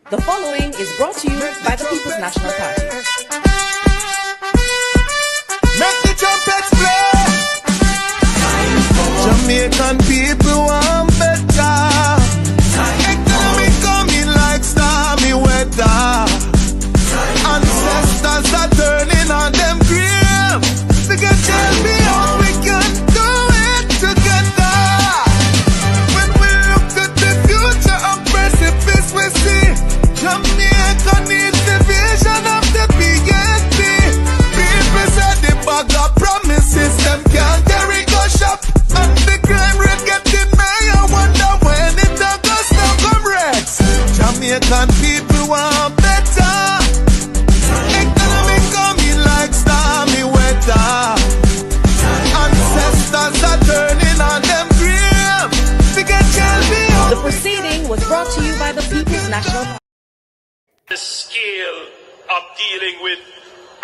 The following is brought to you by the People's National Party. Make the trumpets play. Jamaican people want better. Economy coming like stormy weather. Ancestors are turning on them grave. We can tell me how we can do it together. When we look at the future of precipice, we see Jamaica needs the vision of the PSP. People said the bag of promises, them can't carry go shop. And the crime rate getting higher, wonder when it goes now comrades. Jamaican people want better. Economy coming like stormy weather. Ancestors are turning on them grave. We can tell me how. The proceeding was brought to you by the People's National Party. The scale of dealing with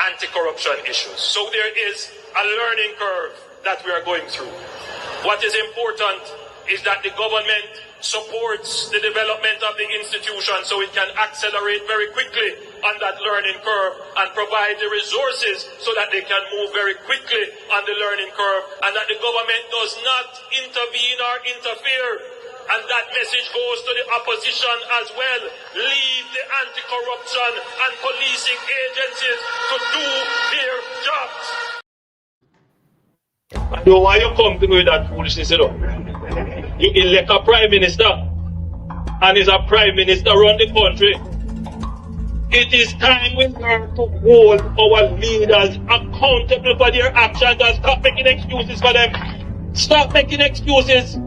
anti-corruption issues. So there is a learning curve that we are going through. What is important is that the government supports the development of the institution so it can accelerate very quickly on that learning curve and provide the resources so that they can move very quickly on the learning curve, and that the government does not intervene or interfere. And that message goes to the opposition as well. Leave the anti-corruption and policing agencies to do their jobs. I know why you come to me with that foolishness, you know. You elect a prime minister, and is a prime minister run the country. It is time we learn to hold our leaders accountable for their actions and stop making excuses for them. Stop making excuses.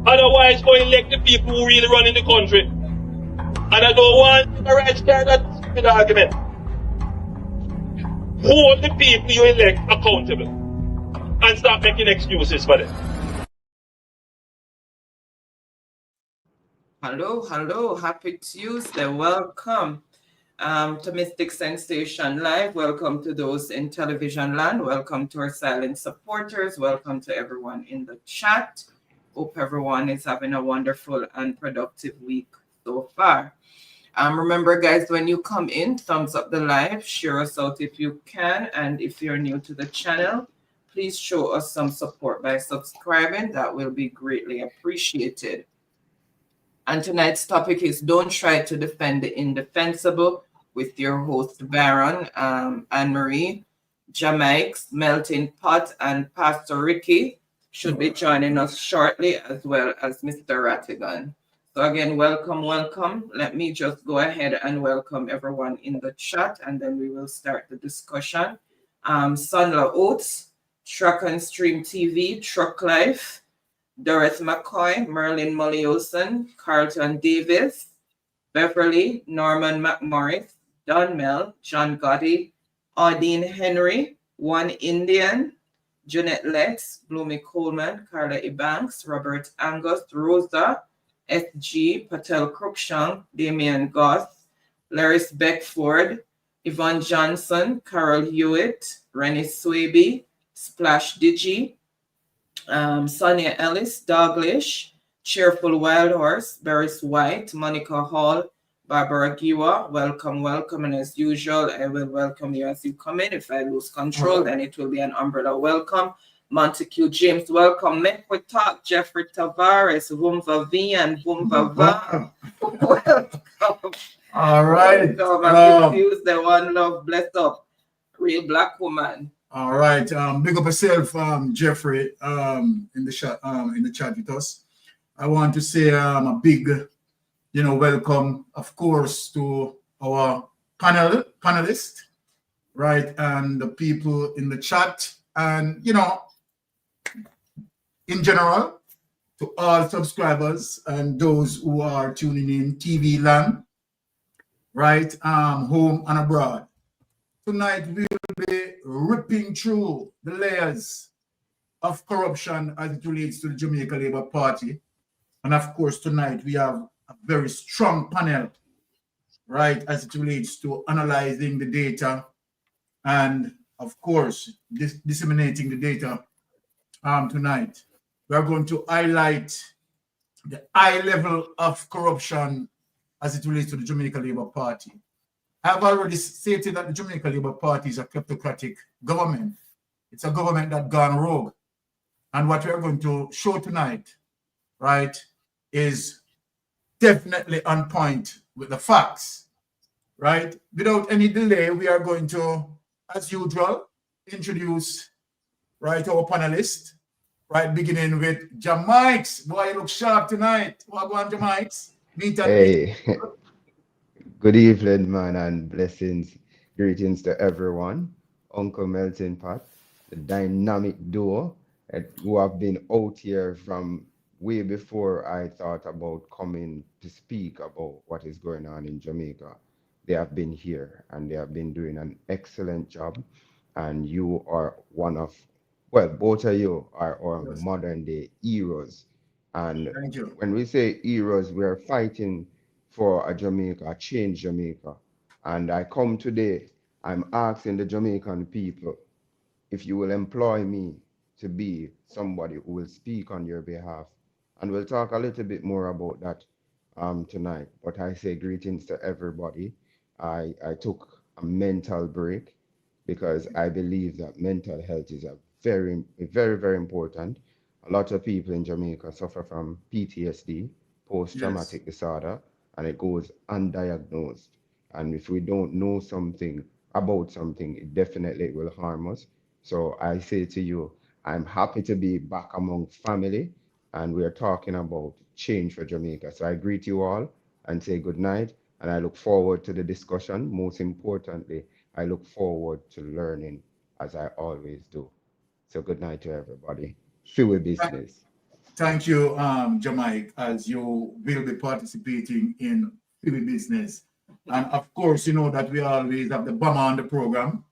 Otherwise, go elect the people who really run in the country. And I don't want the right side of the argument. Hold the people you elect accountable and stop making excuses for them. Hello, happy Tuesday. Welcome to Mystic Sensation Live. Welcome to those in television land. Welcome to our silent supporters. Welcome to everyone in the chat. Hope everyone is having a wonderful and productive week so far. Remember, guys, when you come in, thumbs up the live, share us out if you can. And if you're new to the channel, please show us some support by subscribing. That will be greatly appreciated. And tonight's topic is Don't Try to Defend the Indefensible with your host, Baron, Anne-Marie, Jamaics, Melting Pot, and Pastor Ricky should be joining us shortly, as well as Mr. Rattigan. So again, welcome. Let me just go ahead and welcome everyone in the chat, and then we will start the discussion. Sunla Oates, Truck and Stream TV, Truck Life, Dorothy McCoy, Merlin Mollioson, Carlton Davis, Beverly, Norman McMorris, Don Mel, John Gotti, Audine Henry, One Indian, Jeannette Lex, Bloomy Coleman, Carla Ebanks, Robert Angus, Rosa, SG, Patel Cruikshank, Damian Goss, Laris Beckford, Yvonne Johnson, Carol Hewitt, Rennie Swaby, Splash Digi, Sonia Ellis, Douglas, Cheerful Wild Horse, Barris White, Monica Hall, Barbara Giwa, welcome. And as usual, I will welcome you as you come in. If I lose control, then it will be an umbrella welcome. Montague James, welcome. Make we talk, Jeffrey Tavares, Wumva V and Wumva Va. Welcome. All right. The one love, bless up. Real black woman. All right. Big up yourself, Jeffrey, in the chat with us. I want to say a big welcome, of course, to our panelists, right, and the people in the chat, and in general, to all subscribers and those who are tuning in TV land, right, home and abroad. Tonight we will be ripping through the layers of corruption as it relates to the Jamaica Labour Party, and of course tonight we have a very strong panel, right, as it relates to analyzing the data and, of course, disseminating the data tonight. We are going to highlight the high level of corruption as it relates to the Jamaica Labour Party. I've already stated that the Jamaica Labour Party is a kleptocratic government. It's a government that gone rogue. And what we're going to show tonight, right, is definitely on point with the facts, right? Without any delay, we are going to, as usual, introduce, right, our panelists, right, beginning with Jamaics. Boy, you look sharp tonight. What go on, Jamaics? Hey, good evening, man, and blessings. Greetings to everyone. Uncle Melting Pot, the dynamic duo who have been out here from way before I thought about coming to speak about what is going on in Jamaica. They have been here and they have been doing an excellent job. And you are one of, well, both of you are our modern day heroes. And Thank you. when we say heroes, we are fighting for a Jamaica, a change Jamaica. And I come today, I'm asking the Jamaican people if you will employ me to be somebody who will speak on your behalf. And we'll talk a little bit more about that tonight. But I say greetings to everybody. I took a mental break because I believe that mental health is a very, very important. A lot of people in Jamaica suffer from PTSD, post-traumatic disorder, and it goes undiagnosed. And if we don't know something about something, it definitely will harm us. So I say to you, I'm happy to be back among family, and we are talking about change for Jamaica. So I greet you all and say good night, and I look forward to the discussion. Most importantly, I look forward to learning as I always do. So good night to everybody. Feel business. Thank you, Jamaica, as you will be participating in Philly Business. And of course, you know that we always have the bomber on the program,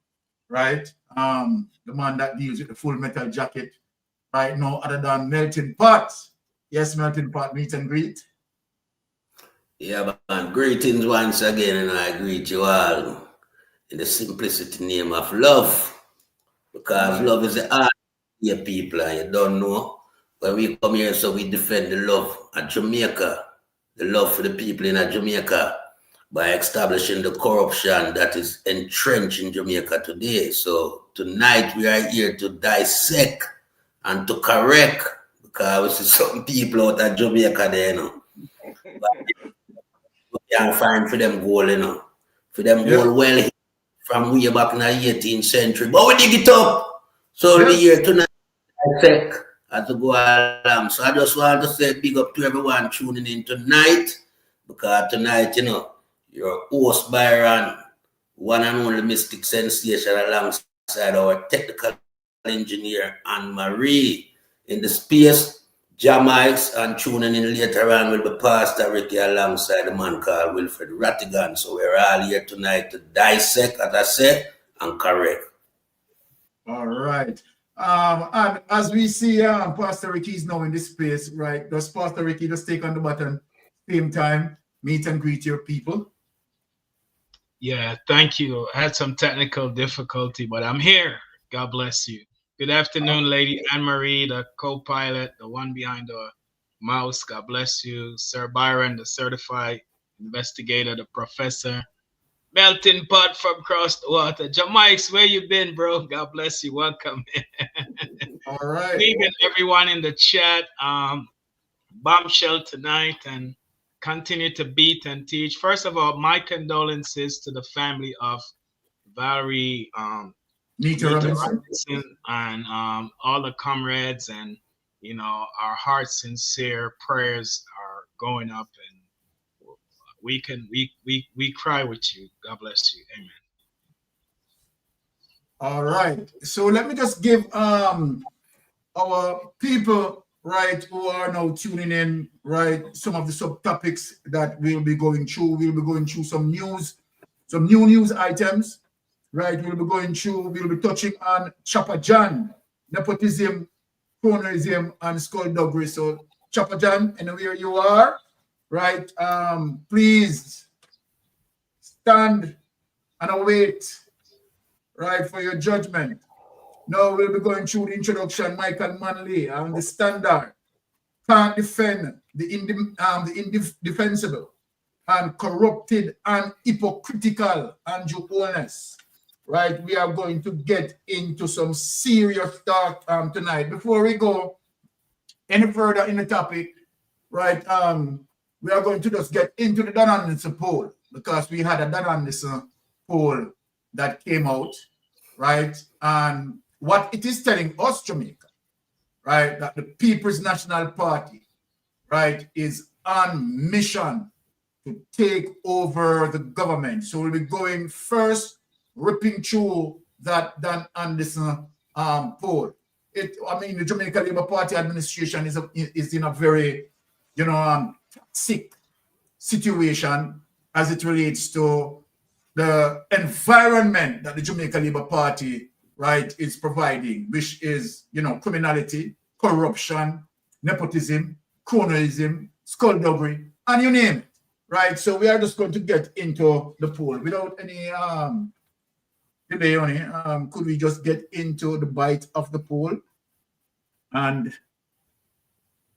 right? The man that deals with the full metal jacket, right? No other than Melting Pot. Yes, Melting Pot, meet and greet. Yeah, man. Greetings once again, and I greet you all in the simplicity name of love. Because love is the art here, people, and you don't know. When we come here, so we defend the love of Jamaica, the love for the people in Jamaica, by establishing the corruption that is entrenched in Jamaica today. So tonight we are here to dissect and to correct, because we see some people out of Jamaica there, you know. But we can't find for them goal, you know. For them goal well from way back in the 18th century. But we dig it up. So we're here tonight to dissect and to go along. So I just want to say big up to everyone tuning in tonight, because tonight, you know, your host Byron, one and only Mystic Sensation, alongside our technical engineer Anne-Marie in the space. Jamaics, and tuning in later on will be Pastor Ricky alongside a man called Wilfred Rattigan. So we're all here tonight to dissect, as I said, and correct. All right. And as we see, Pastor Ricky is now in this space, right? Does Pastor Ricky just take on the button, same time, meet and greet your people? Yeah, thank you. I had some technical difficulty, but I'm here. God bless you. Good afternoon, Lady Anne-Marie, the co-pilot, the one behind the mouse. God bless you. Sir Byron, the certified investigator, the professor. Melting Pot from across the water. Jamaics, where you been, bro? God bless you. Welcome. All right. Leaving everyone in the chat. Bombshell tonight, and continue to beat and teach. First of all, my condolences to the family of Valerie Nita Robinson and all the comrades, and you know, our heart's sincere prayers are going up, and we cry with you. God bless you. Amen. All right. So let me just give our people, right, who are now tuning in, right, some of the subtopics that we'll be going through. We'll be going through some news, some new news items. Right, we'll be touching on Chopper John, nepotism, cronyism, and skullduggery. So, Chopper John, anywhere you are, right, please stand and await, right, for your judgment. Now we'll be going through the introduction. Michael Manley and the standard can't defend the indefensible. and corrupted and hypocritical Andrew Holness, right? We are going to get into some serious talk tonight. Before we go any further in the topic, right, we are going to just get into the Dan Anderson poll, because we had a Dan Anderson poll that came out, right? And what it is telling us, Jamaica, right, that the People's National Party, right, is on mission to take over the government. So we'll be going first, ripping through that Dan Anderson poll. I mean, the Jamaica Labour Party administration is in a very, sick situation as it relates to the environment that the Jamaica Labour Party, right, is providing, which is, criminality, corruption, nepotism, cronyism, skullduggery, and you name it, right? So we are just going to get into the poll without any delay on it. Could we just get into the bite of the poll and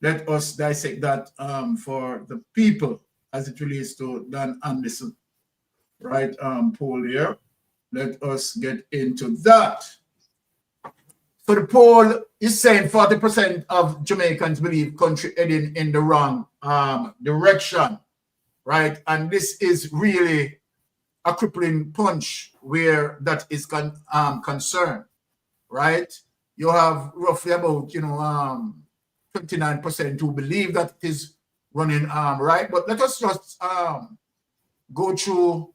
let us dissect that for the people as it relates to Dan Anderson, right? Poll here. Let us get into that. So the poll is saying 40% of Jamaicans believe country heading in the wrong direction, right? And this is really a crippling punch where that is concerned, right? You have roughly about 29% who believe that it is running right. But let us just go through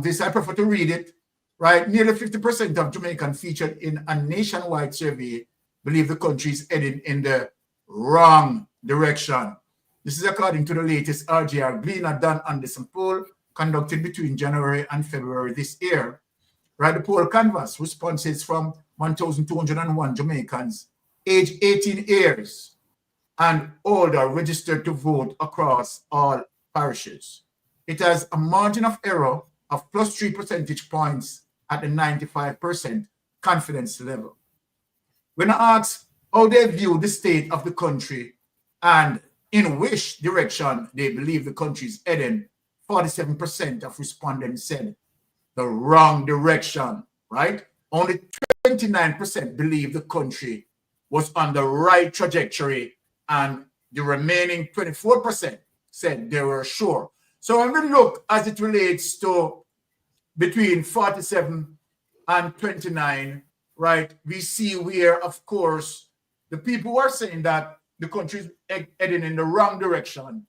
this. I prefer to read it. Right, nearly 50% of Jamaicans featured in a nationwide survey believe the country is heading in the wrong direction. This is according to the latest RGR Gleaner Dan Anderson poll conducted between January and February this year. Right, the poll canvassed responses from 1,201 Jamaicans aged 18 years and older registered to vote across all parishes. It has a margin of error of plus 3 percentage points at the 95% confidence level. When asked how they view the state of the country and in which direction they believe the country is heading, 47% of respondents said the wrong direction, right? Only 29% believe the country was on the right trajectory, and the remaining 24% said they were sure. So when we look as it relates to between 47 and 29, right, we see where, of course, the people who are saying that the country is heading in the wrong direction,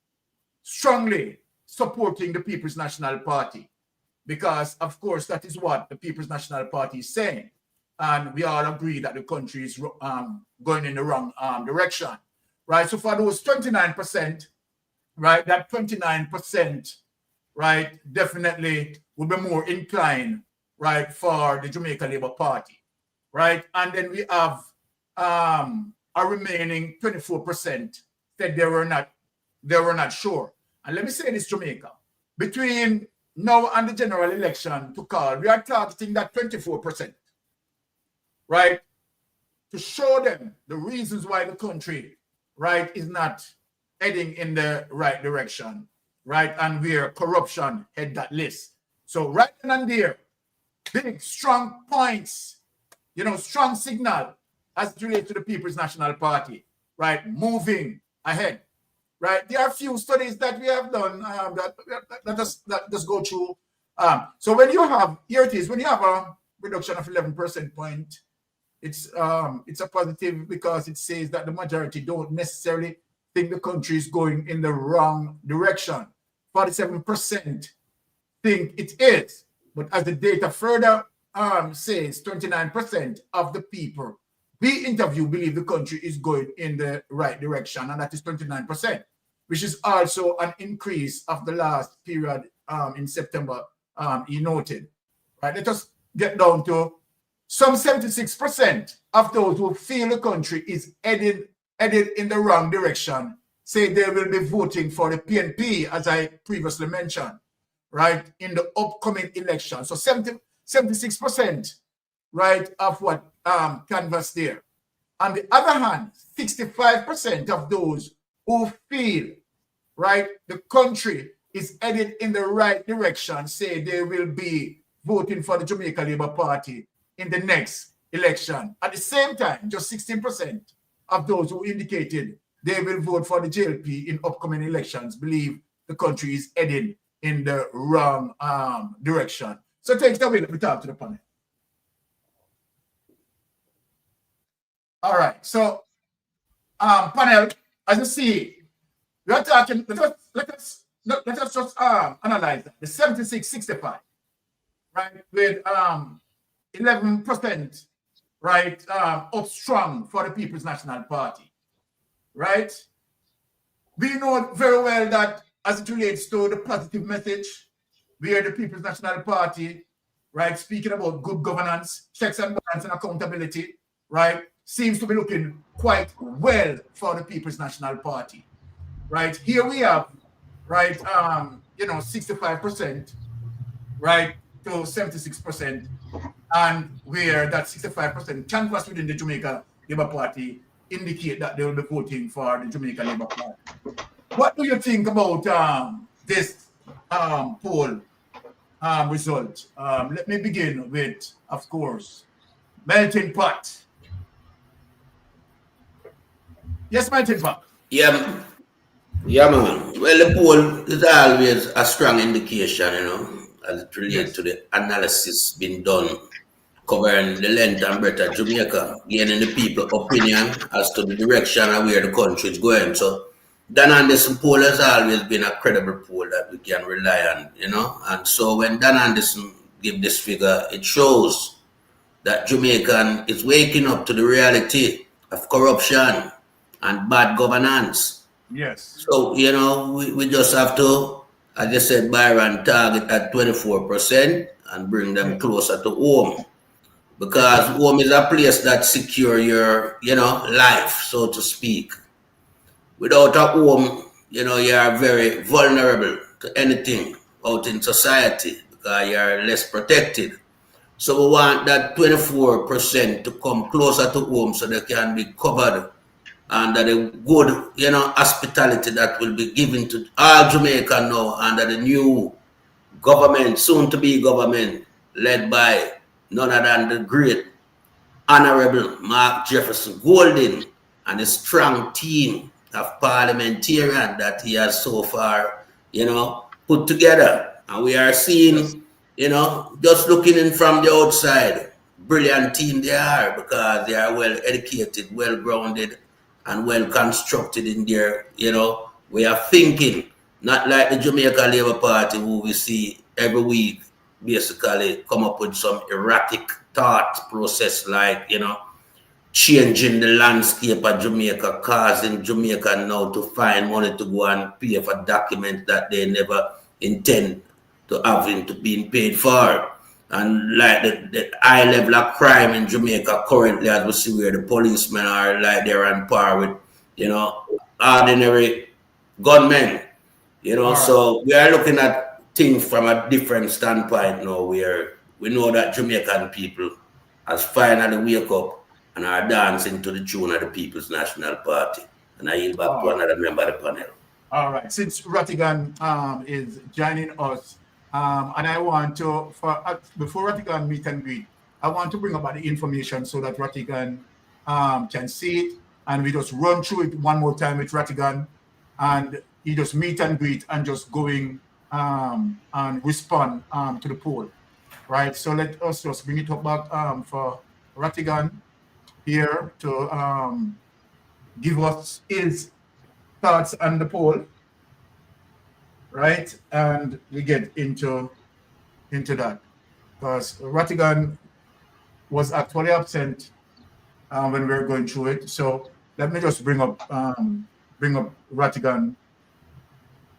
strongly supporting the People's National Party, because, of course, that is what the People's National Party is saying. And we all agree that the country is going in the wrong direction, right? So for those 29%, right, that 29%, right, definitely would be more inclined, right, for the Jamaica Labour Party, right? And then we have a remaining 24% said they were not sure. And let me say this, Jamaica, between now and the general election to call, we are targeting that 24%, right, to show them the reasons why the country, right, is not heading in the right direction, right, and where corruption head that list. So right then and there, big, strong points, strong signal as it relates to the People's National Party, right, moving ahead, right? There are a few studies that we have done that just go through. So when you have, here it is, when you have a reduction of 11% point, it's a positive, because it says that the majority don't necessarily think the country is going in the wrong direction. 47% think it is, but as the data further says, 29% of the people we interview believe the country is going in the right direction, and that is 29%, which is also an increase of the last period in September, he noted. Right, let us get down to some 76% of those who feel the country is headed in the wrong direction say they will be voting for the PNP, as I previously mentioned, right, in the upcoming election. So 76%, right, of what canvassed there. On the other hand, 65% of those who feel, right, the country is headed in the right direction, say they will be voting for the Jamaica Labour Party in the next election. At the same time, just 16% of those who indicated they will vote for the JLP in upcoming elections believe the country is heading in the wrong direction. So take it away, let me talk to the panel. All right, so panel, as you see, we are talking, let us just analyze that. The 76-65, right, with 11%, right, up strong for the People's National Party, right? We know very well that as it relates to the positive message, we are the People's National Party, right, speaking about good governance, checks and balance and accountability, right, seems to be looking quite well for the People's National Party, right? Here we have, right, 65%, right, to 76%, and where that 65% canvas within the Jamaica Labour Party indicate that they will be voting for the Jamaica Labour Party. What do you think about this poll result? Let me begin with, of course, Melting Pot. Yes, Melting Pot. Yeah, man. Well, the poll is always a strong indication, as it relates to the analysis being done, covering the length and breadth of Jamaica, gaining the people's opinion as to the direction of where the country is going. So, Dan Anderson poll has always been a credible poll that we can rely on, And so when Dan Anderson gives this figure, it shows that Jamaican is waking up to the reality of corruption and bad governance. Yes. So, we just have to, as I said, Byron, target at 24% and bring them closer to home. Because home is a place that secure your, life, so to speak. Without a home, you are very vulnerable to anything out in society because you are less protected. So we want that 24% to come closer to home so they can be covered under the good, hospitality that will be given to all Jamaicans now under the new government, soon to be government, led by none other than the great Honorable Mark Jefferson Golden and a strong team of parliamentarians that he has so far, put together. And we are seeing, just looking in from the outside, brilliant team they are because they are well educated, well grounded, and well constructed in their, way of thinking. Not like the Jamaica Labour Party who we see every week basically come up with some erratic thought process like, changing the landscape of Jamaica, causing Jamaica now to find money to go and pay for documents that they never intend to having to being paid for. And like the high level of crime in Jamaica currently, as we see where the policemen are like they're on par with, ordinary gunmen, So we are looking at things from a different standpoint now where we know that Jamaican people has finally wake up and are dancing to the tune of the People's National Party. And I yield back to another member of the panel. All right. Since Rattigan is joining us, and I want to, before Rattigan meet and greet, I want to bring about the information so that Rattigan can see it. And we just run through it one more time with Rattigan. And he just meet and greet and just going and respond to the poll. Right. So let us just bring it up back for Rattigan here to give us his thoughts on the poll, right? And we get into that because Rattigan was actually absent when we were going through it. So let me just bring up Rattigan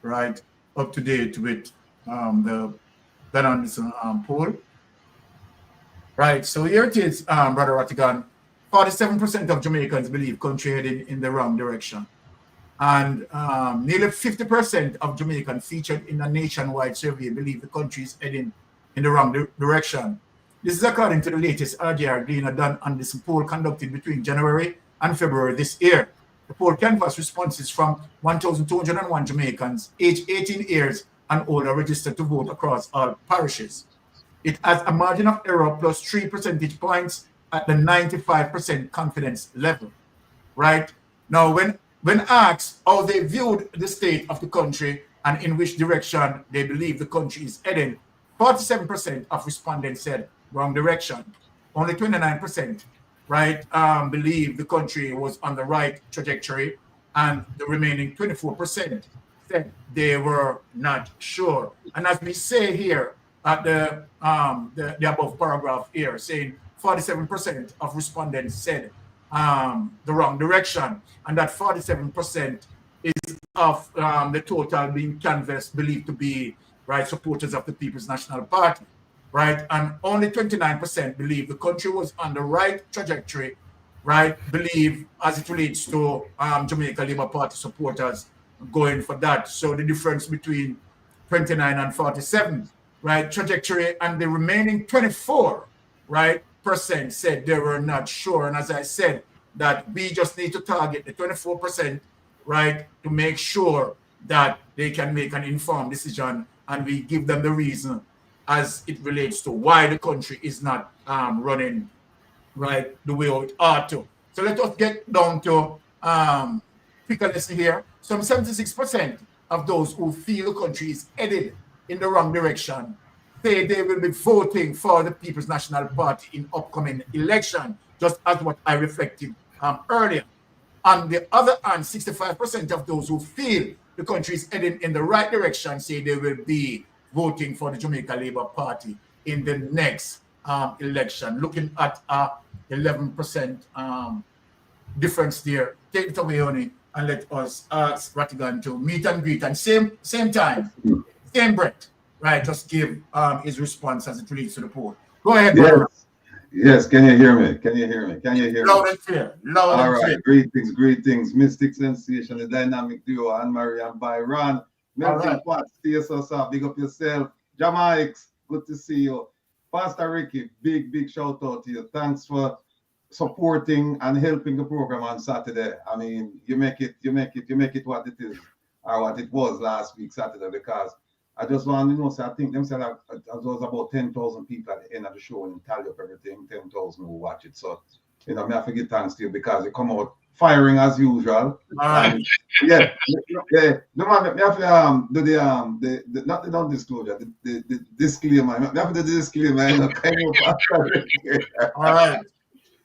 right up to date with the Dan Anderson poll. Right. So here it is, Brother Rattigan. 47% of Jamaicans believe country heading in the wrong direction. And nearly 50% of Jamaicans featured in a nationwide survey believe the country is heading in the wrong direction. This is according to the latest RJR Gleaner done on this poll conducted between January and February this year. The poll canvassed responses from 1,201 Jamaicans aged 18 years and older registered to vote across all parishes. It has a margin of error plus 3 percentage points at the 95% confidence level, right? Now, when asked how they viewed the state of the country and in which direction they believe the country is heading, 47% of respondents said wrong direction. Only 29%, right, believe the country was on the right trajectory, and the remaining 24% said they were not sure. And as we say here at the above paragraph here, saying 47% of respondents said the wrong direction, and that 47% is of the total being canvassed believed to be right supporters of the People's National Party, right? And only 29% believe the country was on the right trajectory, right? Believe as it relates to Jamaica Labour Party supporters going for that. So the difference between 29 and 47, right, trajectory, and the remaining 24, right, percent said they were not sure. And as I said, that we just need to target the 24%, right, to make sure that they can make an informed decision, and we give them the reason as it relates to why the country is not running right the way it ought to. So let us get down to pick a lesson here. Some 76% of those who feel the country is headed in the wrong direction say they will be voting for the People's National Party in upcoming election, just as what I reflected earlier. On the other hand, 65% of those who feel the country is heading in the right direction say they will be voting for the Jamaica Labour Party in the next election. Looking at 11% difference there. Take it away, Oni, and let us ask Rattigan to meet and greet, and same time, same breath, right? Just give his response as it relates to the poll. Go ahead, brother. Yes, can you hear me? Can you hear me? Can you hear me? Loud and clear. Loud and clear. Greetings. Mystic Sensation, the dynamic duo, Anne-Marie and Byron. Melting Pot, stay yourself up, big up yourself. Jamaics, good to see you. Pastor Ricky, big shout out to you. Thanks for supporting and helping the program on Saturday. I mean, you make it what it is, or what it was last week Saturday, because I just want to know, so I think them said that there was about 10,000 people at the end of the show and tally up everything, 10,000 who watch it. So, you know, I have to give thanks to you because you come out firing as usual. Yeah. No man, me have to do the not the non-disclosure, the disclaimer. Me have to do the disclaimer. You know, kind of. All right.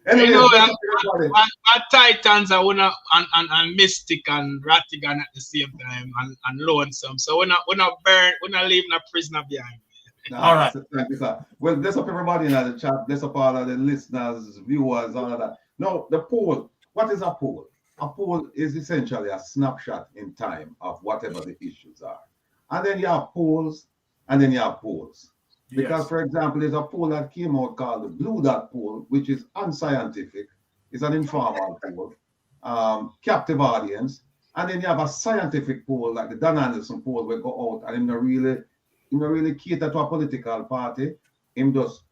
Anyway, you know, my Titans are one and Mystic and Rattigan at the same time and Lonesome. So we're not leaving a prisoner behind. No, all right. Thank you, sir. Well, bless up everybody in the chat, bless up all of the listeners, viewers, all of that. Now, the poll. What is a poll? A poll is essentially a snapshot in time of whatever the issues are. And then you have polls, and then you have polls. Because, yes, for example, there's a poll that came out called the Blue Dot poll, which is unscientific. It's an informal poll, captive audience. And then you have a scientific poll, like the Dan Anderson poll, where go out and him not really cater to a political party. Him just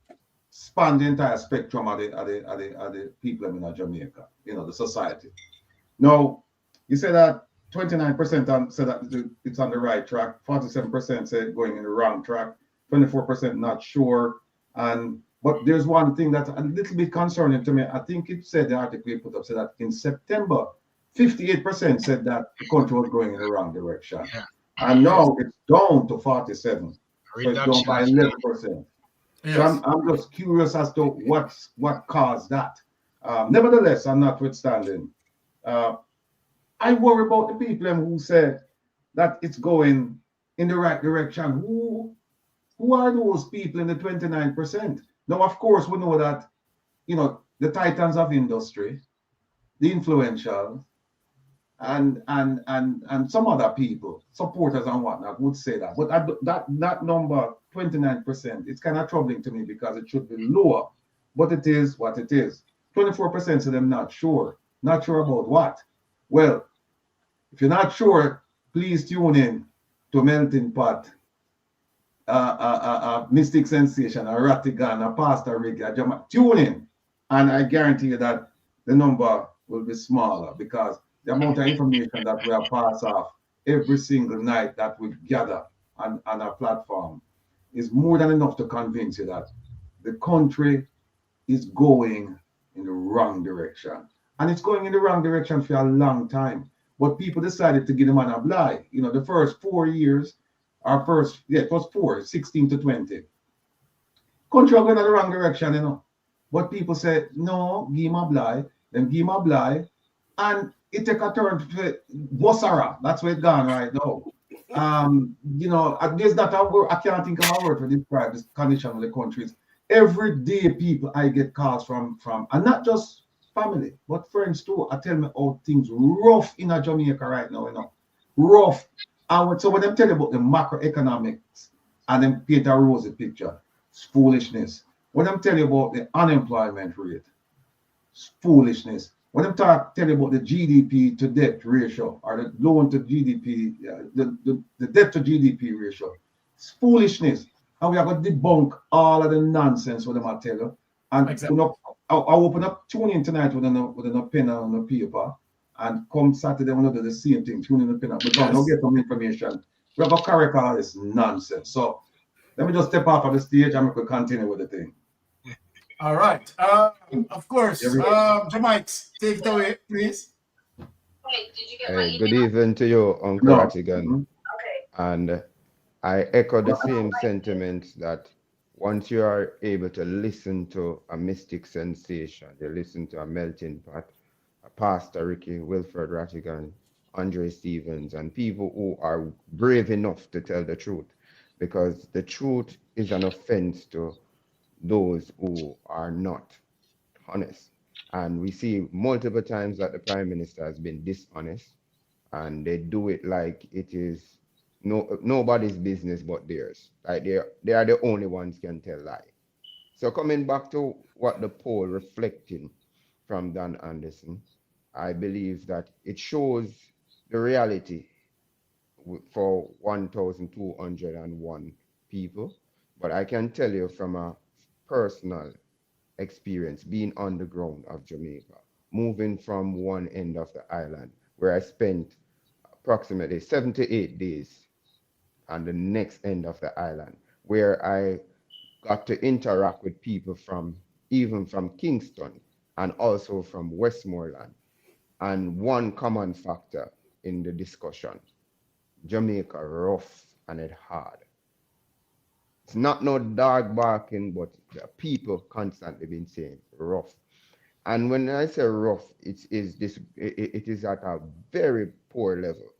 span the entire spectrum of the people in Jamaica, you know, the society. Now, you say that 29% said that it's on the right track, 47% said going in the wrong track, 24% not sure. But there's one thing that's a little bit concerning to me. I think it said, the article you put up said that in September, 58% said that the country was going in the wrong direction. Yeah. And now it's down to 47. So it's down by 11%. Yes. So I'm just curious as to what caused that. Nevertheless, I'm notwithstanding. I worry about the people who said that it's going in the right direction. Who are those people in the 29%? Now, of course, we know that, you know, the titans of industry, the influential, and some other people, supporters and whatnot, would say that. But that number, 29%, it's kind of troubling to me because it should be lower. But it is what it is. 24% of them not sure. Not sure about what? Well, if you're not sure, please tune in to Melting Pot, Mystic Sensation, a Rattigan, a Pastor Rick, tune in, and I guarantee you that the number will be smaller because the amount of information that we are pass off every single night that we gather on our platform is more than enough to convince you that the country is going in the wrong direction. And it's going in the wrong direction for a long time. But people decided to give the man a blight. You know, the first 4 years, it was 16 to 20. Country are going in the wrong direction, you know. But people said, no, give him a blight, then give him a blight. And it take a turn to Bossara. That's where it's gone right now. You know, there's not a word, I can't think of a word to describe this condition of the countries. Every day, people I get calls from, and not just family, but friends too. I tell me how things rough in a Jamaica right now, you know, rough. And so when they tell you about the macroeconomics and then paint a rosy picture, it's foolishness. When I'm telling you about the unemployment rate, it's foolishness. When I'm tell you about the GDP to debt ratio or the loan to GDP, the debt to GDP ratio, it's foolishness. And we are going to debunk all of the nonsense with them, I tell you. And exactly. I'll open up, tune in tonight with a pen and a paper, and come Saturday when I do the same thing, tune in the pen. But don't get some information. We have to correct all this nonsense. So let me just step off of the stage and we could continue with the thing. All right. Of course. Jamaics, take it away, please. Good evening to you, Uncle Rattigan. And I echo the same sentiments that once you are able to listen to a mystic sensation, you listen to a melting pot, a Pastor Ricky, Wilfred Rattigan, Andre Stevens, and people who are brave enough to tell the truth, because the truth is an offense to those who are not honest. And we see multiple times that the Prime Minister has been dishonest, and they do it like it is nobody's business but theirs. Like they are the only ones can tell lie. So coming back to what the poll reflecting from Dan Anderson, I believe that it shows the reality for 1,201 people. But I can tell you from a personal experience being on the ground of Jamaica, moving from one end of the island where I spent approximately 7 to 8 days on the next end of the island, where I got to interact with people even from Kingston and also from Westmoreland. And one common factor in the discussion, Jamaica rough and it hard. It's not no dog barking, but the people constantly been saying rough. And when I say rough, it is at a very poor level.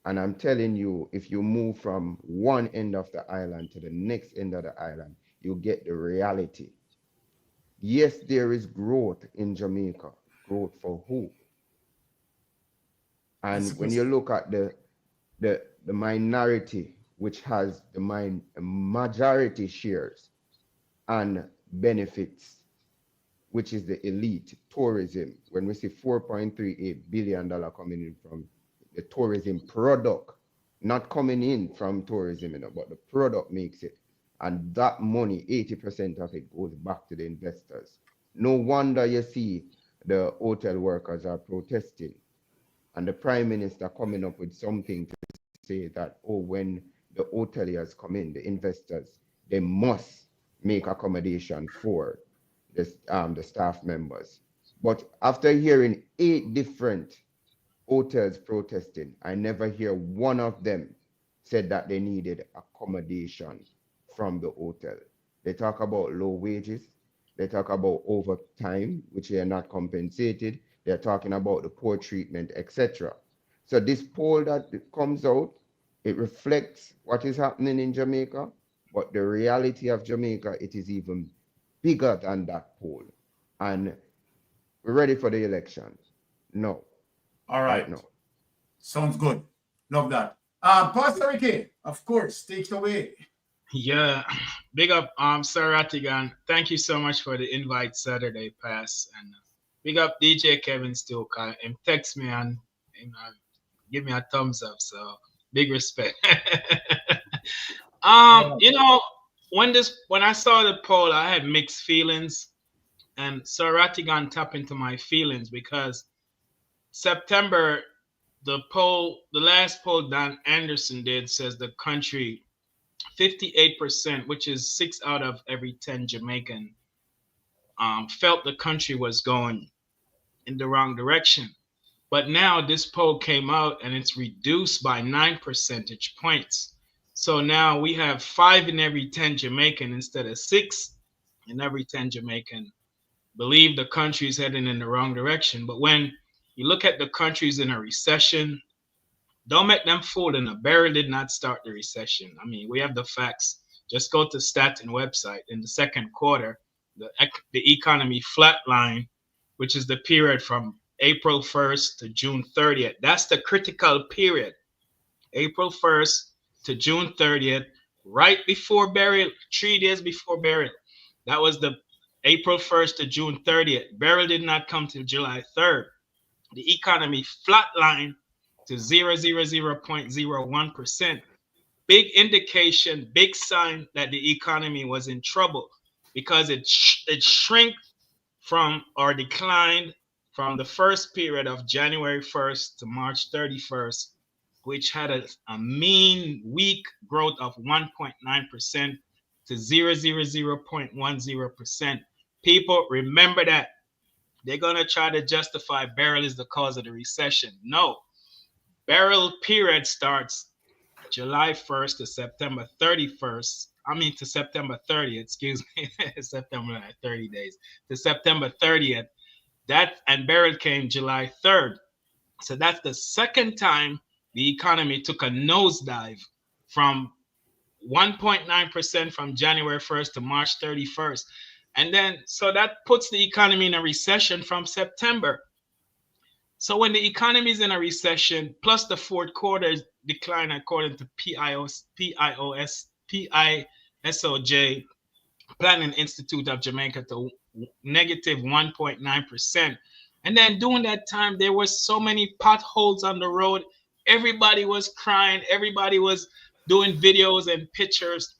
And I'm telling you, if you move from one end of the island to the next end of the island, you get the reality. Yes, there is growth in Jamaica. Growth for who? And when you look at the minority, which has the majority shares and benefits, which is the elite, tourism, when we see $4.38 billion coming in from the tourism product, not coming in from tourism, but the product makes it. And that money, 80% of it goes back to the investors. No wonder you see the hotel workers are protesting and the Prime Minister coming up with something to say that, oh, when the hoteliers come in, the investors, they must make accommodation for the staff members. But after hearing 8 different hotels protesting, I never hear one of them said that they needed accommodation from the hotel. They talk about low wages. They talk about overtime, which they are not compensated. They're talking about the poor treatment, etc. So this poll that comes out, it reflects what is happening in Jamaica, but the reality of Jamaica, it is even bigger than that poll. And we're ready for the election. No. All right. No. Sounds good. Love that. Pastor Ricky, of course, take it away. Yeah, big up, Sir Rattigan. Thank you so much for the invite Saturday pass, and big up DJ Kevin still. Him text me and give me a thumbs up. So big respect. You know, when I saw the poll, I had mixed feelings, and Sir Rattigan tapped into my feelings because September the last poll Don Anderson did says the country, 58%, which is 6 out of every 10 Jamaican, felt the country was going in the wrong direction. But now this poll came out and it's reduced by 9 percentage points. So now we have 5 in every 10 Jamaican instead of 6 in every 10 Jamaican believe the country is heading in the wrong direction. But when you look at the countries in a recession, don't make them fool. And the barrel did not start the recession. I mean, we have the facts. Just go to Statin website. In the second quarter, the economy flatline, which is the period from April 1st to June 30th. That's the critical period. April 1st to June 30th, right before burial, 3 days before burial. That was the April 1st to June 30th. Burial did not come till July 3rd. The economy flatlined to 0.01%. Big indication, big sign that the economy was in trouble because it shrank from or declined from the first period of January 1st to March 31st, which had a mean weak growth of 1.9% to 0.10%. People remember that. They're going to try to justify barrel is the cause of the recession. No. Barrel period starts July 1st to September 31st. To September 30th, excuse me. September 30 days. To September 30th. And barrel came July 3rd. So that's the second time the economy took a nosedive from 1.9% from January 1st to March 31st. And then, so that puts the economy in a recession from September. So when the economy is in a recession, plus the fourth quarter decline according to PISOJ, Planning Institute of Jamaica, to negative 1.9%. And then during that time, there were so many potholes on the road. Everybody was crying. Everybody was doing videos and pictures.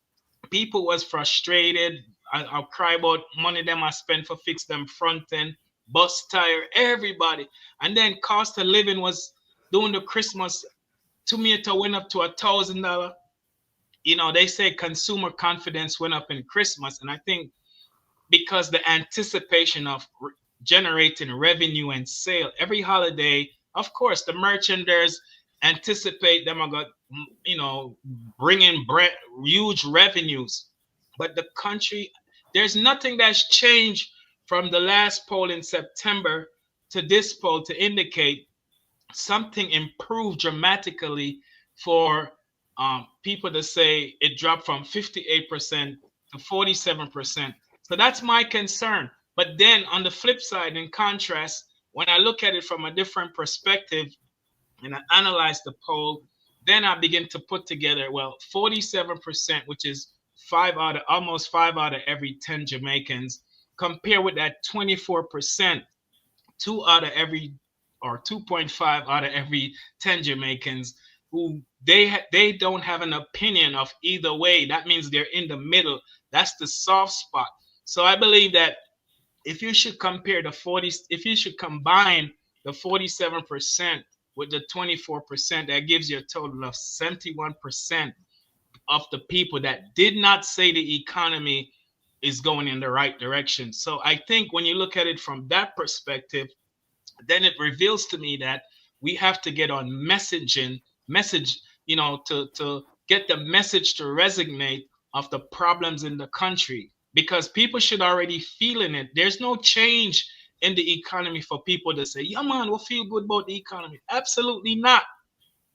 People was frustrated. I'll cry about money them I spent for fix them front end, bus tire, everybody. And then cost of living was during the Christmas, tomato went up to $1,000. They say consumer confidence went up in Christmas. And I think because the anticipation of generating revenue and sale every holiday, of course, the merchandise anticipate them are going, bringing huge revenues. But the country, there's nothing that's changed from the last poll in September to this poll to indicate something improved dramatically for people to say it dropped from 58% to 47%. So that's my concern. But then on the flip side, in contrast, when I look at it from a different perspective and I analyze the poll, then I begin to put together, 47%, which is almost 5 out of every 10 Jamaicans, compare with that 24%, 2.5 out of every 10 Jamaicans who they don't have an opinion of either way. That means they're in the middle. That's the soft spot. So I believe that if you should combine the 47% with the 24%, that gives you a total of 71% of the people that did not say the economy is going in the right direction. So I think when you look at it from that perspective, then it reveals to me that we have to get on to get the message to resonate of the problems in the country, because people should already feeling it. There's no change in the economy for people to say, yeah, man, we'll feel good about the economy. Absolutely not.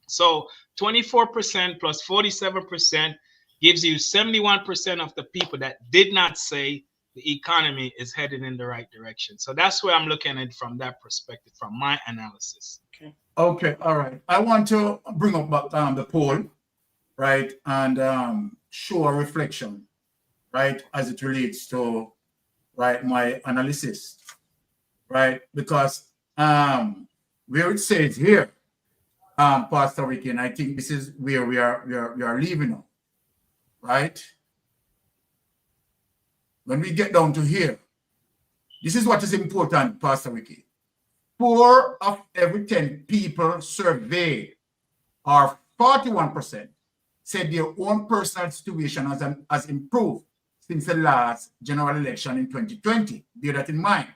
So 24% plus 47% gives you 71% of the people that did not say the economy is headed in the right direction. So that's where I'm looking at it from that perspective, from my analysis. Okay, all right. I want to bring up the poll, right, and show a reflection, right, as it relates to, right, my analysis, right, because where it says here, Pastor Ricky, and I think this is where we are leaving now, right? When we get down to here, this is what is important, Pastor Ricky. 4 of every 10 people surveyed, or 41%, said their own personal situation has improved since the last general election in 2020. Bear that in mind,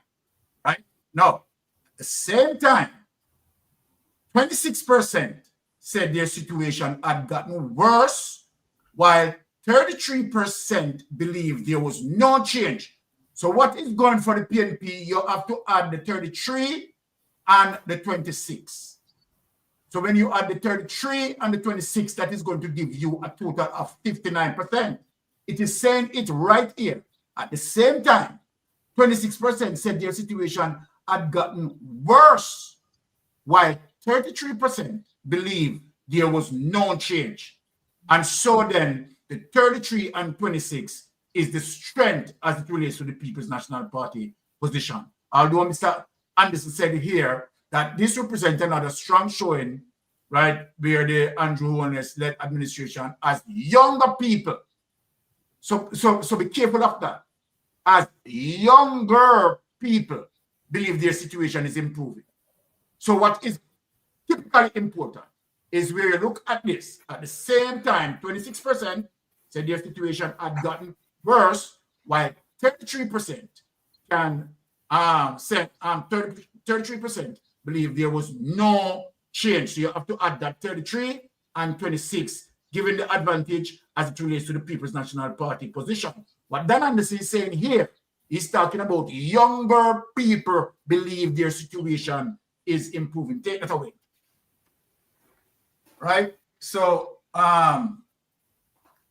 right? Now, at the same time, 26% said their situation had gotten worse, while 33% believed there was no change. So what is going for the PNP? You have to add the 33 and the 26. So when you add the 33 and the 26, that is going to give you a total of 59%. It is saying it right here. At the same time, 26% said their situation had gotten worse, while 33% believe there was no change. And so then the 33 and 26 is the strength as it relates to the People's National Party position. Although Mr. Anderson said here that this represents another strong showing, right, where the Andrew Holness-led administration as younger people. So be careful of that. As younger people believe their situation is improving. So what is typically important is where you look at this. At the same time, 26% said their situation had gotten worse, while 33% can say 33% believe there was no change. So you have to add that 33 and 26, given the advantage as it relates to the People's National Party position. What Dan Anderson is saying here, he's talking about younger people believe their situation is improving. Take that away. Right? So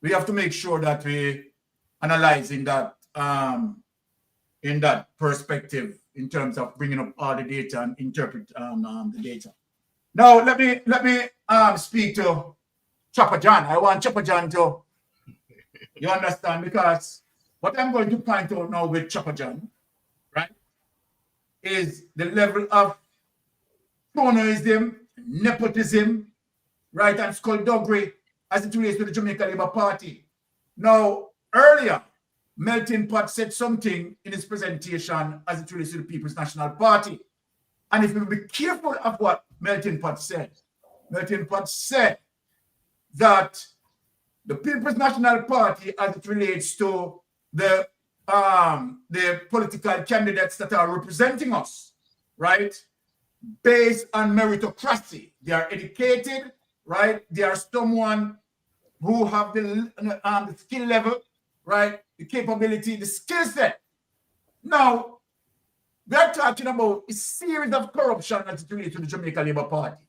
we have to make sure that we analyzing that in that perspective in terms of bringing up all the data and interpret the data. Now let me speak to Chopper John. I want Chopper John to, you understand, because what I'm going to point out now with Chopper John, right, is the level of cronyism, nepotism, right, and skullduggery as it relates to the Jamaica Labour Party. Now, earlier, Melton Pot said something in his presentation as it relates to the People's National Party. And if we be careful of what Melton Pot said that the People's National Party, as it relates to the political candidates that are representing us, right, based on meritocracy. They are educated, right? They are someone who have the skill level, right? The capability, the skill set. Now, we're talking about a series of corruption as it relates to the Jamaica Labour Party,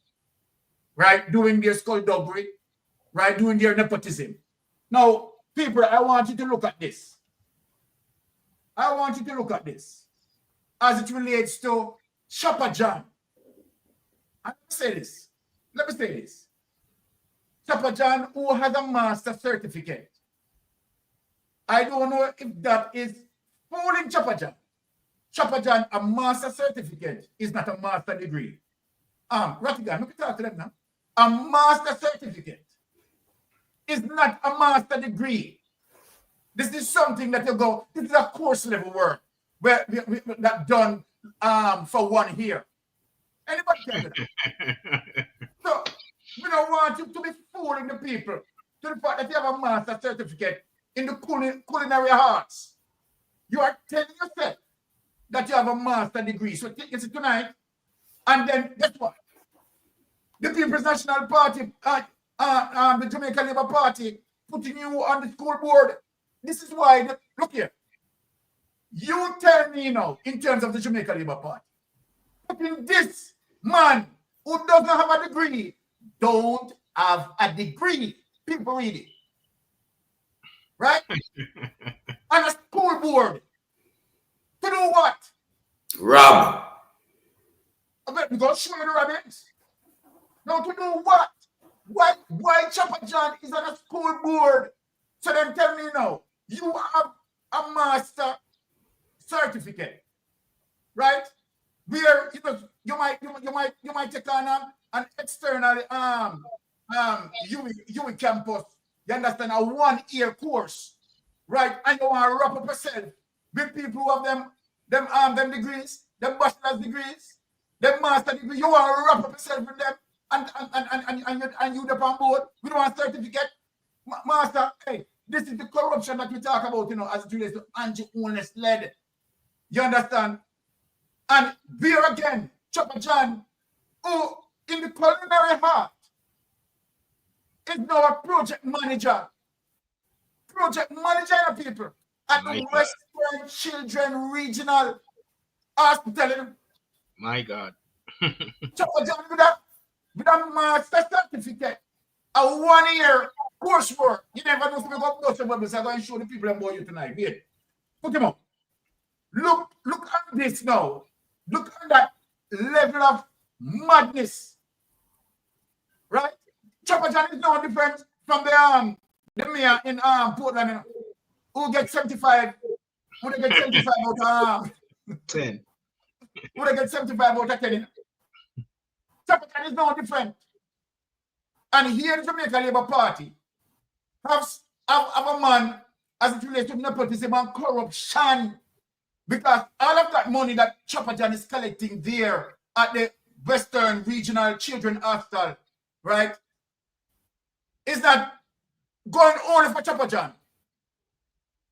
right? Doing their skullduggery, right? Doing their nepotism. Now, people, I want you to look at this. I want you to look at this as it relates to Chopper John. Let me say this. Chopper John, who has a master's certificate. I don't know if that is fooling Chopper John. Chopper John, a master's certificate is not a master's degree. Rattigan, let me talk to them now. A master's certificate is not a master's degree. This is something that you go, this is a course level work where that done for 1 year. Anybody can do that? So we don't want you to be fooling the people to the fact that you have a master's certificate in the culinary arts. You are telling yourself that you have a master's degree. So take it tonight, and then guess what? The People's National Party, the Jamaica Labour Party, putting you on the school board. This is why, look here. You tell me now, in terms of the Jamaica Labour Party, putting this man who doesn't have a degree, don't have a degree. People read it. Right? On a school board. To do what? Rob. I bet we're going to show you the rabbits. Now to do what? Why Chopper John is on a school board? So then tell me now, you have a master certificate, right? Where you might take on an external UWI campus. You understand, a 1-year course, right? And you want to wrap up yourself with people who have them degrees, them bachelor's degrees, Them master degree, you want to wrap up yourself with them and you up on board. We don't want certificate. Master, hey, this is the corruption that we talk about, you know, as it relates to anti-honest led. You understand? And there again, Chopper John, who in the culinary heart is now a project manager. Project manager, people, at the Western Children Regional Hospital. My God. Chopper John with a master certificate, a 1 year coursework. You never know if you go to bubbles. I'm going to show the people about you tonight. Wait. Put him up. Look at this now. Look at that level of madness. Right? Chopper John is no different from the mayor in Portland, who gets 75. Who they get 75 out of 10. Who they get 75 out of 10. Chopper John is no different. And here in Jamaica Labour Party have a man as it relates to nepotism and corruption. Because all of that money that Chopper John is collecting there at the Western Regional Children Hospital, right, is not going only for Chopper John.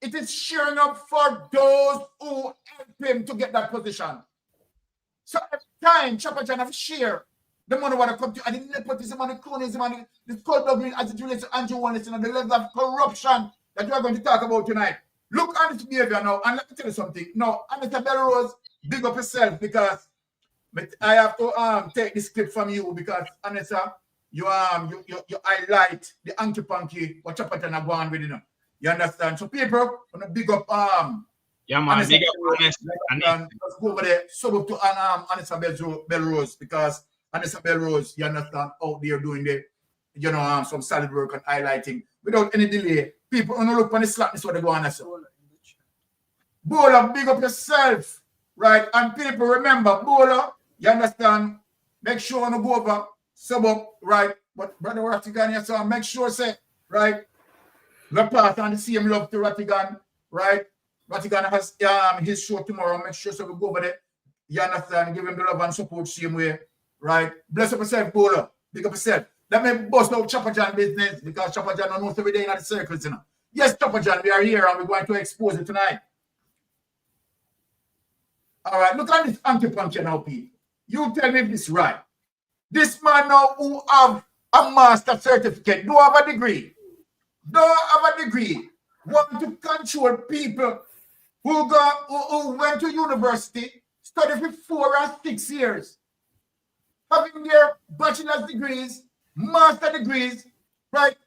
It is sharing up for those who help him to get that position. So every time Chopper John have share the money want to come to, and the nepotism and the cronyism and the skullduggery as it relates to Andrew Wallace and the level of corruption that we are going to talk about tonight. Look at this behavior now, and let me tell you something. Now, Anita Belrose, big up yourself, because I have to take this clip from you, because Anita, you highlight the anky-punky what Chopper John are going with, you know. You understand? So people, want to big up yeah, man, big up let's go over there, sub up to Anita Belrose, because Anita Belrose, you understand, out there doing the, you know, some solid work and highlighting without any delay. People don't look on the slackness what they go on and say. Bowler, big up yourself, right? And people remember, Bowler, you understand, make sure you go over, sub up, right? But Brother Rattigan, you so make sure, say, right? We're part on the same love to Rattigan, right? Rattigan has his show tomorrow. Make sure so we go over there. You understand, give him the love and support same way, right? Bless up yourself, Bowler. Big up yourself. Let me bust out Chopper John business, because Chopper John knows every day in the circles, you know. Yes, Chopper John, we are here and we're going to expose it tonight. All right, look at this anti-puncher now, people. You tell me if this is right. This man now who have a master certificate, don't have a degree, want to control people who went to university, studied for 4 and 6 years, having their bachelor's degrees, master degrees, right?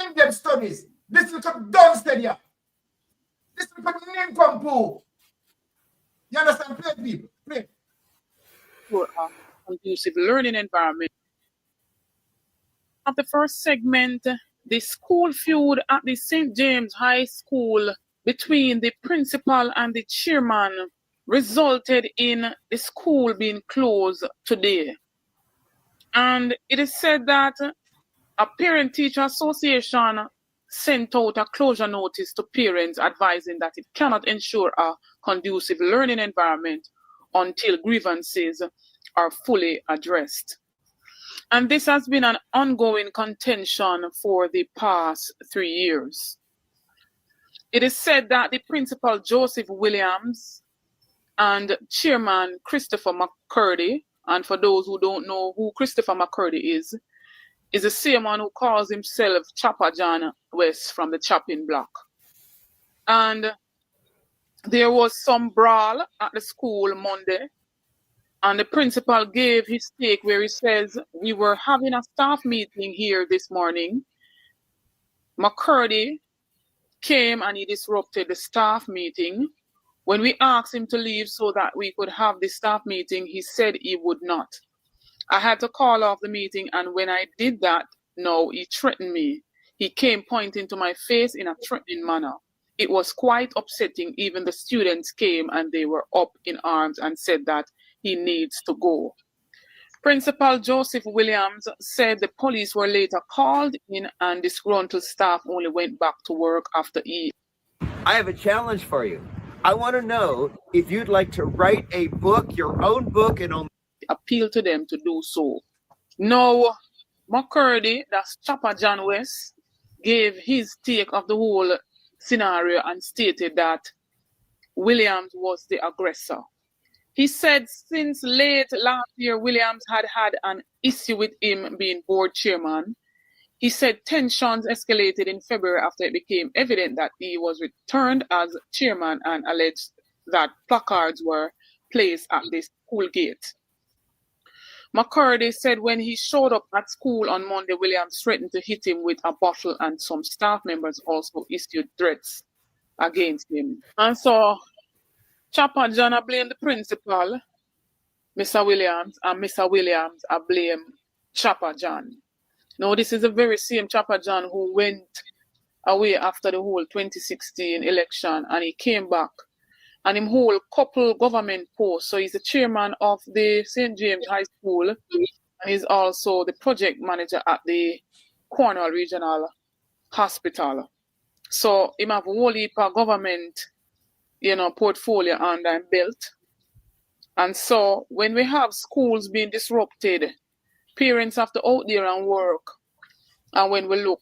In-depth studies. This is a downstead here. This is a nincompoop. You understand? Play, people. Play. For a conducive learning environment. Of the first segment, the school feud at the St. James High School between the principal and the chairman resulted in the school being closed today. And it is said that a parent-teacher association sent out a closure notice to parents advising that it cannot ensure a conducive learning environment until grievances are fully addressed. And this has been an ongoing contention for the past 3 years. It is said that the principal, Joseph Williams, and chairman, Christopher McCurdy, and for those who don't know who Christopher McCurdy is the same one who calls himself Chopper John West from the chopping block. And there was some brawl at the school Monday, and the principal gave his take where he says, we were having a staff meeting here this morning. McCurdy came and he disrupted the staff meeting. When we asked him to leave so that we could have the staff meeting, he said he would not. I had to call off the meeting, and when I did that, no, he threatened me. He came pointing to my face in a threatening manner. It was quite upsetting. Even the students came and they were up in arms and said that he needs to go. Principal Joseph Williams said the police were later called in and disgruntled staff only went back to work after he. I have a challenge for you. I want to know if you'd like to write a book, your own book, and only. appealed to them to do so. Now, McCurdy, that's Chopper John West, gave his take of the whole scenario and stated that Williams was the aggressor. He said since late last year, Williams had an issue with him being board chairman. He said tensions escalated in February after it became evident that he was returned as chairman and alleged that placards were placed at the school gate. McCurdy said when he showed up at school on Monday, Williams threatened to hit him with a bottle, and some staff members also issued threats against him. And so Chopper John blamed the principal, Mr. Williams, and Mr. Williams blamed Chopper John. Now, this is the very same Chopper John who went away after the whole 2016 election, and he came back and him hold couple government posts. So he's the chairman of the St. James High School, and he's also the project manager at the Cornwall Regional Hospital. So him have a whole heap of government, portfolio under him belt. And so when we have schools being disrupted, parents have to out there and work. And when we look,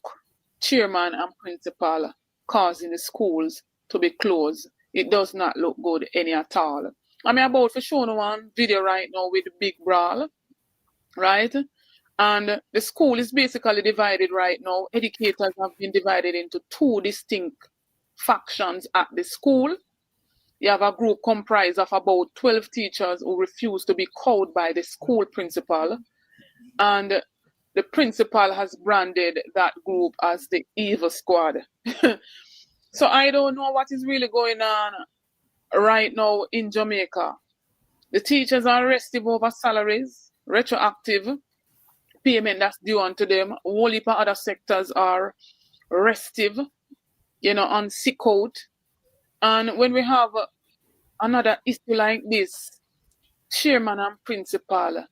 chairman and principal causing the schools to be closed, it does not look good any at all. I'm about to show you one video right now with the big brawl, right? And the school is basically divided right now. Educators have been divided into two distinct factions at the school. You have a group comprised of about 12 teachers who refuse to be called by the school principal. And the principal has branded that group as the evil squad. So I don't know what is really going on right now in Jamaica. The teachers are restive over salaries, retroactive payment that's due unto them. A whole heap of other sectors are restive, on sick out. And when we have another issue like this, chairman and principal,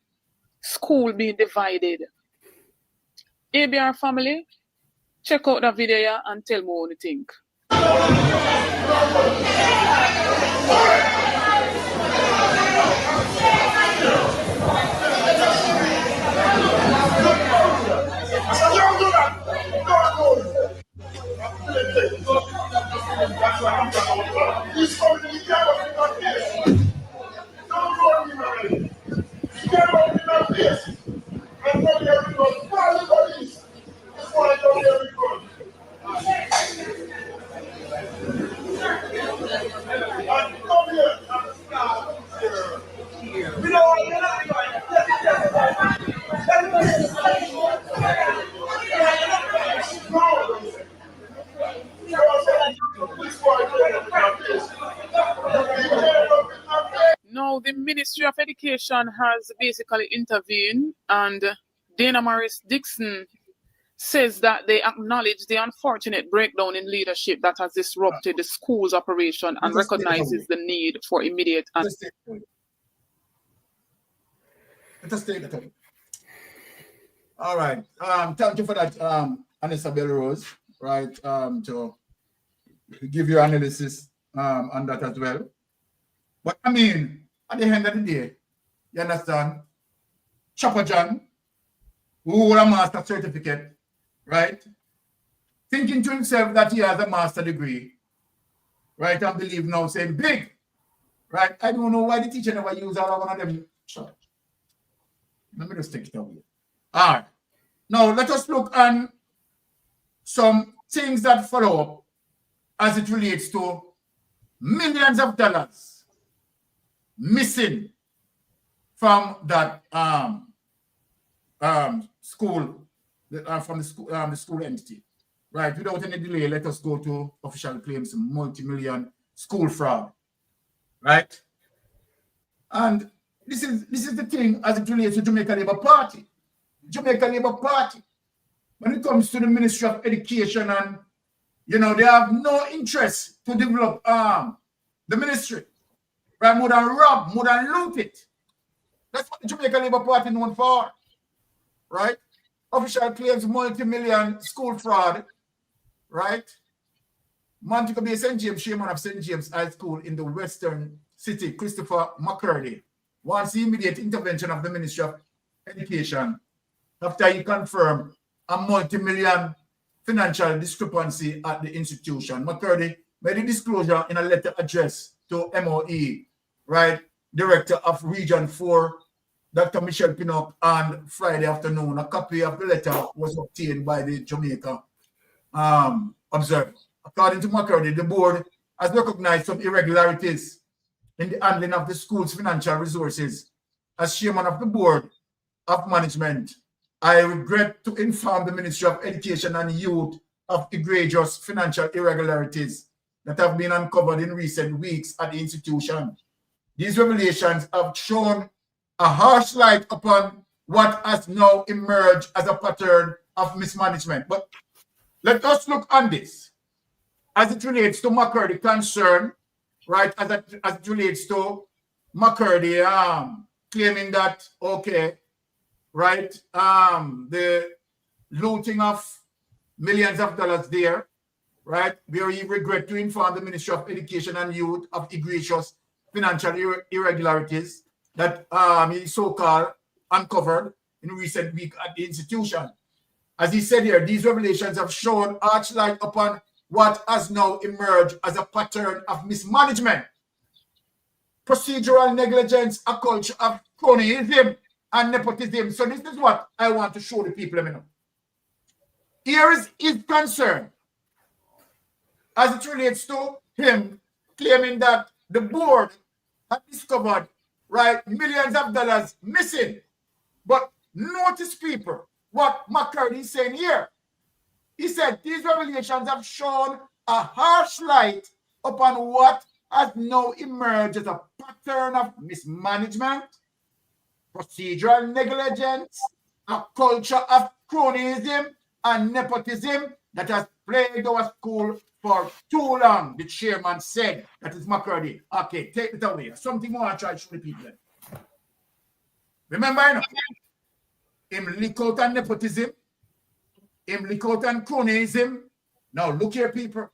school being divided. ABR family, check out the video and tell me what you think. Now, the Ministry of Education has basically intervened, and Dana Morris Dixon says that they acknowledge the unfortunate breakdown in leadership that has disrupted the school's operation and recognizes the need for immediate Let us take that away. All right. Thank you for that, Anissa Bell Rose, right, to give your analysis on that as well. But I mean, at the end of the day, you understand, Chopper John, who hold a master's certificate, right, thinking to himself that he has a master's degree, right, and believe now saying big, right? I don't know why the teacher never use all one of them. Sure. Let me just take it away. All right. Now, let us look on some things that follow up as it relates to millions of dollars missing from that school, from the school entity. Right, without any delay, let us go to official claims, multi-million school fraud. Right? And this is the thing as it relates to Jamaica Labour Party. Jamaica Labour Party, when it comes to the Ministry of Education, and they have no interest to develop the ministry. Right, more than rob, more than loot it. That's what the Jamaica Labour Party is known for. Right? Official claims multi-million school fraud. Right? Montego Bay St. James, chairman of St. James High School in the Western City, Christopher McCurdy, wants the immediate intervention of the Ministry of Education after he confirmed a multi-million financial discrepancy at the institution. McCurdy made a disclosure in a letter addressed to MOE, right, Director of Region 4, Dr. Michelle Pinnock, on Friday afternoon. A copy of the letter was obtained by the Jamaica Observer. According to McCurdy, the board has recognized some irregularities in the handling of the school's financial resources. As chairman of the board of management, I regret to inform the Ministry of Education and Youth of egregious financial irregularities that have been uncovered in recent weeks at the institution. These revelations have shown a harsh light upon what has now emerged as a pattern of mismanagement. But let us look on this as it relates to McCurdy concern, right? As it relates to McCurdy claiming that, okay, right, the looting of millions of dollars there, right? We regret to inform the Ministry of Education and Youth of egregious financial irregularities that he so-called uncovered in recent week at the institution. As he said here, these revelations have shown arch light upon what has now emerged as a pattern of mismanagement, procedural negligence, a culture of cronyism and nepotism. So this is what I want to show the people. Here is his concern as it relates to him claiming that the board had discovered, right, millions of dollars missing. But notice, people, what McCurdy is saying here. He said these revelations have shown a harsh light upon what has now emerged as a pattern of mismanagement, procedural negligence, a culture of cronyism and nepotism that has plagued our school for too long, the chairman said. That is McCurdy. Okay, take it away. Something more I try to show the people. Remember, you know, him leak out on nepotism, him leak out on cronyism. Now, look here, people.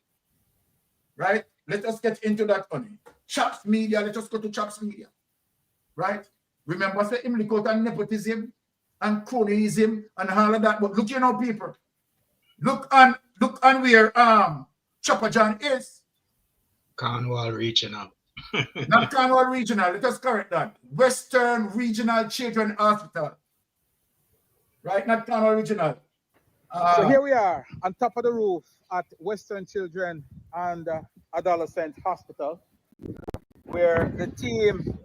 Right? Let us get into that only. Chops Media, let us go to Chops Media. Right? Remember, say him leak out on nepotism and cronyism and all of that. But look here now, people. Look on where Chopper John is. Cornwall Regional. Not Cornwall Regional. Let us correct that. Western Regional Children's Hospital. Right? Not Cornwall Regional. So here we are on top of the roof at Western Children and Adolescent Hospital, where the team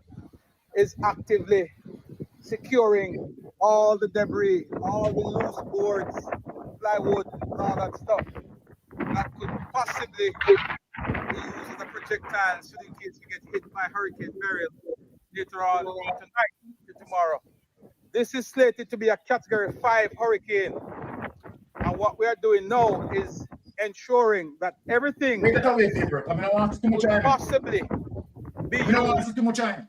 is actively securing all the debris, all the loose boards, plywood, and all that stuff that could possibly be used as a projectile so in case you get hit by Hurricane Beryl later on tonight or tomorrow. This is slated to be a Category 5 hurricane. And what we are doing now is ensuring that everything Take it away, people. I mean, I want too much time. possibly be I don't want to used. see too much time.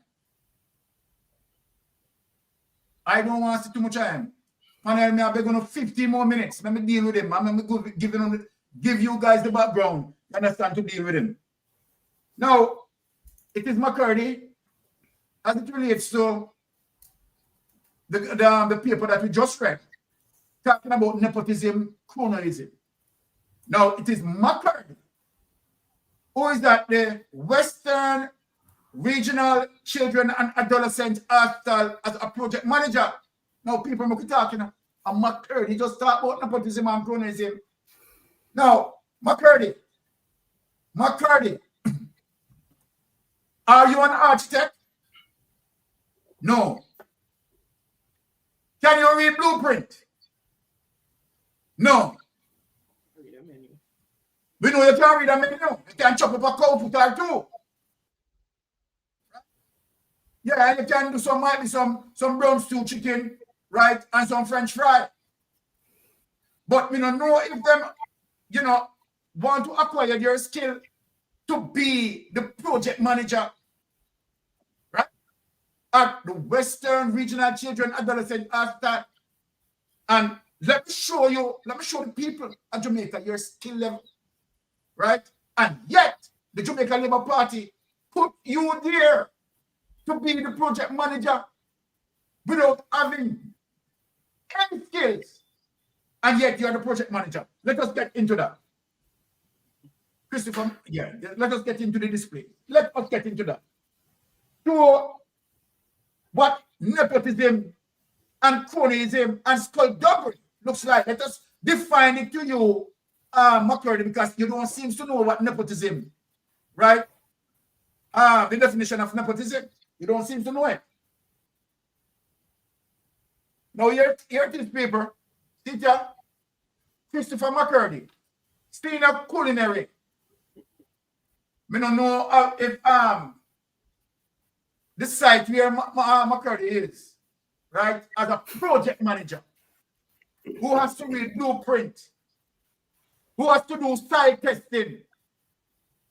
I don't want to see too much time. Panel, me, I'm going to 15 more minutes. Let me deal with him. I'm going to give you guys the background. You understand, to deal with him. Now, it is McCurdy, as it relates to the paper that we just read, talking about nepotism, cronyism. Now, it is McCurdy, who is that the Western Regional Children and Adolescent Hospital as a project manager. Now, people are talking, and McCurdy just talk about nepotism and cronyism. Now, McCurdy, are you an architect? No. Can you read blueprint? No. We know you can't read a menu. You can chop up a cow foot or two. Yeah, and you can do some brown stew chicken, right, and some French fry. But we don't know if them, want to acquire your skill to be the project manager, right, at the Western Regional Children Adolescent Hospital. And let me show the people of Jamaica your skill level, right? And yet, the Jamaica Labour Party put you there to be the project manager without having any skills, and yet you are the project manager. Let us get into that. Christopher, yeah, let us get into the display. Let us get into that. So, what nepotism and cronyism and skullduggery looks like. Let us define it to you, McCurdy, because you don't seem to know what nepotism, right? The definition of nepotism, you don't seem to know it. Now, here it is, paper. Teacher, Christopher McCurdy, staying up culinary. I don't know if the site where McCurdy is, right, as a project manager who has to read blueprint, who has to do site testing,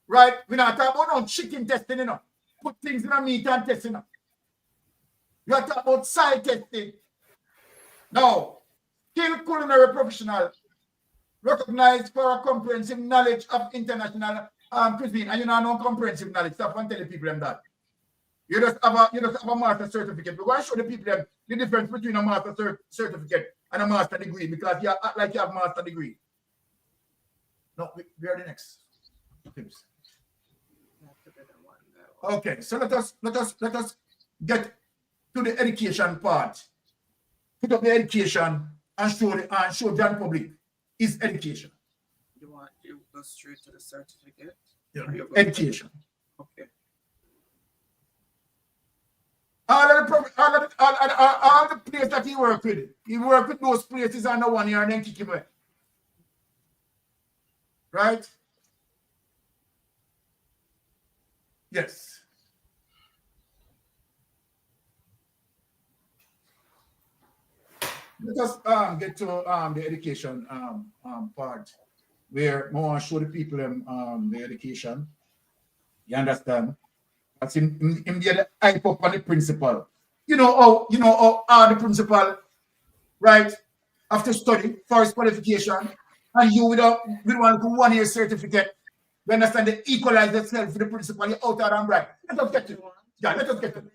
right? We're not talking about no chicken testing, you know. Put things in a meat and testing. You know. We are talking about site testing. Now, skilled culinary professional recognized for a comprehensive knowledge of international cuisine, and you know no comprehensive knowledge. Stop and tell people them that. You just have a master certificate. We're going to show the people them the difference between a master certificate and a master degree, because you act like you have a master degree. No, we are the next. Okay, so let us get to the education part. Put up the education and show the public is education. You want you go straight to the certificate? Yeah, education. Okay. All the places that he worked with those places under 1 year and then kick him away. Right? Yes. Let us get to the education part, where I want to show the people the education. You understand? That's in the hype up on the principal. You know how the principal, right, after study for his qualification, and you with one 1 year certificate, you understand, they equalize themselves for the principal, you're out and right. Let us get to it. Yeah, let us get to it.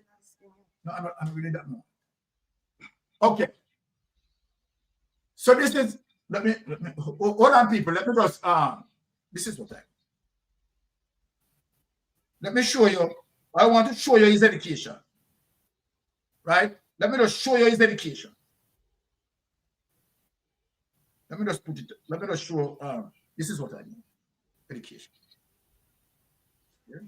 No, I'm not reading that more. Okay. So this is, let me hold on, people. Let me just this is what let me show you. I want to show you his education. Right? Let me just show you his education. Let me just put it, let me just show this is what I mean. Education. Yeah.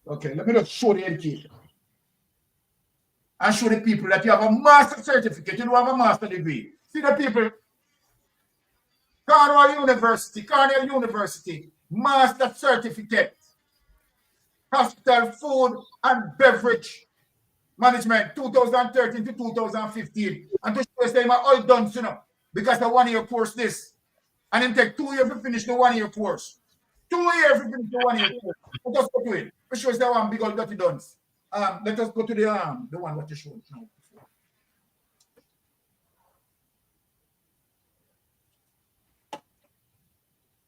Okay, let me just show the education. And show the people that you have a master certificate, you don't have a master degree. See the people, Cornell University, master certificate, hospital food and beverage management, 2013 to 2015. And to show them all done, you know, because the 1 year course this. And then take 2 years to finish the 1 year course. 2 years to finish the 1 year course. Let us go to it. We show us that one big old dirty duns. Let us go to the one what you showed now.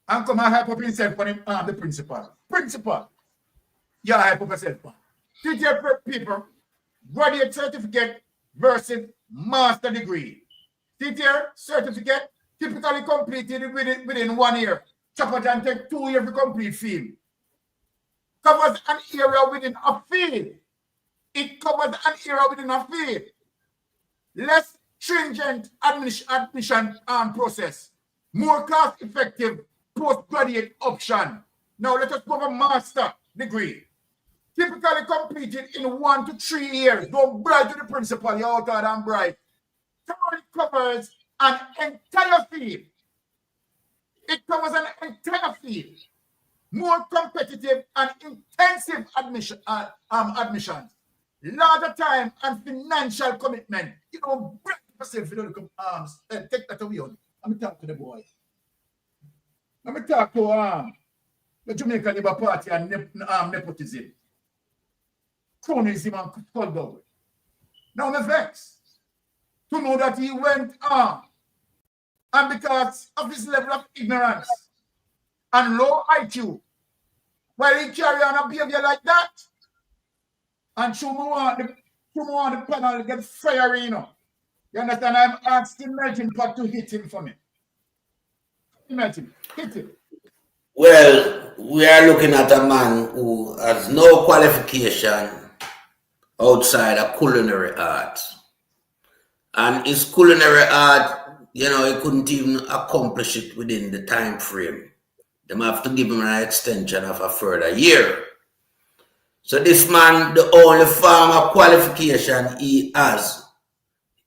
And come and help up himself on the principal. Principal. Yeah, help up yourself. Teacher people, graduate certificate versus master degree. Teacher certificate typically completed within 1 year. Chopper can take 2 years to complete field. Covers an area within a field. It covers an area within a field. Less stringent admission process. More cost-effective postgraduate option. Now let us cover master degree. Typically completed in 1 to 3 years. Don't brag to the principal, you're out there and bright. It covers an entire field. It covers an entire field. More competitive and intensive admissions. Larger time and financial commitment. You don't break yourself, you don't take that away. Let me talk to the boy. Let me talk to the Jamaican Labour Party and nepotism. Cronyism and skullduggery. Now I'm vexed to know that he went on, and because of his level of ignorance and low IQ, While he carry on a behavior like that. And show me want the panel to get fiery, you know. You understand? I'm asking Melting Pot to hit him for me. Melting, hit him. Well, we are looking at a man who has no qualification outside of culinary arts. And his culinary art, you know, he couldn't even accomplish it within the time frame. They have to give him an extension of a further year. So this man, the only form of qualification he has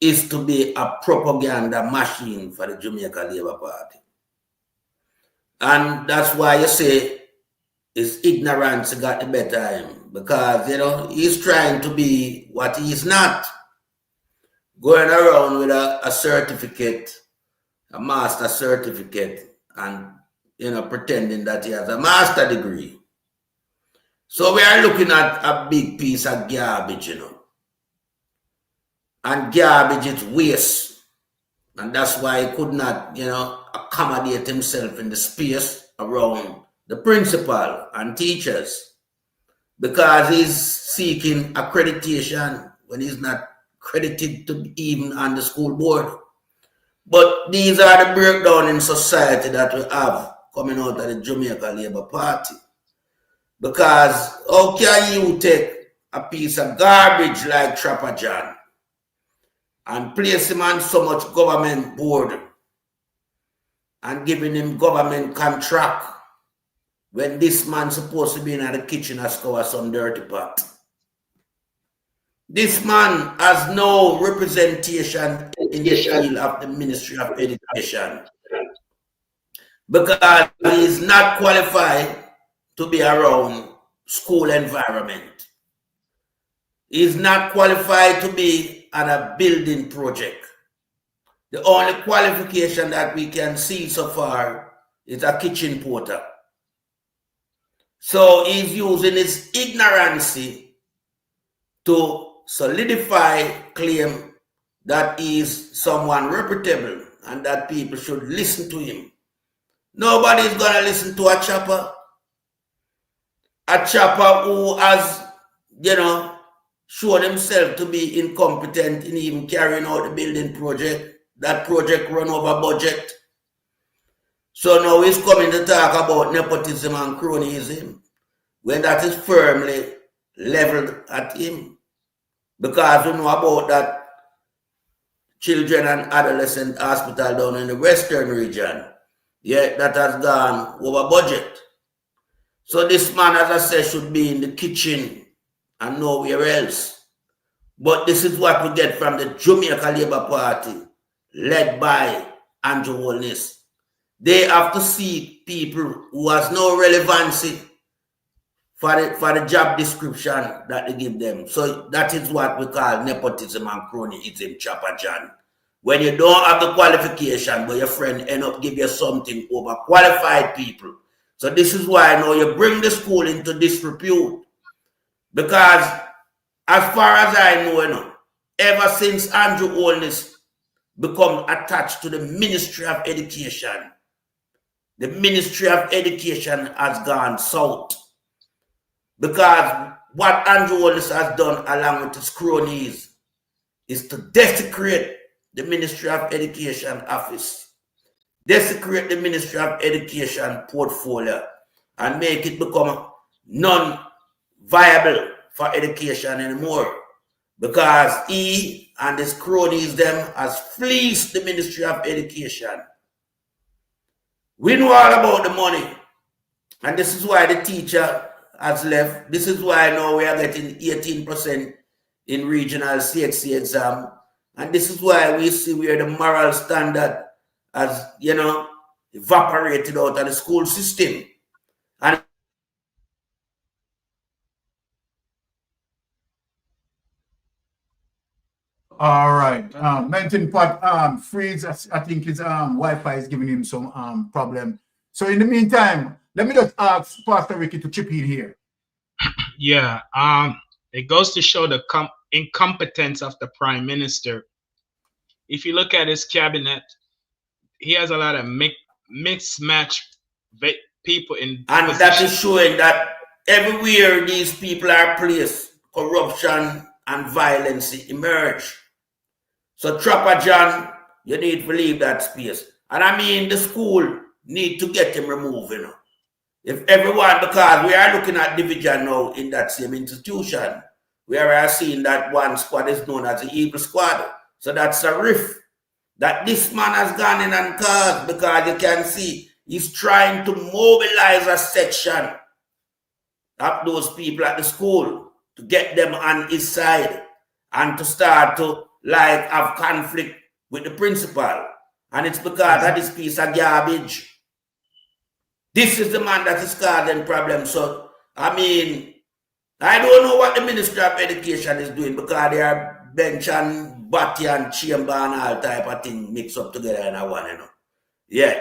is to be a propaganda machine for the Jamaica Labour Party. And that's why you say his ignorance got the better of him. Because, you know, he's trying to be what he is not. Going around with a certificate, a master certificate, and, you know, pretending that he has a master degree. So we are looking at a big piece of garbage, you know. And garbage is waste. And that's why he could not, you know, accommodate himself in the space around the principal and teachers. Because he's seeking accreditation when he's not credited to even on the school board. But these are the breakdown in society that we have coming out of the Jamaica Labour Party. Because how can you take a piece of garbage like Trapper John and place him on so much government board and giving him government contract when this man supposed to be in the kitchen and scour some dirty pot? This man has no representation in the field of the Ministry of Education because he is not qualified to be around school environment. He is not qualified to be on a building project. The only qualification that we can see so far is a kitchen porter. So he's using his ignorance to solidify claim that he is someone reputable and that people should listen to him. Nobody's going to listen to a chopper. A chopper who has, you know, shown himself to be incompetent in even carrying out the building project. That project run over budget. So now he's coming to talk about nepotism and cronyism when that is firmly leveled at him. Because we know about that children and adolescent hospital down in the western region. Yeah, that has gone over budget. So this man, as I said, should be in the kitchen and nowhere else. But this is what we get from the Jamaica Labour Party, led by Andrew Holness. They have to see people who has no relevancy for the job description that they give them. So that is what we call nepotism and cronyism, Chopper John. When you don't have the qualification, but your friend end up give you something over qualified people. So this is why now you bring the school into disrepute. Because as far as I know, you know, ever since Andrew Holness become attached to the Ministry of Education, the Ministry of Education has gone south. Because what Andrew Holness has done along with his cronies is to desecrate the Ministry of Education office, desecrate the Ministry of Education portfolio, and make it become non-viable for education anymore. Because he and his cronies them has fleeced the Ministry of Education. We know all about the money. And this is why the teacher has left. This is why now we are getting 18% in regional CHC exam. And this is why we see where the moral standard has, you know, evaporated out of the school system. And all right. Melting Pot freeze. I think his Wi-Fi is giving him some problem. So in the meantime, let me just ask Pastor Ricky to chip in here. Yeah. It goes to show the incompetence of the Prime Minister. If you look at his cabinet, he has a lot of mismatched people in and position. That is showing that everywhere these people are placed, corruption and violence emerge. So Trapper John, you need to leave that space. And I mean, the school need to get him removed, you know. If everyone, because we are looking at division now in that same institution, we are seeing that one squad is known as the Eagle Squad. So that's a rift that this man has gone in and caused, because you can see he's trying to mobilize a section of those people at the school to get them on his side and to start to like have conflict with the principal. And it's because of this piece of garbage. This is the man that is causing problems. So, I mean, I don't know what the Ministry of Education is doing, because they are bench and body and chamber and all type of thing mixed up together in a one, you know. Yeah.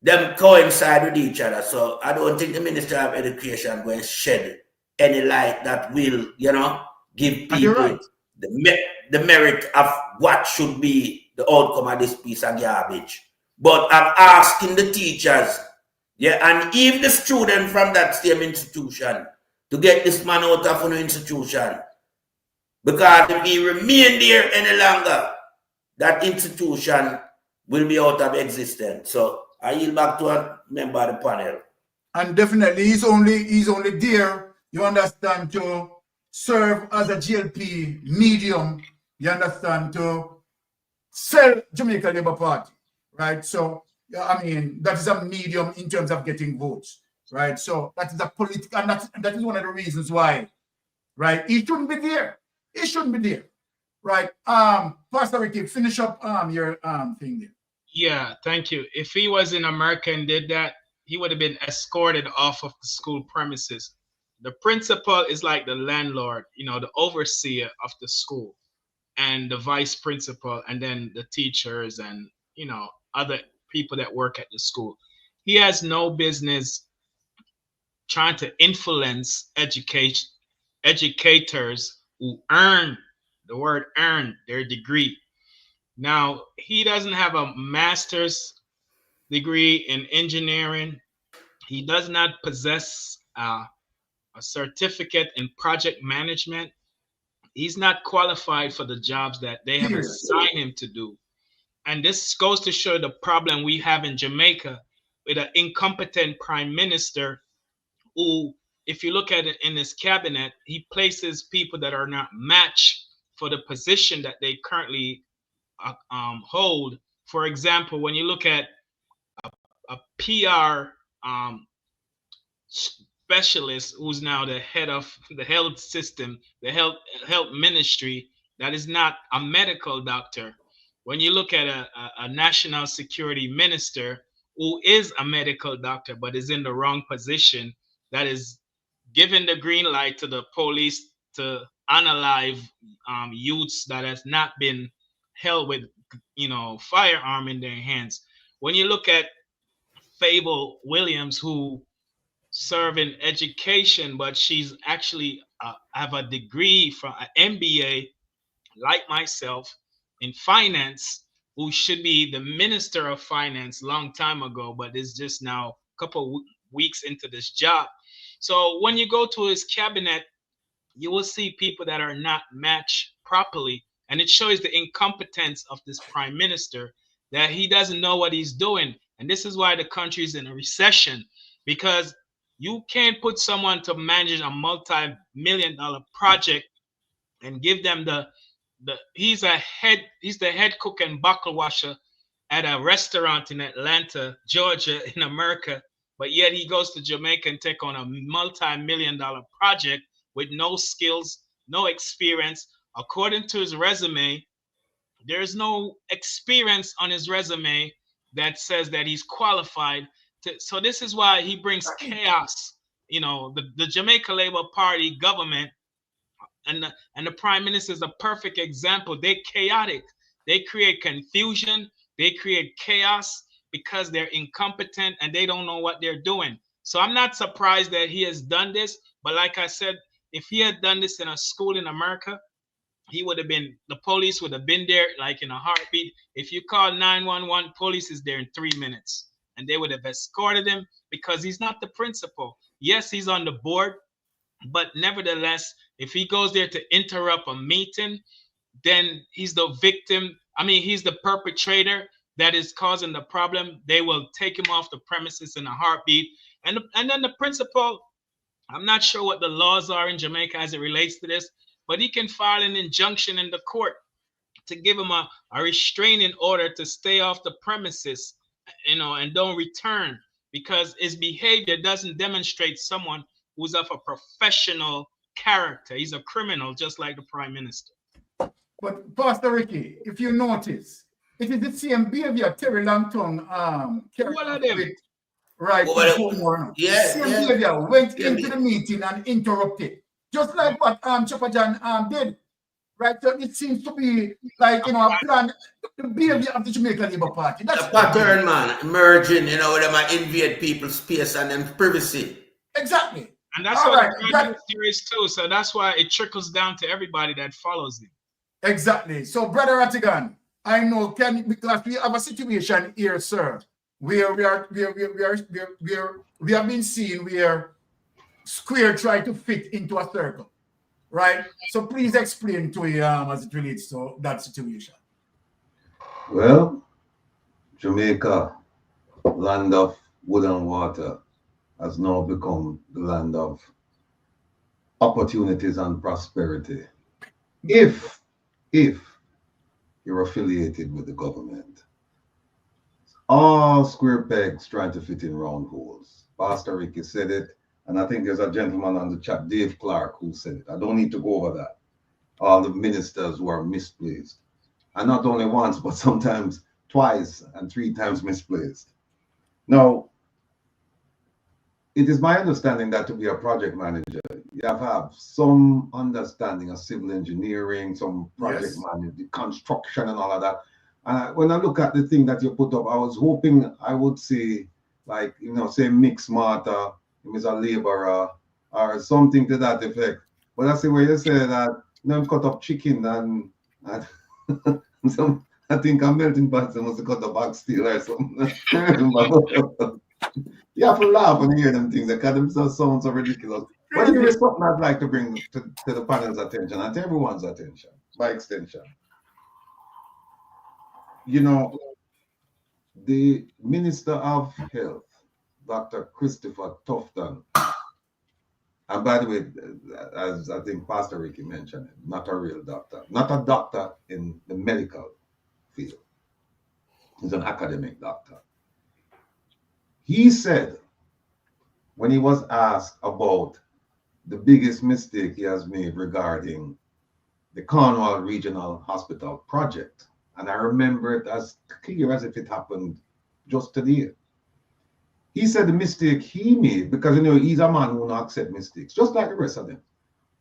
Them coincide with each other. So I don't think the Ministry of Education going to shed any light that will, you know, give people the merit of what should be the outcome of this piece of garbage. But I'm asking the teachers, yeah, and even the student from that same institution to get this man out of an institution. Because if he remain there any longer, that institution will be out of existence. So I yield back to a member of the panel. And definitely he's only there, you understand, to serve as a JLP medium, you understand, to sell Jamaica Labour Party, right? So I mean, that is a medium in terms of getting votes, right? So that is a political, and that is one of the reasons why, right? He shouldn't be there. He shouldn't be there, right? Pastor Ricky, finish up your thing there. Yeah, thank you. If he was in America and did that, he would have been escorted off of the school premises. The principal is like the landlord, you know, the overseer of the school, and the vice principal, and then the teachers and, you know, other people that work at the school. He has no business trying to influence educators who earn, the word earn, their degree. Now, he doesn't have a master's degree in engineering. He does not possess a certificate in project management. He's not qualified for the jobs that they have assigned him to do. And this goes to show the problem we have in Jamaica with an incompetent prime minister who, if you look at it in his cabinet, he places people that are not matched for the position that they currently hold. For example, when you look at a PR specialist who's now the head of the health system, the health ministry, that is not a medical doctor. When you look at a national security minister who is a medical doctor but is in the wrong position, that is giving the green light to the police to unalive youths that has not been held with, you know, firearm in their hands. When you look at Fable Williams, who serve in education, but she's actually have a degree from an MBA, like myself, in finance, who should be the minister of finance long time ago, but is just now a couple weeks into this job. So when you go to his cabinet, you will see people that are not matched properly. And it shows the incompetence of this prime minister, that he doesn't know what he's doing. And this is why the country is in a recession, because you can't put someone to manage a multi-million-dollar project and give them he's the head cook and buckle washer at a restaurant in Atlanta, Georgia, in America, but yet he goes to Jamaica and take on a multi-million-dollar project with no skills, no experience. According to his resume, there's no experience on his resume that says that he's qualified so this is why he brings chaos. You know, the Jamaica Labour Party government and the prime minister is a perfect example. They're chaotic. They create confusion. They create chaos because they're incompetent and they don't know what they're doing. So I'm not surprised that he has done this. But like I said, if he had done this in a school in America, he would have been, the police would have been there like in a heartbeat. If you call 911, police is there in 3 minutes. and they would have escorted him because he's not the principal. Yes, he's on the board, but nevertheless, if he goes there to interrupt a meeting, then he's the victim. I mean, he's the perpetrator that is causing the problem. They will take him off the premises in a heartbeat. And then the principal, I'm not sure what the laws are in Jamaica as it relates to this, but he can file an injunction in the court to give him a restraining order to stay off the premises, and don't return, because his behavior doesn't demonstrate someone who's of a professional character. He's a criminal, just like the Prime Minister. But Pastor Ricky, if you notice, it is the same behavior Terry Longton with, right? Same behavior went into the meeting and interrupted, just like what Chopper John did. Right, so it seems to be like, a plan, the behavior of the Jamaica Labour Party. That's a pattern, man, emerging, them invade people's space and them privacy. Exactly. And that's what the Prime Minister is too. So that's why it trickles down to everybody that follows him. Exactly. So, Brother Rattigan, I know, because we have a situation here, sir, where we have been seen where square try to fit into a circle. Right, so please explain to as it relates to that situation. Well, Jamaica, land of wood and water, has now become the land of opportunities and prosperity. If you're affiliated with the government, all square pegs trying to fit in round holes. Pastor Ricky said it. And I think there's a gentleman on the chat, Dave Clark, who said it. I don't need to go over that. All the ministers who are misplaced. And not only once, but sometimes twice and 3 times misplaced. Now, it is my understanding that to be a project manager, you have to have some understanding of civil engineering, some project management, construction and all of that. And when I look at the thing that you put up, I was hoping I would see, like, say Mix Martha, is a laborer or something to that effect. But I see where you say that cut up chicken and some, I think a melting pot must cut the back steel or something. You have to laugh when you hear them things because them just sound so ridiculous. But there is something I'd like to bring to the panel's attention and to everyone's attention, by extension. The Minister of Health, Dr. Christopher Tufton, and by the way, as I think Pastor Ricky mentioned, not a real doctor, not a doctor in the medical field. He's an academic doctor. He said, when he was asked about the biggest mistake he has made regarding the Cornwall Regional Hospital project, and I remember it as clear as if it happened just today. He said the mistake he made, because he's a man who will not accept mistakes, just like the rest of them.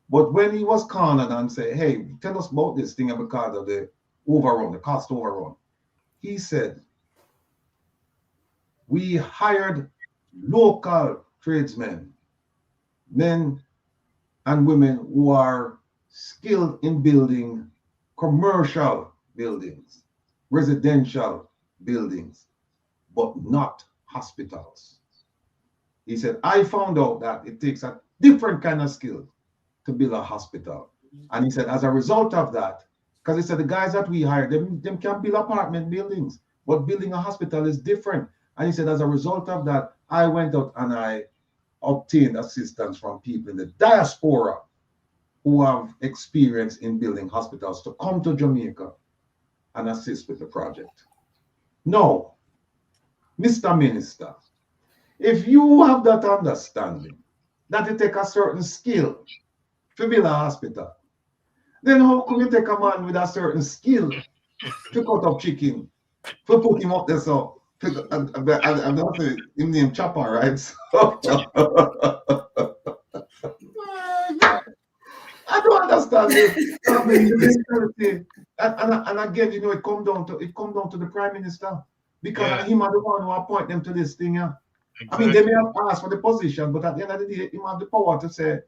But when he was cornered and said, hey, tell us about this thing because of the overrun, the cost overrun, he said, we hired local tradesmen, men and women who are skilled in building commercial buildings, residential buildings, but not hospitals. He said, I found out that it takes a different kind of skill to build a hospital. And he said, as a result of that, because he said the guys that we hired, them can build apartment buildings, but building a hospital is different. And he said, as a result of that, I went out and I obtained assistance from people in the diaspora who have experience in building hospitals to come to Jamaica and assist with the project. No, Mr. Minister, if you have that understanding that it takes a certain skill to build a hospital, then how could you take a man with a certain skill to cut up chicken, to put him up there so I'm not saying him name Chopper, right? So, I don't understand this. And again, it come down to the Prime Minister, because him are the one who appoint them to this thing. Yeah. Exactly. I mean, they may have asked for the position, but at the end of the day, him have the power to say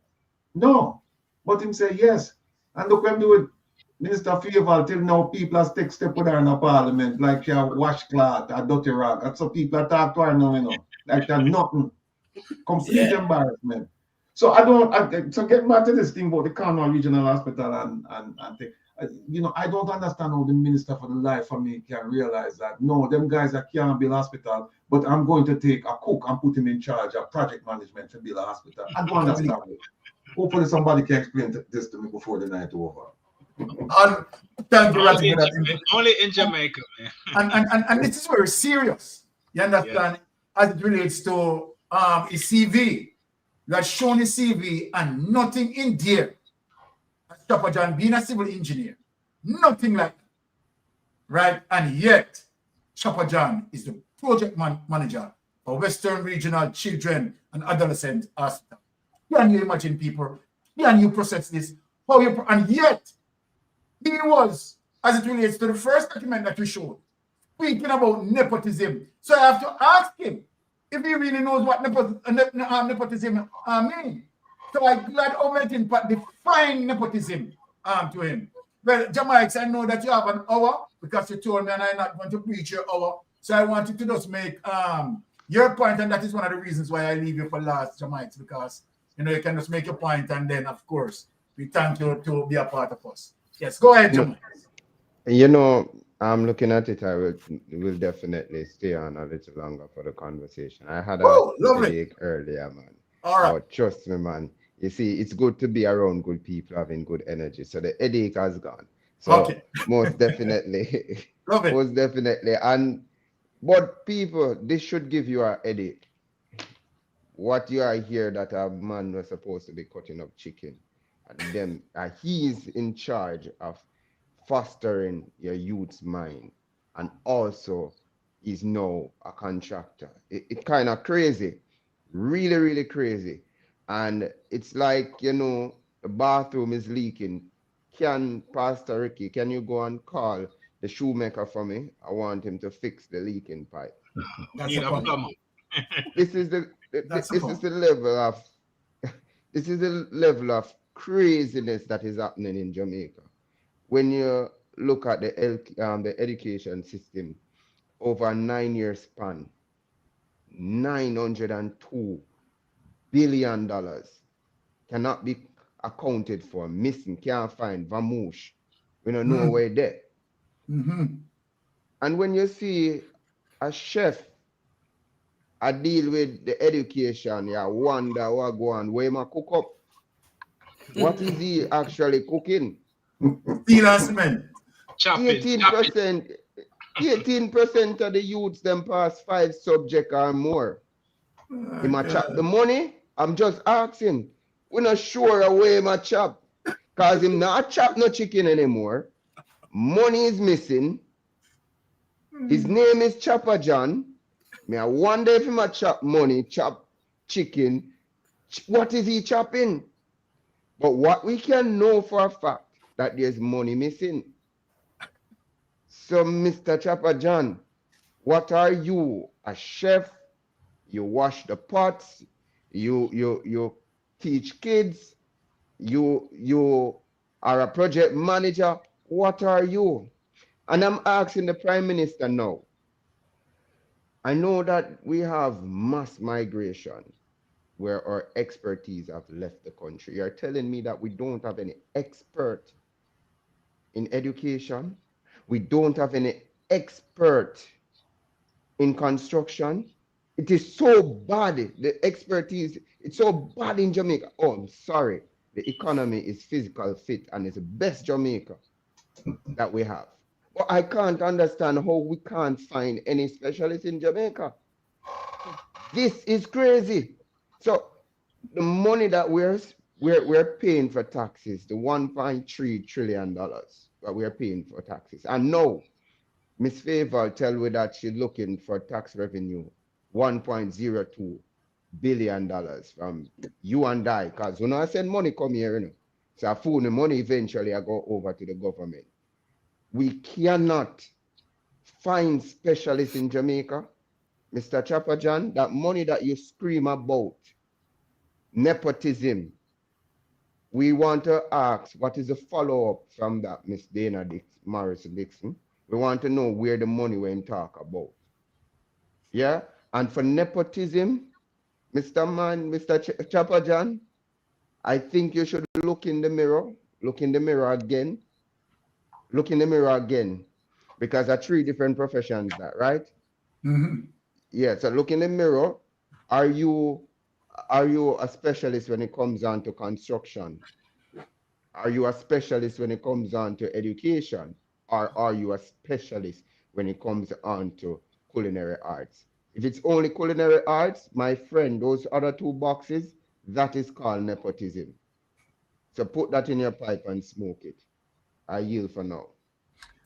no. But him say yes. And look what him do it. Minister Favor, till now, people are stick step with her in the parliament, like she a washcloth, a dirty rag. That's how people talk to her now, you know. Like they're nothing. Complete embarrassment. So so get back to this thing about the Cornwall Regional Hospital and thing. You know, I don't understand how the Minister for the Life of me can realize that, no, them guys that can't build a hospital, but I'm going to take a cook and put him in charge of project management to build a hospital. I don't understand it. Hopefully somebody can explain this to me before the night over. Thank you, Ratty, for that. Only in Jamaica, man. And this is very serious. You understand? As it relates to his CV. You have shown his CV and nothing in there. Chopper John being a civil engineer. Nothing like that. Right? And yet, Chopper John is the project manager for Western Regional Children and Adolescent Hospital. Can you imagine, people? Can you process this? And yet, he was, as it relates to the first document that we showed, speaking about nepotism. So I have to ask him if he really knows what nepotism means. So I'm glad Ometin define nepotism to him. Well, Jamaics, I know that you have an hour because you told me and I'm not going to preach your hour. So I want you to just make your point, and that is one of the reasons why I leave you for last, Jamaics, because you know you can just make your point, and then of course we thank you to be a part of us. Yes, go ahead, Jamaics. You know, I'm looking at it. I will definitely stay on a little longer for the conversation. I had a headache earlier, man. All right. But trust me, man. You see, it's good to be around good people having good energy. So the headache has gone. So most definitely, most definitely. But people, this should give you a headache. What you are here that a man was supposed to be cutting up chicken, and then he's in charge of fostering your youth's mind, and also is now a contractor. It's kind of crazy, really, really crazy. And it's like, you know, the bathroom is leaking. Pastor Ricky, can you go and call the shoemaker for me? I want him to fix the leaking pipe. This is the level of craziness that is happening in Jamaica. When you look at the education system over a 9-year span, $902 billion cannot be accounted for, missing, can't find, vamoose. We don't know where there. And when you see a chef, I deal with the education, you wonder what go on, where my cook up. What is he actually cooking? 18% of the youths them pass 5 subjects or more. He might chop the money. I'm just asking. We're not sure away my chop. Because him not chop no chicken anymore. Money is missing. His name is Chopper John. I wonder if he might chop money, chop chicken. What is he chopping? But what we can know for a fact that there's money missing. So, Mr. Chopper John, what are you? A chef? You wash the pots? You teach kids? You are a project manager? What are you? And I'm asking the Prime Minister now. I know that we have mass migration where our expertise have left the country. You're telling me that we don't have any expert in education? We don't have any expert in construction? It is so bad, the expertise, it's so bad in Jamaica. Oh, I'm sorry. The economy is physical fit and it's the best Jamaica that we have. But I can't understand how we can't find any specialists in Jamaica. This is crazy. So the money that we're paying for taxes, the $1.3 trillion that we're paying for taxes. And now, Ms. Favor tell me that she's looking for tax revenue, $1.02 billion from you and I, because when I send money come here, you know, so I fool the money eventually I go over to the government. We cannot find specialists in Jamaica. Mr. Chopper John, that money that you scream about, nepotism, We want to ask, what is the follow-up from that, Miss Dana Morris Dixon? We want to know where the money went talk about. Yeah? And for nepotism, Mr. Chopper John, I think you should look in the mirror again, because there are 3 different professions that, right? Mm-hmm. Yeah, so look in the mirror. Are you a specialist when it comes on to construction? Are you a specialist when it comes on to education? Or are you a specialist when it comes on to culinary arts? If it's only culinary arts, my friend, those other 2 boxes, that is called nepotism. So put that in your pipe and smoke it. I yield for now.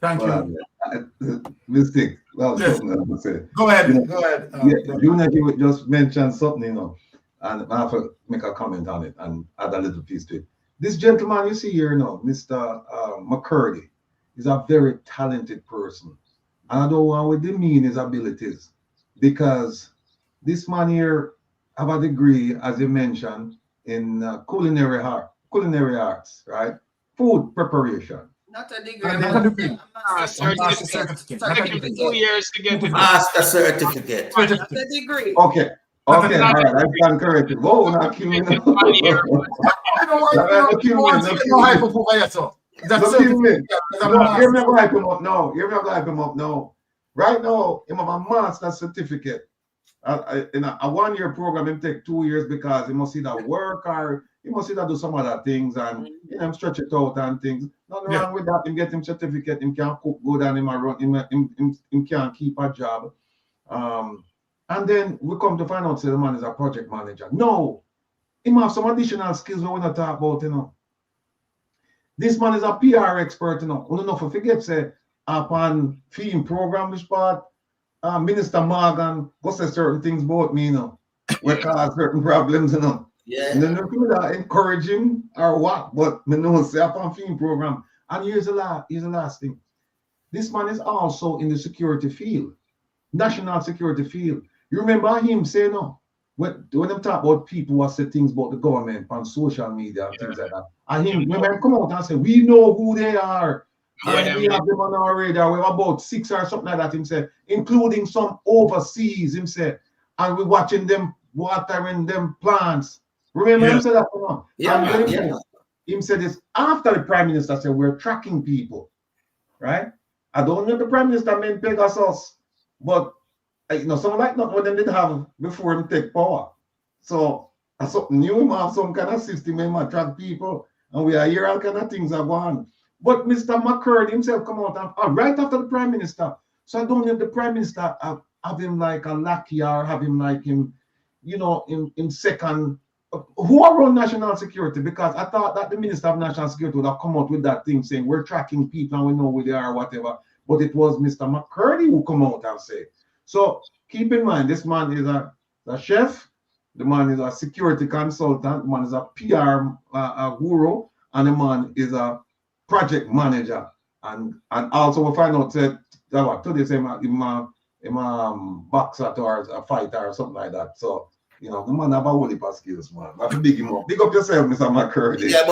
Thank you. Mistake. Well, Yes. something I would say. Go ahead. You know, Go ahead. you just mentioned something, you know, and I have to make a comment on it and add a little piece to it. This gentleman you see here, you know, Mr. McCurdy, is a very talented person. And I don't want to demean his abilities because this man here have a degree, as you mentioned, in culinary arts, right? Food preparation. Not a degree. Not a degree. Certificate. Taking 2 years to get the Master certificate. Not a degree. Okay. Okay, all right, I stand corrected. Whoa, not kill me now. That's hear me go hype him up now. Hear me go hype him up now. Right now, him have a master certificate. In a 1-year program, him take 2 years because he must either work or he must either do some other things and you know stretch it out and things. Nothing wrong with that. Him get him certificate, him can cook good and him can keep a job. And then we come to find out say the man is a project manager. No, he have some additional skills we want to talk about, you know. This man is a PR expert, you know. We don't know if forget say upon film program which part Minister Morgan go say certain things about me, you know, we cause certain problems, you know. Yeah. And then we encourage him or what, but me know say upon film program. And here's the last thing. This man is also in the security field, national security field. You remember him saying no? When them talk about people who say things about the government on social media and things like that. And him, remember, come out and say, we know who they are. And we have them on our radar. We have about 6 or something like that, him said, including some overseas, him said. And we're watching them watering them plants. Remember him said that? Him said this after the Prime Minister said, we're tracking people. Right? I don't know if the Prime Minister meant Pegasus, but you know, something like not what they did have before him take power. So that's something new, him have some kind of system him attract people, and we are here all kind of things are going on. But Mr. McCurdy himself come out and right after the Prime Minister. So I don't know if the Prime Minister have him like a lackey or have him like him, you know, in second. Who are run national security? Because I thought that the Minister of National Security would have come out with that thing saying we're tracking people and we know where they are or whatever. But it was Mr. McCurdy who come out and say. So keep in mind, this man is a chef, the man is a security consultant, the man is a PR guru, and the man is a project manager. And also we find out that today say him boxer or a fighter or something like that. So you know, the man have a whole heap of skills, man. I have to big him up. Big up yourself, Mr. McCurdy. Yeah,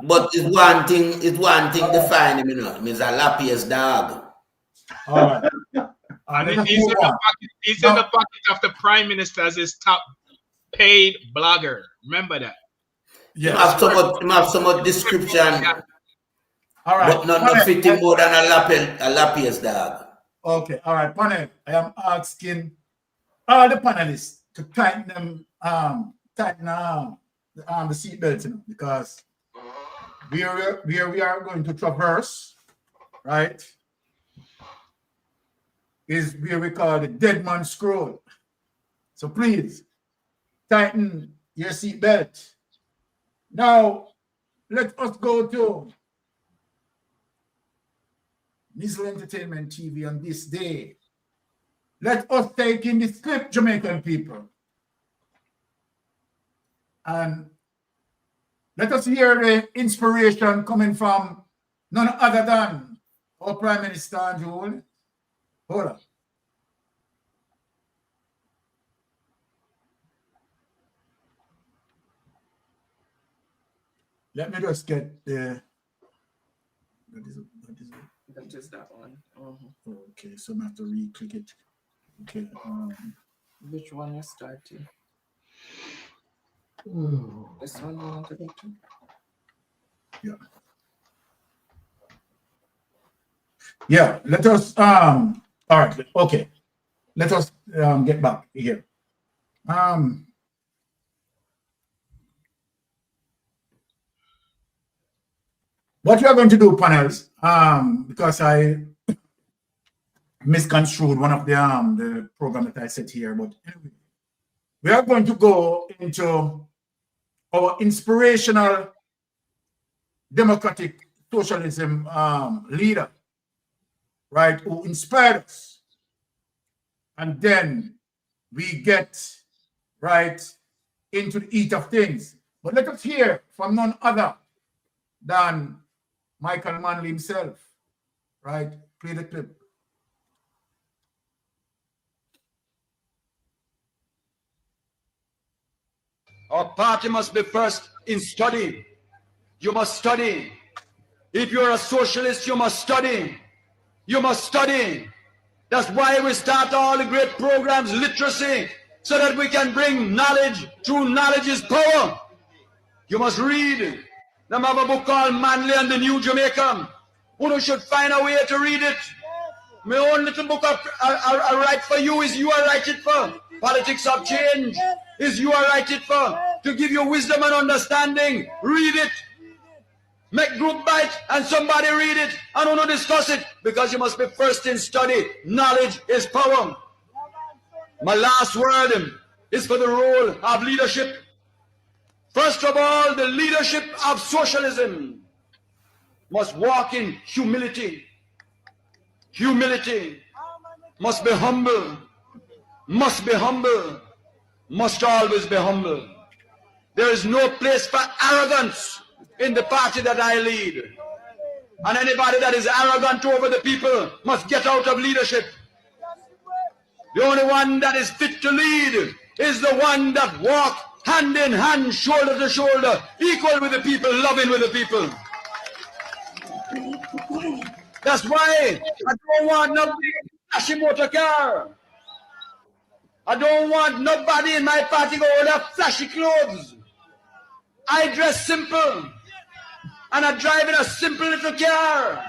but it's one thing define him, you know. He's a lappiest dog. All right. And he's in the pocket of the Prime Minister as his top paid blogger. Remember that. Yeah. He have so much description. All right. But not fitting more than a lappiest dog. Okay. All right, panel. I am asking all the panelists to tighten the seatbelts, you know, because we are going to traverse, right? Is where we call the dead man scroll. So please tighten your seatbelt. Now let us go to Nizzle Entertainment TV on this day. Let us take in this clip, Jamaican people. And let us hear the inspiration coming from none other than our Prime Minister, Andrew. Hold on. Let me just get the. That is that one. Okay, so I have to re-click it. Okay. Which one you starting? This one you want to go to? Yeah. Yeah, let us all right, okay. Let us get back here. What we are going to do, panels, because I misconstrued one of the program that I set here, but anyway, we are going to go into our inspirational democratic socialism leader, right, who inspired us. And then we get right into the heat of things. But let us hear from none other than Michael Manley himself, right? Play the clip. Our party must be first in study. You must study. If you're a socialist, you must study. You must study. That's why we start all the great programs, literacy, so that we can bring knowledge. True knowledge is power. You must read. Them have a book called Manley and the New Jamaica. Who should find a way to read it. My own little book I write for you is you I write it for. Politics of change is you I write it for. To give you wisdom and understanding. Read it. Make group bite and somebody read it and want to discuss it, because you must be first in study. Knowledge is power. My last word is for the role of leadership. First of all, the leadership of socialism must walk in humility. Humility. Must be humble. Must be humble. Must always be humble. There is no place for arrogance in the party that I lead. And anybody that is arrogant over the people must get out of leadership. The only one that is fit to lead is the one that walks hand in hand, shoulder to shoulder, equal with the people, loving with the people. That's why I don't want nobody in a flashy motor car. I don't want nobody in my party go with flashy clothes. I dress simple. And I drive in a simple little car.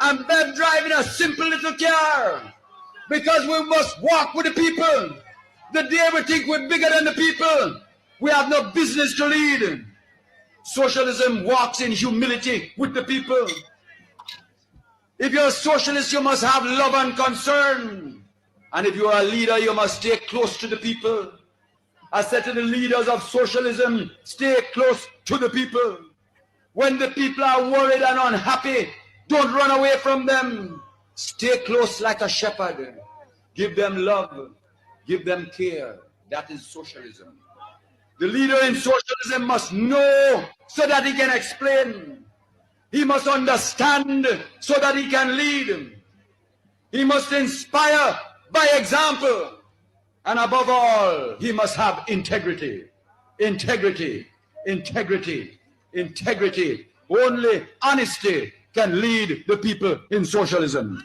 And Bev driving a simple little car. Because we must walk with the people. The day we think we're bigger than the people, we have no business to lead. Socialism walks in humility with the people. If you're a socialist, you must have love and concern. And if you're a leader, you must stay close to the people. I said to the leaders of socialism, stay close to the people. When the people are worried and unhappy, don't run away from them. Stay close like a shepherd. Give them love. Give them care. That is socialism. The leader in socialism must know so that he can explain. He must understand so that he can lead. He must inspire by example. And above all, he must have integrity. Integrity. Integrity. Integrity. Only honesty can lead the people in socialism.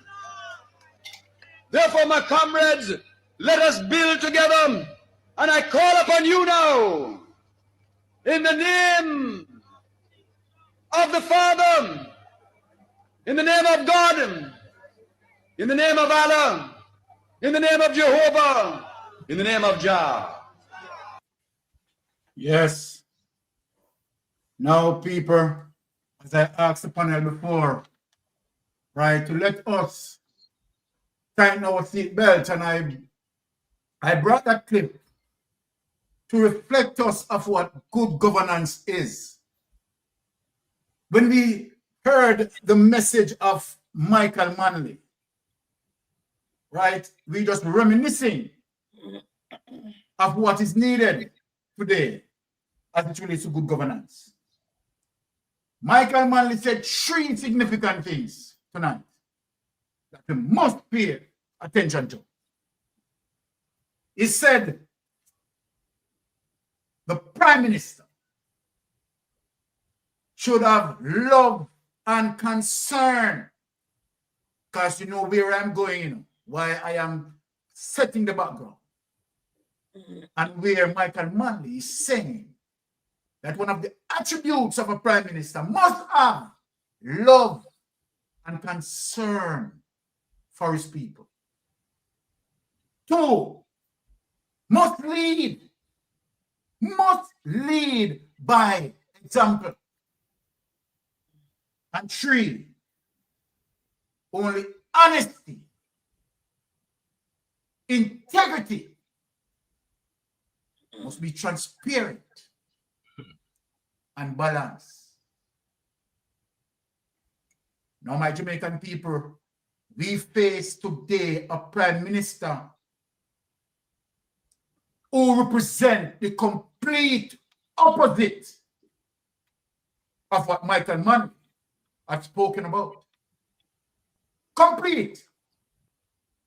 Therefore, my comrades, let us build together. And I call upon you now, in the name of the Father, in the name of God, in the name of Allah, in the name of Jehovah, in the name of Jah. Yes. Now, people, as I asked the panel before, right, to let us tighten our seatbelt, and I brought that clip to reflect us of what good governance is. When we heard the message of Michael Manley, right, we just reminiscing of what is needed today as it relates to good governance. Michael Manley said 3 significant things tonight that we must pay attention to. He said, the Prime Minister should have love and concern. Because you know where I'm going, you know, why I am setting the background. And where Michael Manley is saying that one of the attributes of a prime minister must have love and concern for his people. 2, must lead by example. And 3, only honesty, integrity must be transparent and balanced. Now, my Jamaican people, we face today a prime minister who represent the complete opposite of what Michael Mann had spoken about. Complete.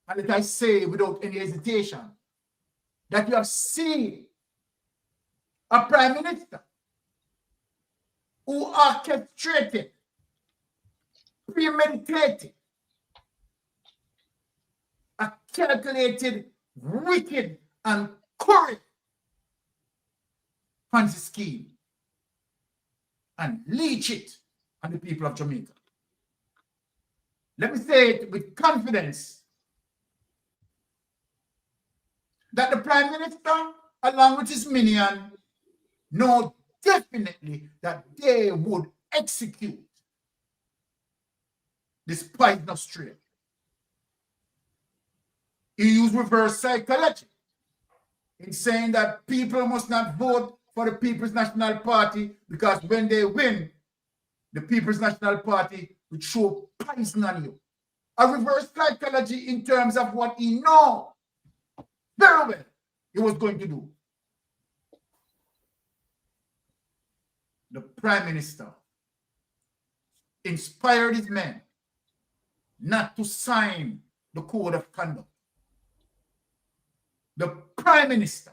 And let I say without any hesitation that you have seen a prime minister who orchestrated, premeditated, a calculated, wicked, and corrupt Panzi scheme and leech it on the people of Jamaica. Let me say it with confidence that the Prime Minister, along with his minion, know definitely that they would execute this poisonous trade. He used reverse psychology in saying that people must not vote for the People's National Party because when they win, the People's National Party will throw poison on you. A reverse psychology in terms of what he knows very well he was going to do. The Prime Minister inspired his men not to sign the code of conduct. The Prime Minister,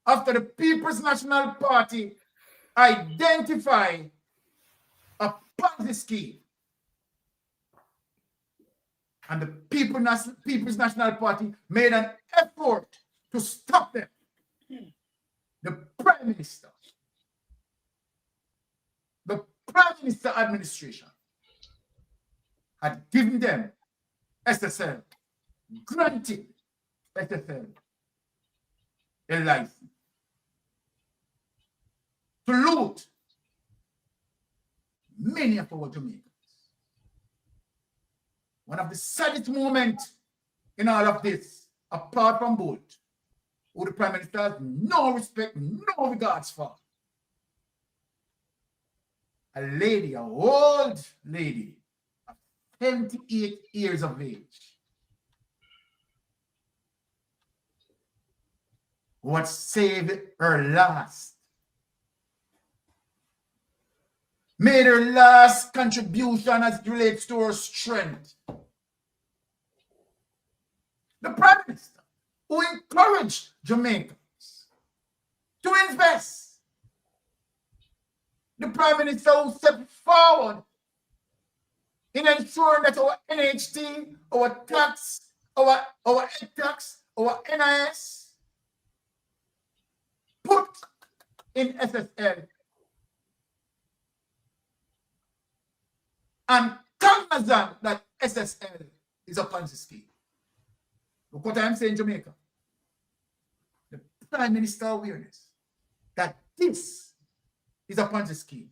after the People's National Party identified a Panzi scheme, and the People's National Party made an effort to stop them, the Prime Minister Administration had given them SSL, granted SSL a license to loot many of our Jamaicans. One of the saddest moments in all of this, apart from Bolt, who the Prime Minister has no respect, no regards for. A lady, an old lady, 28 years of age, who had saved her last, made her last contribution as it relates to her strength. The Prime Minister, who encouraged Jamaicans to invest. The Prime Minister who stepped forward in ensuring that our NHT, our tax, our tax, our NIS, put in SSL and cognizant that SSL is a Panzi scheme. Look what I'm saying, Jamaica. The Prime Minister awareness that this is a Panzi scheme.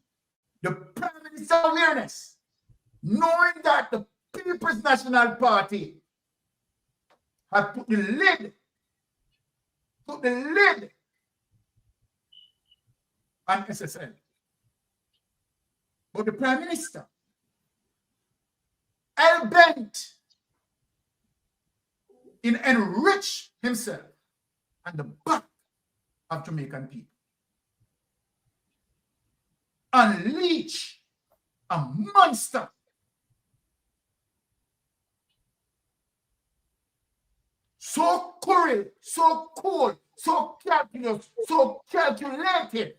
The Prime Minister awareness, knowing that the People's National Party had put the lid on SSL. But the Prime Minister, hell-bent in enrich himself on the back of Jamaican people. Unleash a monster so cruel, so cold, so calculus, so calculated,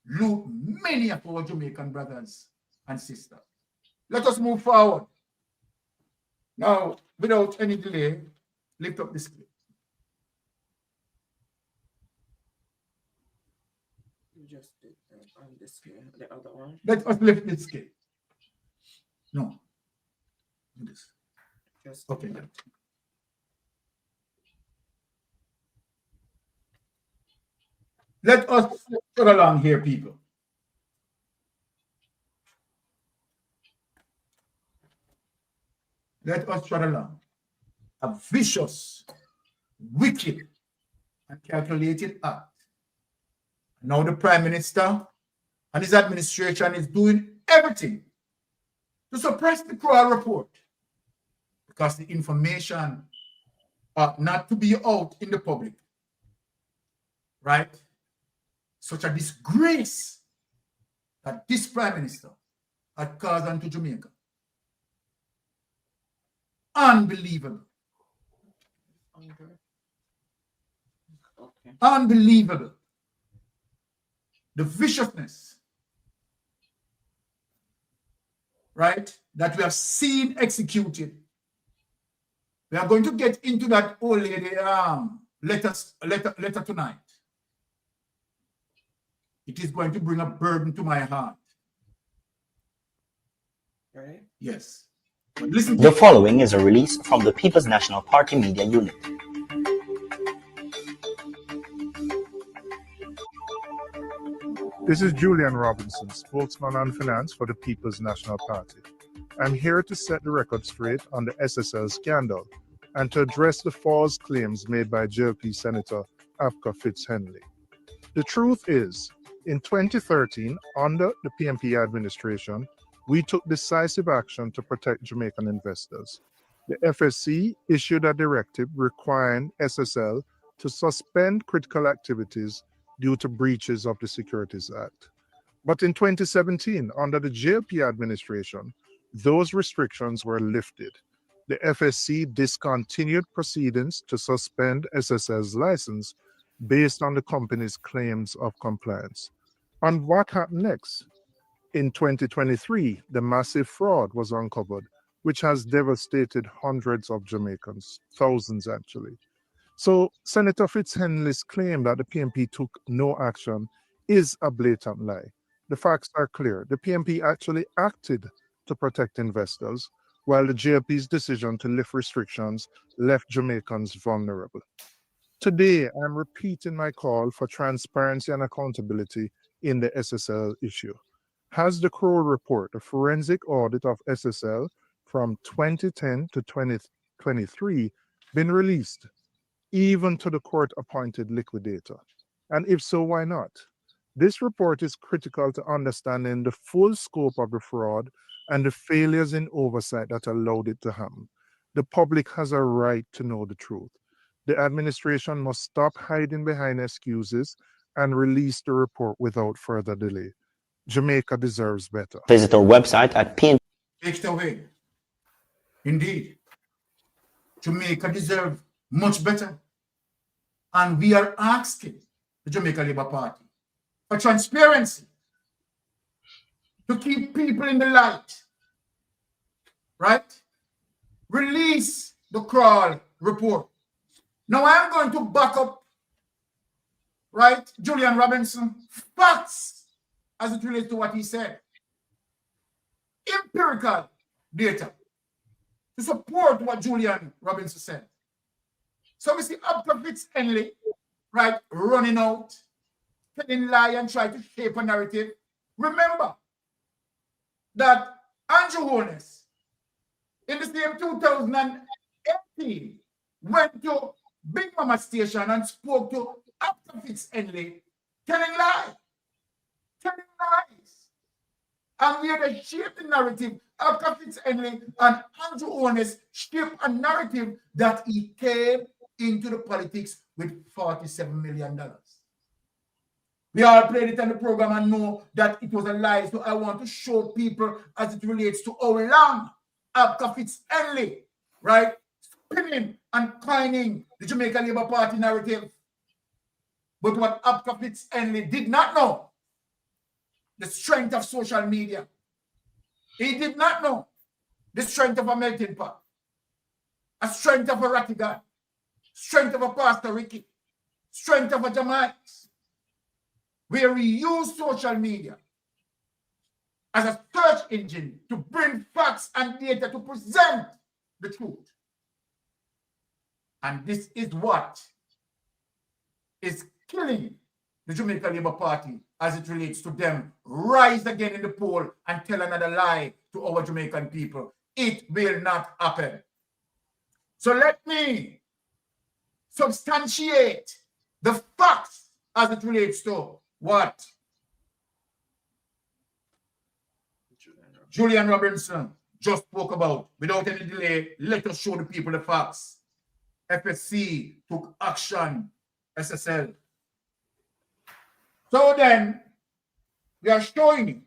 loot many of our Jamaican brothers and sisters. Let us move forward. Now, without any delay, lift up this clip. You just did that on this scale, the other one. Let us lift this clip. No. Do this. Just okay. Let us go along here, people. Let us trot along. A vicious, wicked, and calculated act. Now the Prime Minister and his administration is doing everything to suppress the Kroll report because the information not to be out in the public. Right? Such a disgrace that this Prime Minister had caused unto Jamaica. Unbelievable. Okay. Unbelievable. The viciousness, right, that we have seen executed. We are going to get into that old lady letter tonight. It is going to bring a burden to my heart. Right? Yes. Listen. The following is a release from the People's National Party Media Unit. This is Julian Robinson, spokesman on finance for the People's National Party. I'm here to set the record straight on the SSL scandal and to address the false claims made by JLP Senator Afka Fitz-Henley. The truth is, in 2013, under the PNP administration, we took decisive action to protect Jamaican investors. The FSC issued a directive requiring SSL to suspend critical activities due to breaches of the Securities Act. But in 2017, under the JLP administration, those restrictions were lifted. The FSC discontinued proceedings to suspend SSL's license based on the company's claims of compliance. And what happened next? In 2023, the massive fraud was uncovered, which has devastated hundreds of Jamaicans, thousands actually. So Senator Fitz-Henley's claim that the PNP took no action is a blatant lie. The facts are clear. The PNP actually acted to protect investors, while the JLP's decision to lift restrictions left Jamaicans vulnerable. Today, I'm repeating my call for transparency and accountability in the SSL issue. Has the Kroll report, a forensic audit of SSL from 2010 to 2023, been released, even to the court-appointed liquidator? And if so, why not? This report is critical to understanding the full scope of the fraud and the failures in oversight that allowed it to happen. The public has a right to know the truth. The administration must stop hiding behind excuses and release the report without further delay. Jamaica deserves better. Visit our website at PNP. Take it away. Indeed. Jamaica deserves much better. And we are asking the Jamaica Labour Party for transparency, to keep people in the light, right? Release the Kroll report. Now I'm going to back up, right, Julian Robinson, facts as it relates to what he said. Empirical data to support what Julian Robinson said. So we see Afka Fitz-Henley, right, running out, telling lie and try to shape a narrative. Remember that Andrew Holness, in the same 2018, went to Big Mama Station and spoke to Afka Fitz-Henley, telling lies. And we had to shape the narrative. Afka Fitz-Henley and Andrew Holness shaped a narrative that he came into the politics with $47 million. We all played it on the program and know that it was a lie. So I want to show people as it relates to how long Afka Fitz-Henley right? Spinning and coining the Jamaica Labour Party narrative. But what Abka Fitz-Henley did not know, the strength of social media. He did not know the strength of a melting pot, a strength of a Rattigan, strength of a Pastor Ricky, strength of a Jamaics, where we use social media as a search engine to bring facts and data to present the truth. And this is what is killing the Jamaica Labour Party as it relates to them rise again in the poll and tell another lie to our Jamaican people. It will not happen. So let me substantiate the facts as it relates to what Julian Robinson just spoke about. Without any delay, let us show the people the facts. FSC took action, SSL. So then, we are showing you,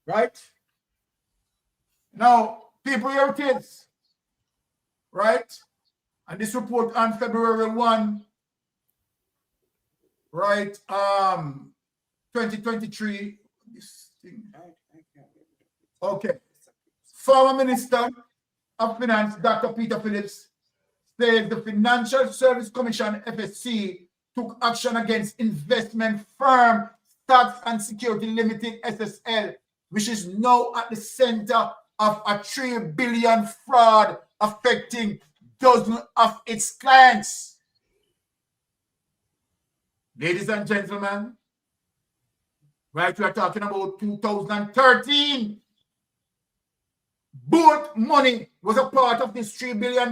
right? Now, people, here it is, right? And this report on February 1, right? 2023. This thing. Okay. Former Minister of Finance, Dr. Peter Phillips, says the Financial Service Commission, FSC, took action against investment firm Stocks and Security Limited, SSL, which is now at the center of a $3 billion fraud affecting dozens of its clients. Ladies and gentlemen, right, we are talking about 2013. Both money was a part of this $3 billion.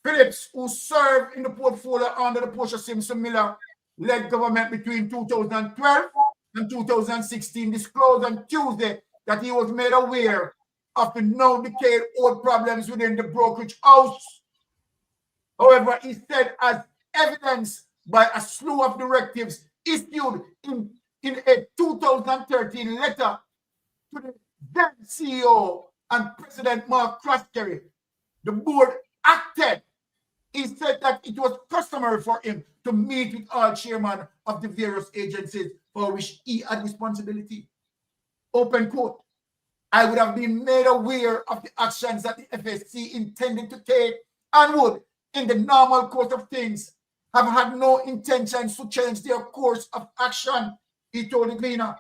Phillips, who served in the portfolio under the Portia Simpson Miller-led government between 2012 and 2016, disclosed on Tuesday that he was made aware of the now decade-old problems within the brokerage house. However, he said as evidenced by a slew of directives issued in a 2013 letter to the then CEO and President Mark Croskery, the board acted. He said that it was customary for him to meet with all chairmen of the various agencies for which he had responsibility. Open quote. I would have been made aware of the actions that the FSC intended to take and would, in the normal course of things, have had no intentions to change their course of action, he told the Gleaner.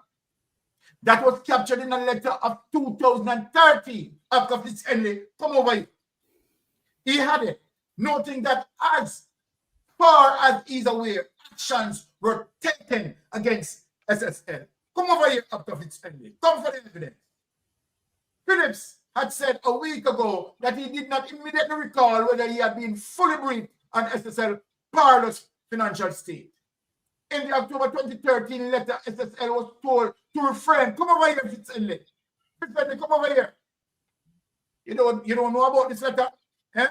That was captured in a letter of 2013 after Fitz-Henley come over here. He had it, noting that as far as he's aware, actions were taken against SSL. Come over here after Fitz-Henley. Come for the evidence. Phillips had said a week ago that he did not immediately recall whether he had been fully briefed on SSL parlous financial state. In the October 2013 letter, SSL was told to refrain. Come over here, Fitz-Henley. Fitz-Henley, come over here. You don't know about this letter? Eh?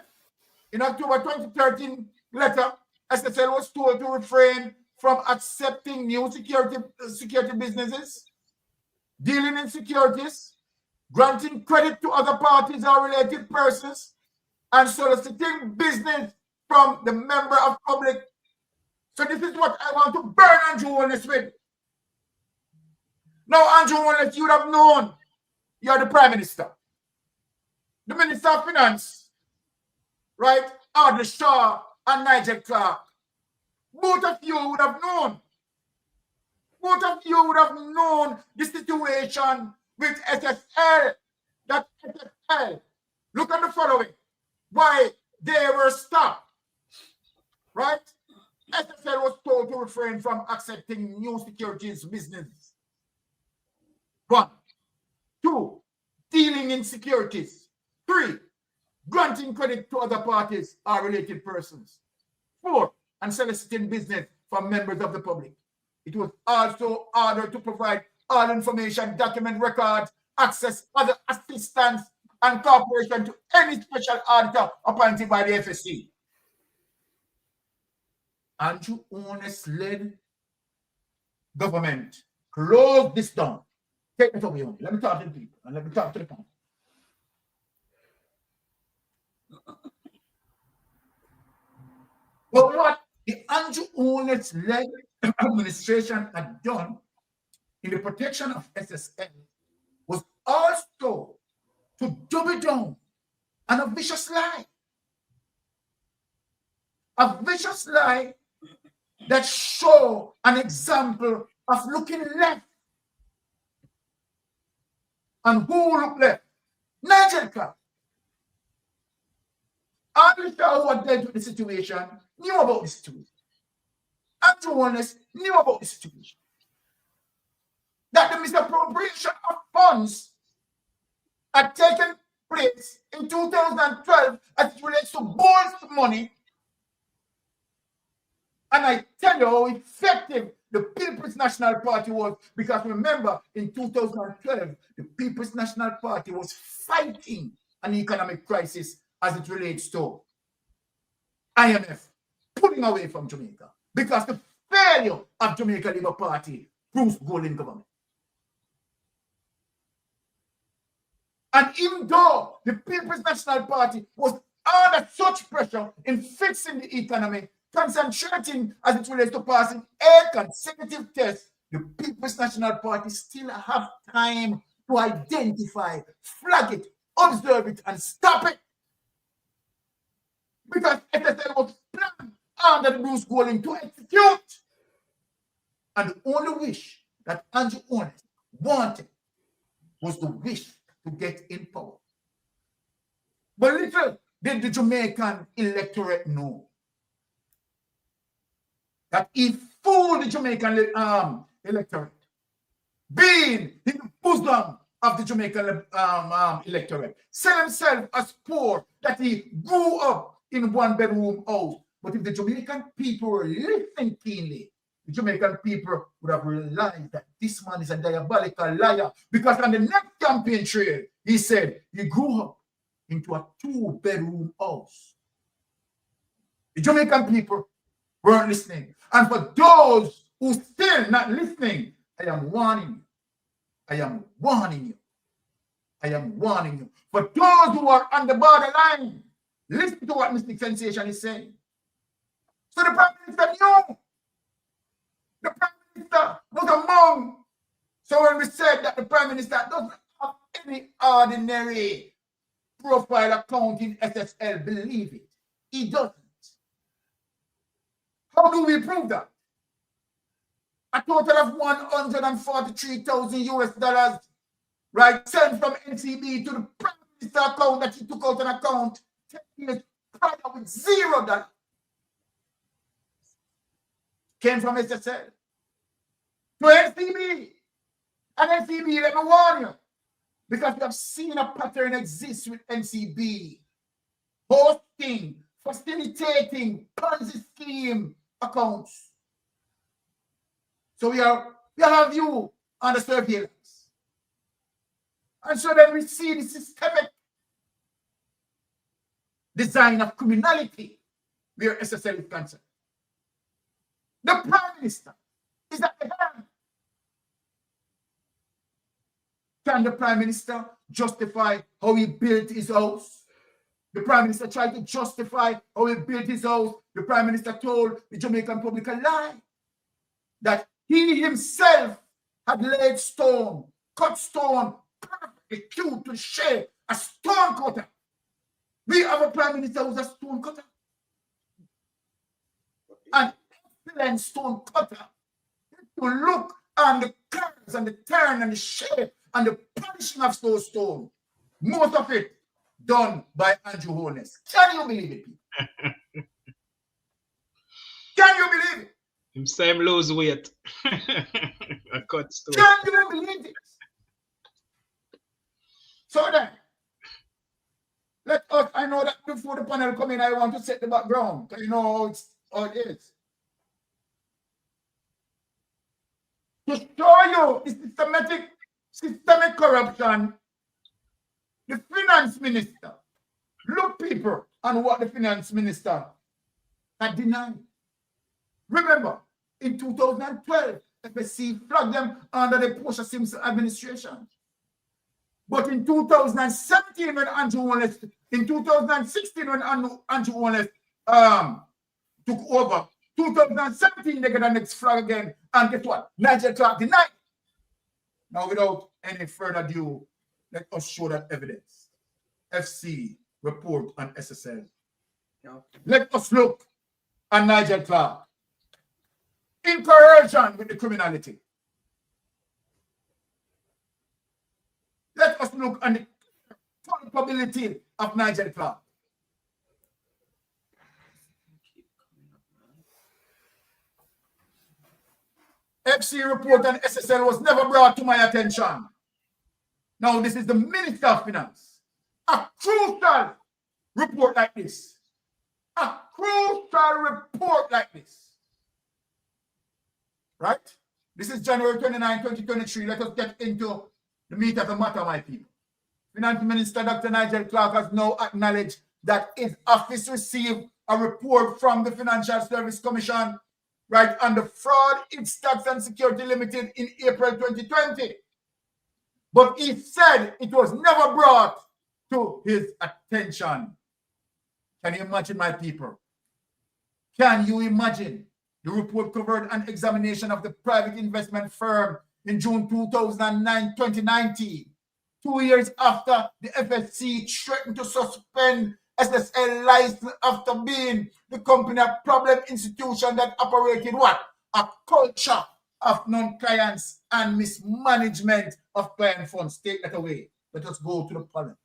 In October 2013 letter, SSL was told to refrain from accepting new security businesses, dealing in securities, granting credit to other parties or related persons, and soliciting business from the member of public. So this is what I want to burn Andrew Holness with. Now, Andrew Holness, you would have known you're the Prime Minister. The Minister of Finance, right? Audley Shaw and Nigel Clark. Both of you would have known. Both of you would have known the situation with SSL. That SSL, look at the following. Why they were stopped, right? SSL was told to refrain from accepting new securities business. 1. 2. Dealing in securities. 3. Granting credit to other parties or related persons. 4. And soliciting business from members of the public. It was also ordered to provide all information, document records, access other assistance and cooperation to any special auditor appointed by the FSC. Andrew Holness-led government closed this down Take it away. Let me talk to the people and let me talk to the panel. But what the Andrew Holness-led administration had done in the protection of SSL was also to double down on a vicious lie. A vicious lie that show an example of looking left. And who looked left? Nigel Clark. All the people who had dealt with the situation knew about the situation. Andrew Holness knew about the situation. That the misappropriation of funds had taken place in 2012 as it relates to board money. And I tell you how effective the People's National Party was, because remember, in 2012, the People's National Party was fighting an economic crisis as it relates to IMF pulling away from Jamaica, because the failure of Jamaica Labour Party proves golden government. And even though the People's National Party was under such pressure in fixing the economy, concentrating as it relates to passing a consecutive test, the People's National Party still have time to identify, flag it, observe it, and stop it. Because SSL was planned under the Bruce Golding to execute. And the only wish that Andrew Holness wanted was the wish to get in power. But little did the Jamaican electorate know that he fooled the Jamaican electorate, being in the bosom of the Jamaican electorate, said himself as poor, that he grew up in a one-bedroom house. But if the Jamaican people were listening keenly, the Jamaican people would have realized that this man is a diabolical liar, because on the next campaign trail, he said he grew up into a two-bedroom house. The Jamaican people weren't listening. And for those who still not listening, I am warning you. I am warning you. I am warning you. For those who are on the borderline, listen to what Mystic Sensation is saying. So the Prime Minister knew. The Prime Minister was among. So when we said that the Prime Minister doesn't have any ordinary profile account in SSL, believe it. He doesn't. How do we prove that? A total of 143,000 US dollars, right, sent from NCB to the Prime Minister account that he took out an account 10 years prior with $0. Came from SSL to NCB. And NCB, let me warn you, because we have seen a pattern exist with NCB, hosting, facilitating Panzi Scheme accounts. So we have you under surveillance. And so then we see the systemic design of criminality where SSL is concerned. The Prime Minister is at the helm. Can the Prime Minister justify how he built his house? The Prime Minister tried to justify how he built his house. The Prime Minister told the Jamaican public a lie, that he himself had laid stone, cut stone, perfectly cute to shape, a stone cutter. We have a Prime Minister who's a stone cutter. An excellent stone cutter. To look on the curves and the turn and the shape and the polishing of those stones. Most of it done by Andrew Holness. Can you believe it? Can you believe it? Him same lose weight. A cut stone. Can you believe it? So then, let us, I know that before the panel come in, I want to set the background, because you know how it is. To show you the systemic corruption, the finance minister, look people on what the finance minister had denied. Remember, in 2012, FSC flagged them under the Portia Simpson administration. But in 2017, when Andrew Wallace, in 2016, when Andrew Wallace took over, 2017, they get the next flag again. And guess what? Nigel Clark denied. Now, without any further ado, let us show that evidence. FC report on SSL. Let us look at Nigel Clark in coercion with the criminality. Let us look at the culpability of Nigel Clark. FC report on SSL was never brought to my attention. Now, this is the Minister of Finance. A crucial report like this. A crucial report like this. Right? This is January 29, 2023. Let us get into the meat of the matter, my people. Finance Minister Dr. Nigel Clark has now acknowledged that his office received a report from the Financial Service Commission, right, on the fraud in Stocks and Security Limited in April 2020. But he said it was never brought to his attention. Can you imagine, my people? Can you imagine? The report covered an examination of the private investment firm in June 2019, 2 years after the FSC threatened to suspend SSL license after being the company a problem institution that operated what? A culture of non-clients and mismanagement of client funds. Take that away. Let us go to the panel.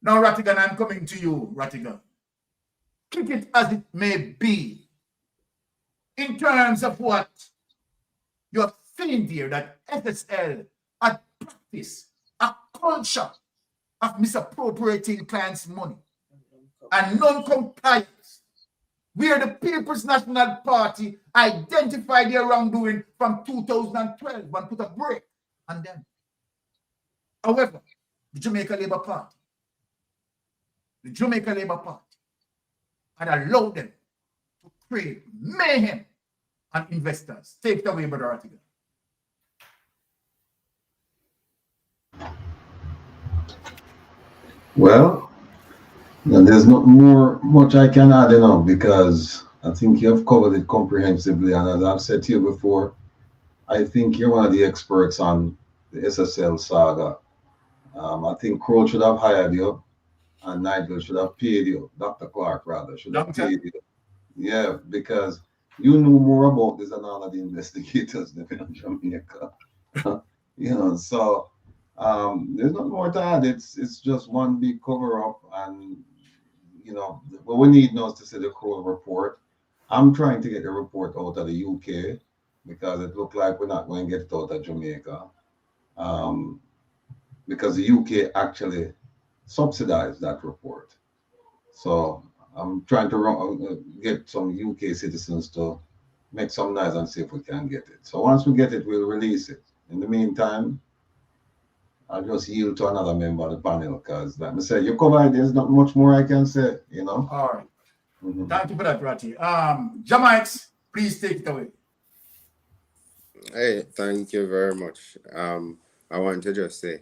Now, Rattigan, I'm coming to you, Rattigan. Kick it as it may be, in terms of what you have seen here, that SSL had practiced a culture of misappropriating clients' money and non-compliance, where the People's National Party identified their wrongdoing from 2012 and put a break on them. However, the Jamaica Labour Party had allowed them to create mayhem on investors. Take it away, Brother Rattigan. Well, there's not much I can add, because I think you have covered it comprehensively. And as I've said to you before, I think you're one of the experts on the SSL saga. I think Crow should have hired you, and Nigel should have paid you. Dr. Clark, rather, should have paid you. Yeah, because you know more about this than all of the investigators living in Jamaica. So there's not more to add. It's just one big cover-up, and what we need now is to see the Crow report. I'm trying to get the report out of the UK because it looked like we're not going to get it out of Jamaica, because the UK actually subsidized that report. So I'm trying to get some UK citizens to make some noise and see if we can get it. So once we get it, we'll release it. In the meantime, I'll just yield to another member of the panel because, like I said, you covered. There's not much more I can say, All right. Thank you for that, Ratty. Jamites, please take it away. Hey, thank you very much. I want to just say,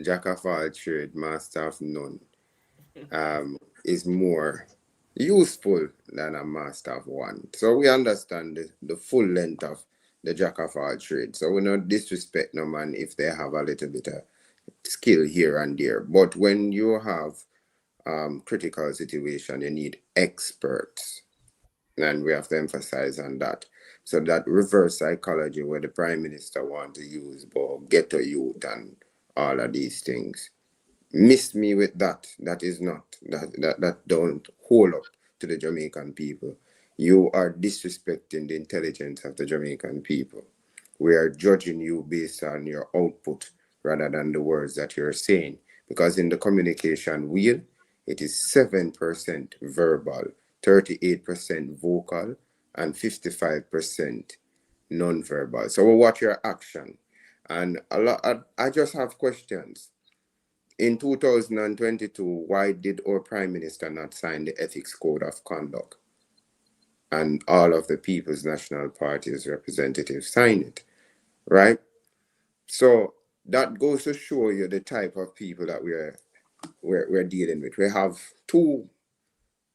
Jack of all trade, master of none, is more useful than a master of one. So we understand the full length of the Jack of all trade. So we don't disrespect no man if they have a little bit of skill here and there. But when you have critical situation, you need experts. And we have to emphasize on that. So that reverse psychology where the Prime Minister wants to use about ghetto youth and all of these things. Miss me with that. That is not, that don't hold up to the Jamaican people. You are disrespecting the intelligence of the Jamaican people. We are judging you based on your output rather than the words that you're saying. Because in the communication wheel, it is 7% verbal, 38% vocal, and 55% non-verbal. So we watch your action. And I just have questions. In 2022, why did our Prime Minister not sign the Ethics Code of Conduct? and all of the People's National Party's representatives sign it, right? So that goes to show you the type of people that we're dealing with. We have two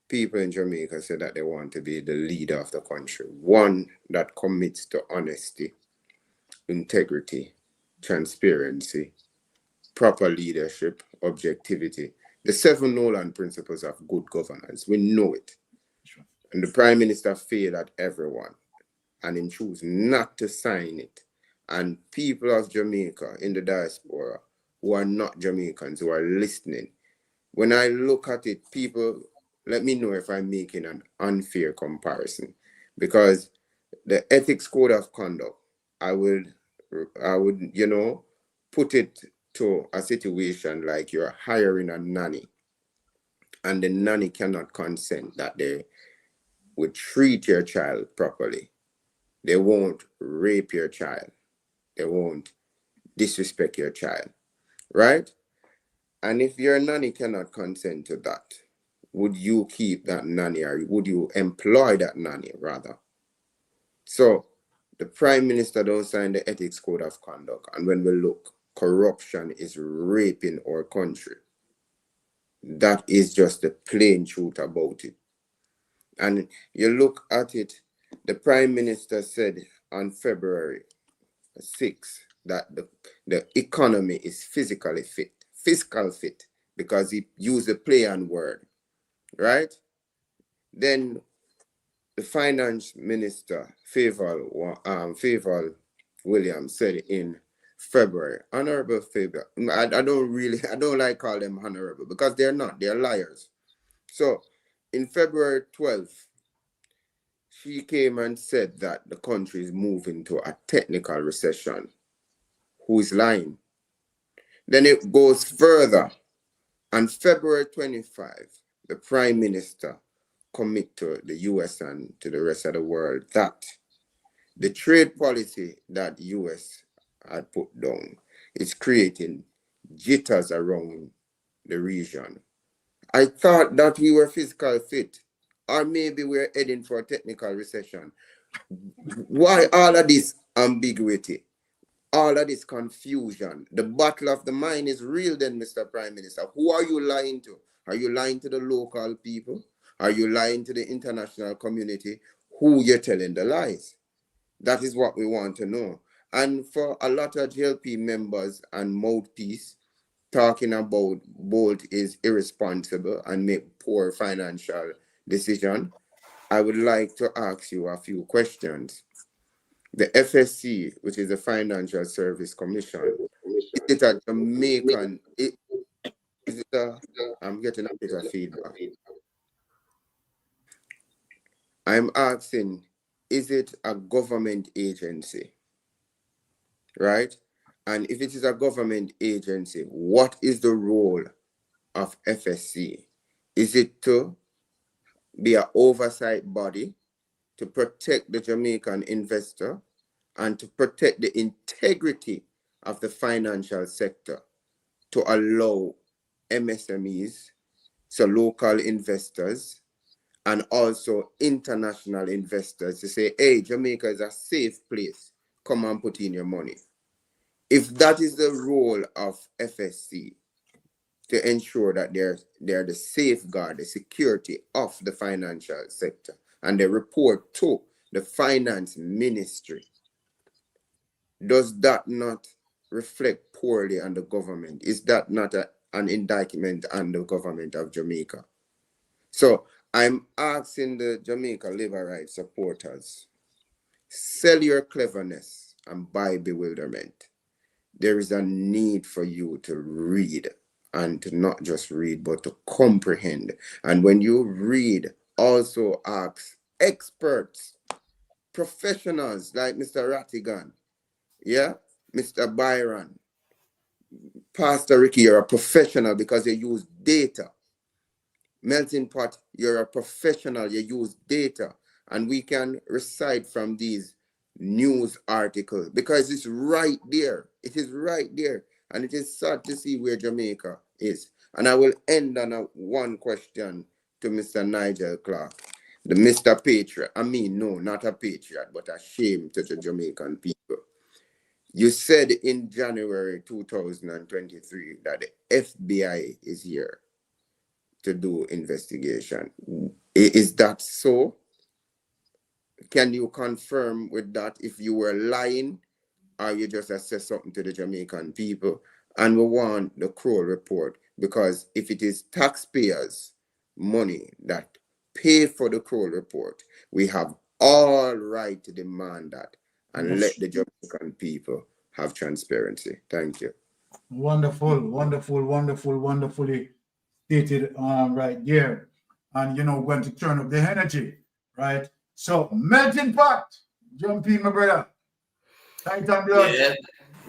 people in Jamaica say that they want to be the leader of the country. One that commits to honesty, integrity, transparency, proper leadership, objectivity. The 7 Nolan principles of good governance. We know it. And the Prime Minister failed at everyone and he chose not to sign it. And people of Jamaica in the diaspora who are not Jamaicans, who are listening, when I look at it, people, let me know if I'm making an unfair comparison. Because the ethics code of conduct, I would, you know, put it to a situation like you're hiring a nanny and the nanny cannot consent that they would treat your child properly. They won't rape your child. They won't disrespect your child, right? And if your nanny cannot consent to that, would you keep that nanny or would you employ that nanny rather? So the Prime Minister don't sign the ethics code of conduct. And when we look, corruption is raping our country. That is just the plain truth about it. And you look at it, the Prime Minister said on February 6 that the economy is fiscal fit, because he used a play on word, right? Then the Finance Minister, Favour Williams, said in February, Honorable Favour, I don't like call them honorable because they're not, they're liars. So in February 12th, she came and said that the country is moving to a technical recession. Who is lying? Then it goes further. On February 25, the Prime Minister commit to the US and to the rest of the world that the trade policy that US had put down is creating jitters around the region. I thought that we were fiscal fit, or maybe we're heading for a technical recession. Why all of this ambiguity? All of this confusion? The battle of the mind is real then, Mr. Prime Minister. Who are you lying to? Are you lying to the local people? Are you lying to the international community? Who you're telling the lies? That is what we want to know. And for a lot of JLP members and mouthpiece talking about Bolt is irresponsible and make poor financial decision, I would like to ask you a few questions. The FSC, which is the Financial Service Commission, is it a Jamaican? I'm getting a bit of feedback. I'm asking, is it a government agency? Right? And if it is a government agency, what is the role of FSC? Is it to be an oversight body to protect the Jamaican investor and to protect the integrity of the financial sector, to allow MSMEs, so local investors, and also international investors to say, hey, Jamaica is a safe place. Come and put in your money. If that is the role of FSC, to ensure that they're the safeguard, the security of the financial sector, and they report to the finance ministry, does that not reflect poorly on the government? Is that not an indictment on the government of Jamaica? So I'm asking the Jamaica labor rights supporters, sell your cleverness and buy bewilderment. There is a need for you to read, and to not just read, but to comprehend. And when you read, also ask experts, professionals like Mr. Rattigan, yeah, Mr. Byron, Pastor Ricky, you're a professional because you use data. Melting Pot, you're a professional, you use data. And we can recite from these news articles because it's right there. It is right there. And it is sad to see where Jamaica is. And I will end on one question to Mr. Nigel Clark. the Mr. Patriot. I mean, no, not a patriot, but a shame to the Jamaican people. You said in January 2023 that the FBI is here to do investigation. Is that so? Can you confirm with that if you were lying, or you just assess something to the Jamaican people? And we want the Kroll report, because if it is taxpayers' money that pay for the Kroll report, we have all right to demand that and let the Jamaican people have transparency. Thank you. Wonderful, wonderful, wonderful, wonderfully stated right there. And, we're going to turn up the energy, right? So, melting pot, jump in, my brother. Tight and blood. Yeah.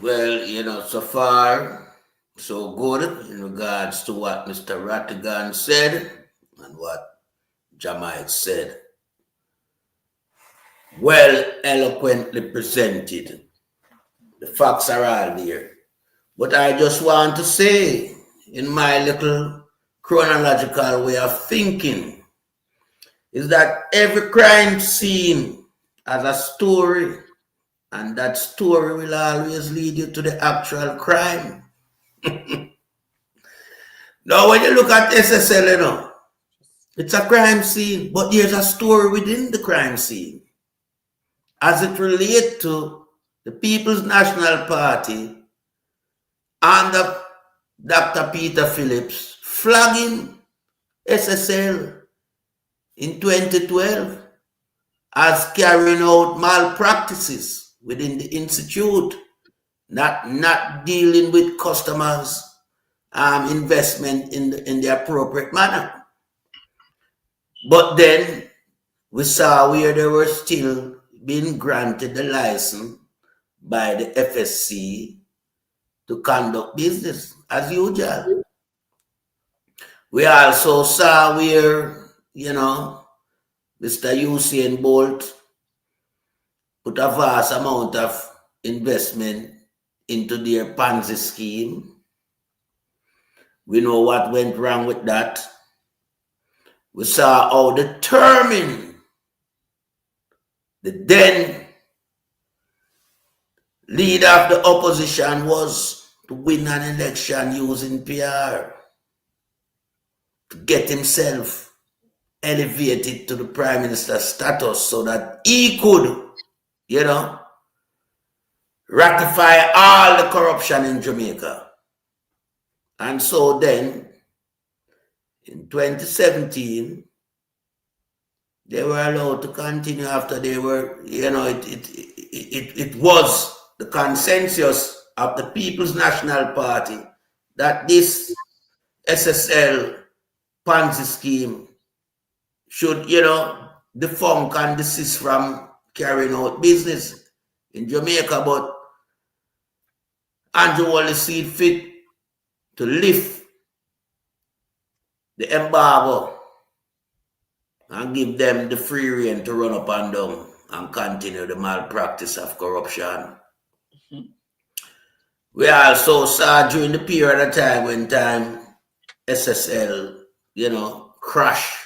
Well, so far, so good in regards to what Mr. Rattigan said and what Jamite said. Well, eloquently presented. The facts are all there. But I just want to say, in my little chronological way of thinking, is that every crime scene has a story, and that story will always lead you to the actual crime. Now, when you look at SSL, it's a crime scene, but there's a story within the crime scene as it relates to the People's National Party under Dr. Peter Phillips flagging SSL in 2012 as carrying out malpractices within the institute, not dealing with customers' investment in the appropriate manner. But then we saw where they were still being granted the license by the FSC to conduct business as usual. We also saw where, Mr. Usain Bolt put a vast amount of investment into their Panzi scheme. We know what went wrong with that. We saw how determined the then leader of the opposition was to win an election using PR, to get himself elevated to the prime minister status so that he could, ratify all the corruption in Jamaica. And so then, in 2017, they were allowed to continue after they were, it was the consensus of the People's National Party that this SSL Panzi scheme should, defunk and desist from carrying out business in Jamaica. But Andrew Wallace see fit to lift the embargo and give them the free rein to run up and down and continue the malpractice of corruption. We also saw during the period of time when SSL, crashed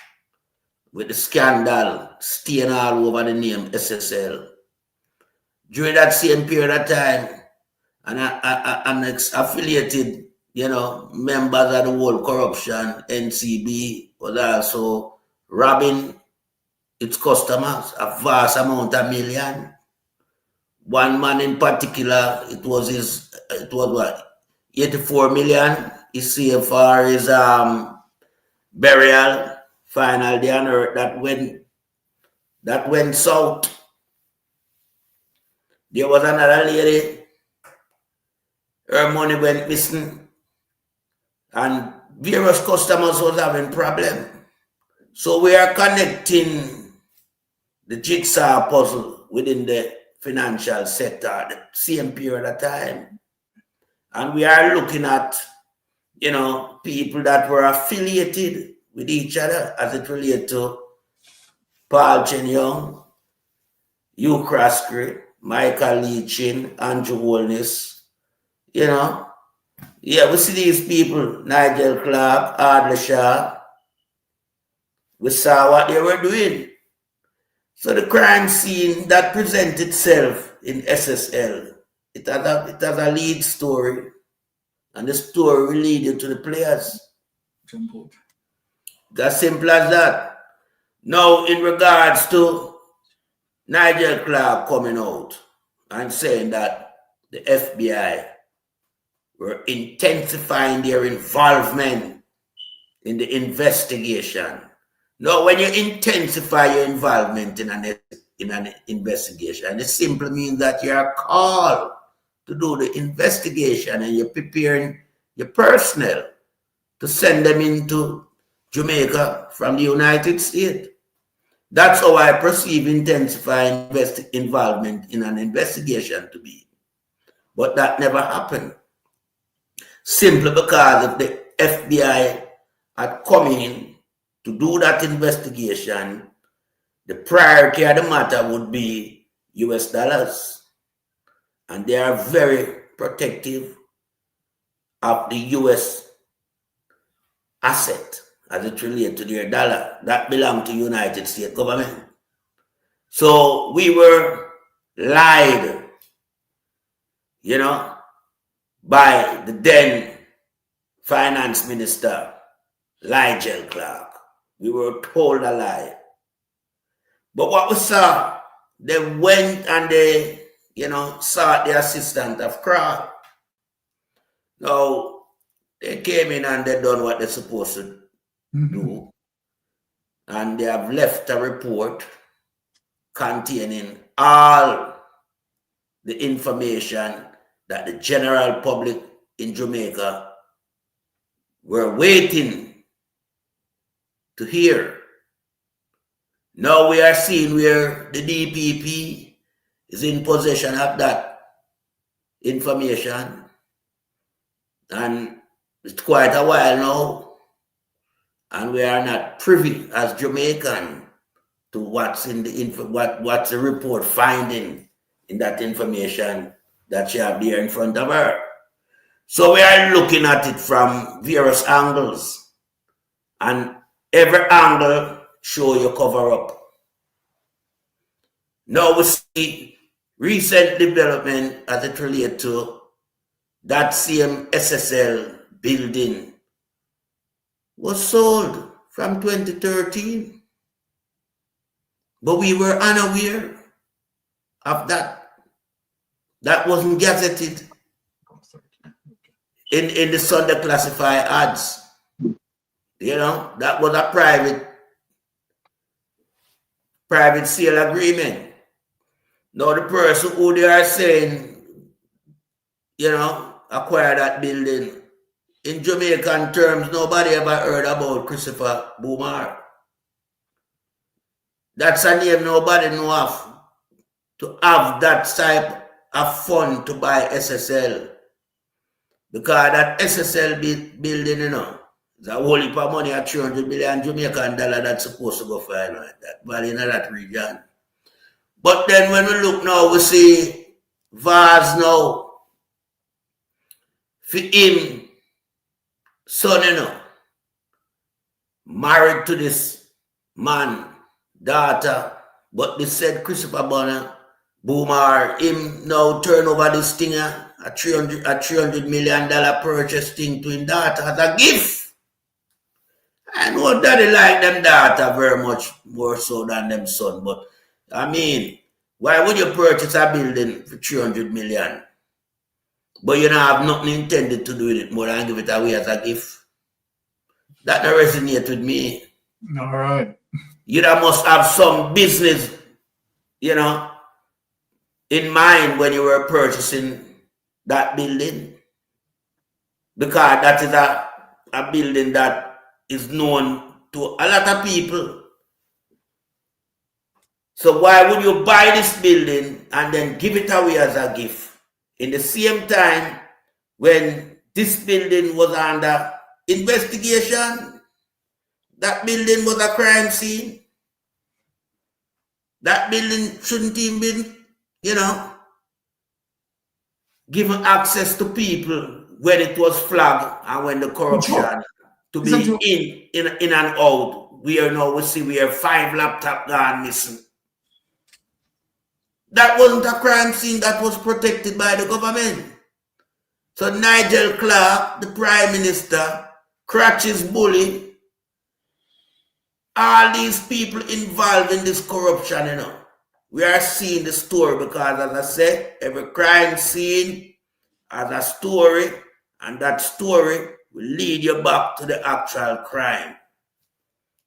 with the scandal staying all over the name SSL. During that same period of time, and affiliated, members of the whole corruption, NCB, was also robbing its customers a vast amount of million. One man in particular, it was 84 million he saved for his burial, final day on earth. That went south. There was another lady, her money went missing, and various customers was having problem. So we are connecting the jigsaw puzzle within the financial sector at the same period of time. And we are looking at, people that were affiliated with each other as it related to Paul Chen Young, Hugh Croskery, Michael Leachin, Andrew Holness, we see these people, Nigel Clark, Adler Shah. We saw what they were doing So the crime scene that presents itself in SSL, it has a lead story, and the story will lead you to the players. As simple as that. Now, in regards to Nigel Clark coming out and saying that the FBI were intensifying their involvement in the investigation. Now, when you intensify your involvement in an investigation, it simply means that you are called to do the investigation and you're preparing your personnel to send them into Jamaica from the United States. That's how I perceive intensifying involvement in an investigation to be. But that never happened. Simply because if the FBI had come in to do that investigation, the priority of the matter would be US dollars. And they are very protective of the US asset as it relates to their dollar that belong to United States government. So we were lied, you know, by the then finance minister, Nigel Clark. We were told a lie. But what we saw, they went and they, you know, sought the assistance of Clark. Now, they came in and they done what they're supposed to do. And they have left a report containing all the information that the general public in Jamaica were waiting to hear. Now we are seeing where the DPP is in possession of that information, and it's quite a while now, and we are not privy as Jamaican to what's in the what's the report finding in that information that she have there in front of her. So we are looking at it from various angles, and every angle show you cover up. Now we see recent development as it relates to that same SSL building was sold from 2013. But we were unaware of that. That wasn't gazetted in the Sunday classified ads. You know, that was a private sale agreement. Now the person who they are saying, you know, acquire that building, in Jamaican terms, nobody ever heard about Christopher Boomar. That's a name nobody know of. To have that type of fund to buy SSL. Because that SSL building, you know, is a whole heap of money at 300 million Jamaican dollar that's supposed to go for that value in that region. But then when we look now, we see Vaz now, for him, son, you know, married to this man, daughter, but they said Christopher Boomar, him now turn over this thing, a $300 million purchase thing to his daughter as a gift. I know daddy like them daughter very much more so than them son, but I mean, why would you purchase a building for 300 million? But you don't have nothing intended to do with it more than give it away as a gift. That don't resonate with me. All right. You must have some business, you know, in mind when you were purchasing that building. Because that is a building that is known to a lot of people. So why would you buy this building and then give it away as a gift? In the same time, when this building was under investigation, that building was a crime scene. That building shouldn't even been, you know, given access to people when it was flagged and when the corruption to be in and out. We are now, we see we have 5 laptops gone missing. that wasn't a crime scene that was protected by the government. So Nigel Clark, the Prime Minister, Crutches Bully, all these people involved in this corruption, you know. We are seeing the story because, as I said, every crime scene has a story, and that story will lead you back to the actual crime.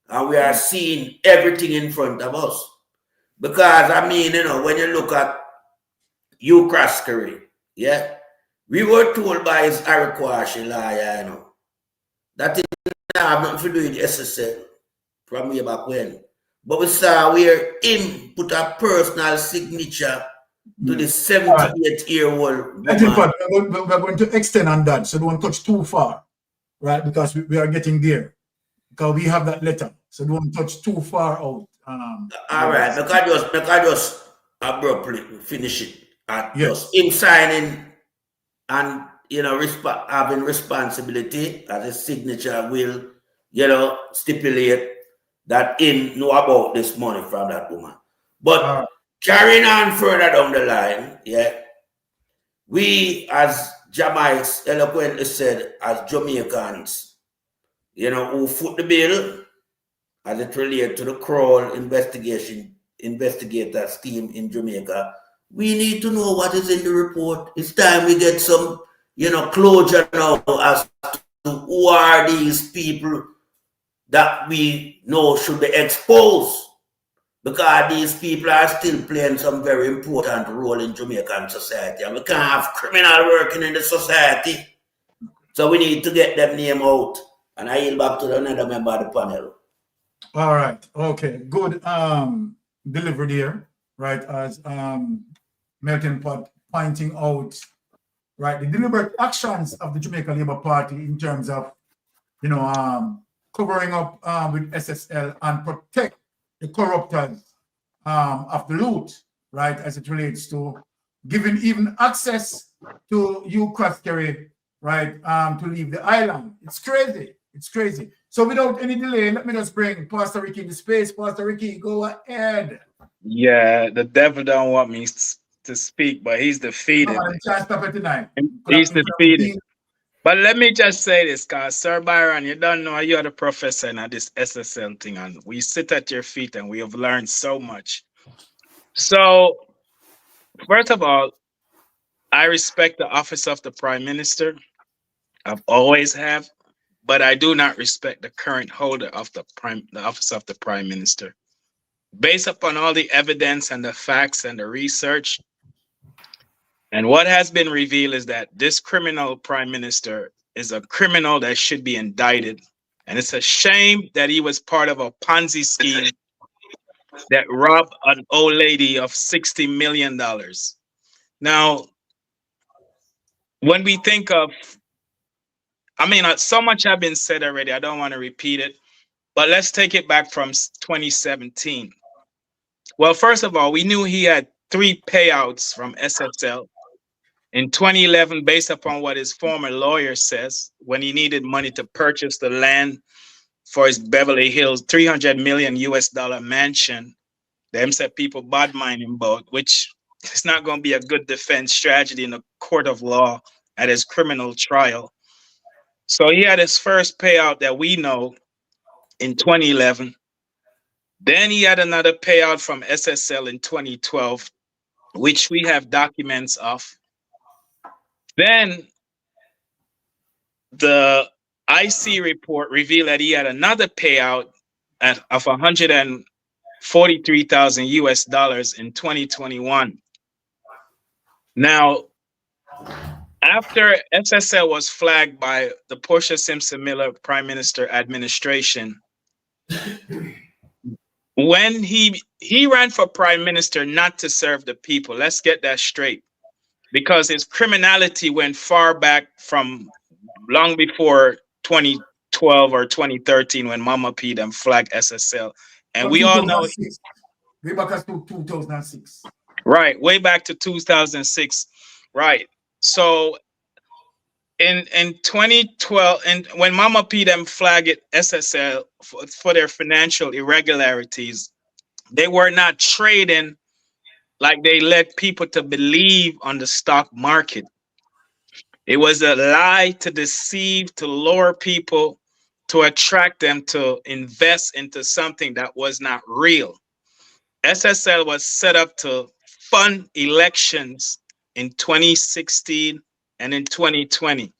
And we are seeing everything in front of us. Because, I mean, you know, when you look at Hugh Craskery, yeah, we were told by his Arikwashi lawyer, you know, that it didn't have nothing to do with SSL from way back when. But we saw where him put a personal signature to the 78-year-old woman. We're going to extend on that, so don't touch too far, right? Because we are getting there. Because we have that letter, so don't touch too far out. All right, look at just abruptly finish it at just him signing and, you know, having responsibility as a signature will, you know, stipulate that him know about this money from that woman. But carrying on further down the line, yeah, we as Jamaics eloquently said, as Jamaicans, you know, who foot the bill as it relates to the Kroll investigator scheme in Jamaica, we need to know what is in the report. It's time we get some, you know, closure now as to who are these people that we know should be exposed, because these people are still playing some very important role in Jamaican society, and we can't have criminal working in the society. So we need to get them name out. And I yield back to another member of the panel. All right. Okay. Good delivery there, right? As Melton Pot pointing out, right, the deliberate actions of the Jamaica Labour Party in terms of, you know, covering up with SSL and protect the corruptors of the loot, right, as it relates to giving even access to Hugh Craskery, right, to leave the island. It's crazy. It's crazy. So without any delay, let me just bring Pastor Ricky into space. Pastor Ricky, go ahead. Yeah, the devil don't want me to speak, but he's defeated. He's defeated. But let me just say this, guys. Sir Byron, you don't know you're the professor in this SSL thing, and we sit at your feet and we have learned so much. So, first of all, I respect the office of the Prime Minister. I've always have, but I do not respect the current holder of the office of the Prime Minister. Based upon all the evidence and the facts and the research, and what has been revealed is that this criminal Prime Minister is a criminal that should be indicted. And it's a shame that he was part of a Panzi scheme that robbed an old lady of $60 million. Now, when we think of, I mean, so much has been said already. I don't want to repeat it, but let's take it back from 2017. Well, first of all, we knew he had 3 payouts from SSL. In 2011, based upon what his former lawyer says, when he needed money to purchase the land for his Beverly Hills $300 million mansion, them said people bad mind him about, which is not going to be a good defense strategy in a court of law at his criminal trial. So he had his first payout that we know in 2011. Then he had another payout from SSL in 2012, which we have documents of. Then the IC report revealed that he had another payout of $143,000 in 2021. Now, after SSL was flagged by the Portia Simpson Miller Prime Minister administration, when he ran for Prime Minister not to serve the people, let's get that straight. Because his criminality went far back from long before 2012 or 2013 when Mama P them flagged SSL. And we all know way back to 2006. Right, way back to 2006. Right. So in 2012, and when Mama P them flagged SSL for their financial irregularities, they were not trading like they led people to believe on the stock market. It was a lie to deceive, to lure people, to attract them to invest into something that was not real. SSL was set up to fund elections in 2016 and in 2020.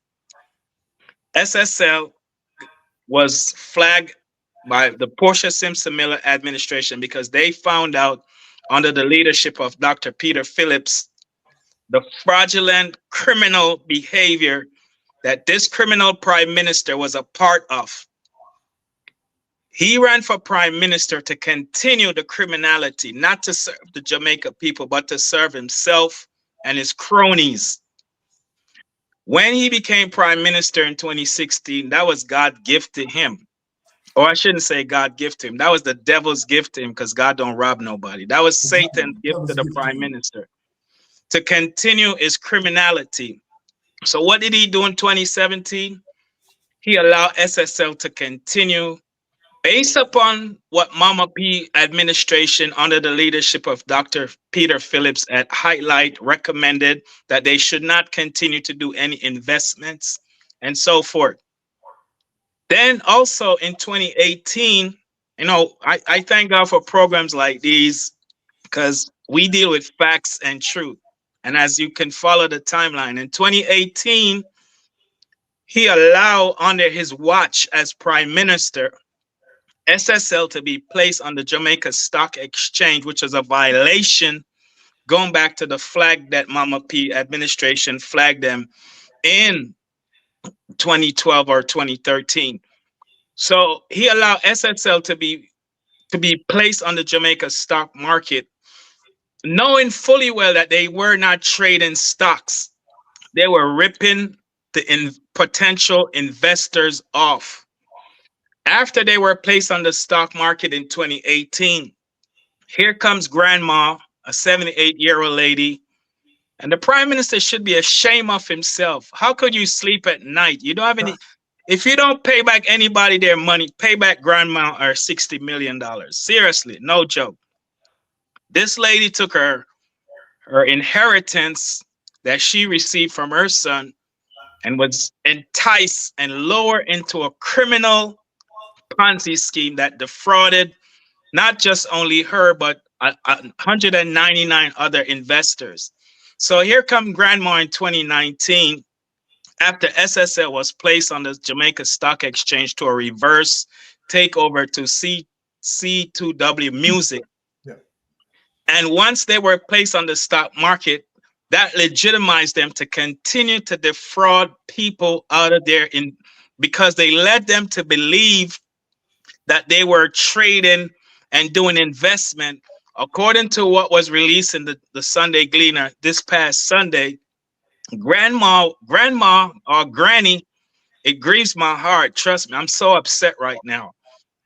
SSL was flagged by the Portia Simpson Miller administration because they found out under the leadership of Dr. Peter Phillips the fraudulent criminal behavior that this criminal prime minister was a part of. He ran for prime minister to continue the criminality, not to serve the Jamaica people, but to serve himself and his cronies. When he became prime minister in 2016, that was God's gift to him. Or I shouldn't say God gift to him. That was the devil's gift to him because God don't rob nobody. That was Satan's gift to the prime minister to continue his criminality. So what did he do in 2017? He allowed SSL to continue based upon what Mama P administration under the leadership of Dr. Peter Phillips at Highlight recommended that they should not continue to do any investments and so forth. Then also in 2018, you know, I thank God for programs like these because we deal with facts and truth. And as you can follow the timeline, in 2018, he allowed under his watch as prime minister, SSL to be placed on the Jamaica Stock Exchange, which is a violation going back to the flag that Mama P administration flagged them in 2012 or 2013. So he allowed SSL to be placed on the Jamaica stock market, knowing fully well that they were not trading stocks. They were ripping the potential investors off. After they were placed on the stock market in 2018, here comes grandma, a 78-year-old lady, and the prime minister should be ashamed of himself. How could you sleep at night? You don't have any. If you don't pay back anybody their money, pay back grandma or $60 million. Seriously, no joke. This lady took her inheritance that she received from her son and was enticed and lured into a criminal Panzi scheme that defrauded not just only her, but 199 other investors. So here come grandma in 2019, after SSL was placed on the Jamaica Stock Exchange to a reverse takeover to C2W Music. Yeah. And once they were placed on the stock market, that legitimized them to continue to defraud people out of there because they led them to believe that they were trading and doing investment. According to what was released in the Sunday Gleaner this past Sunday, grandma or granny, it grieves my heart. Trust me, I'm so upset right now.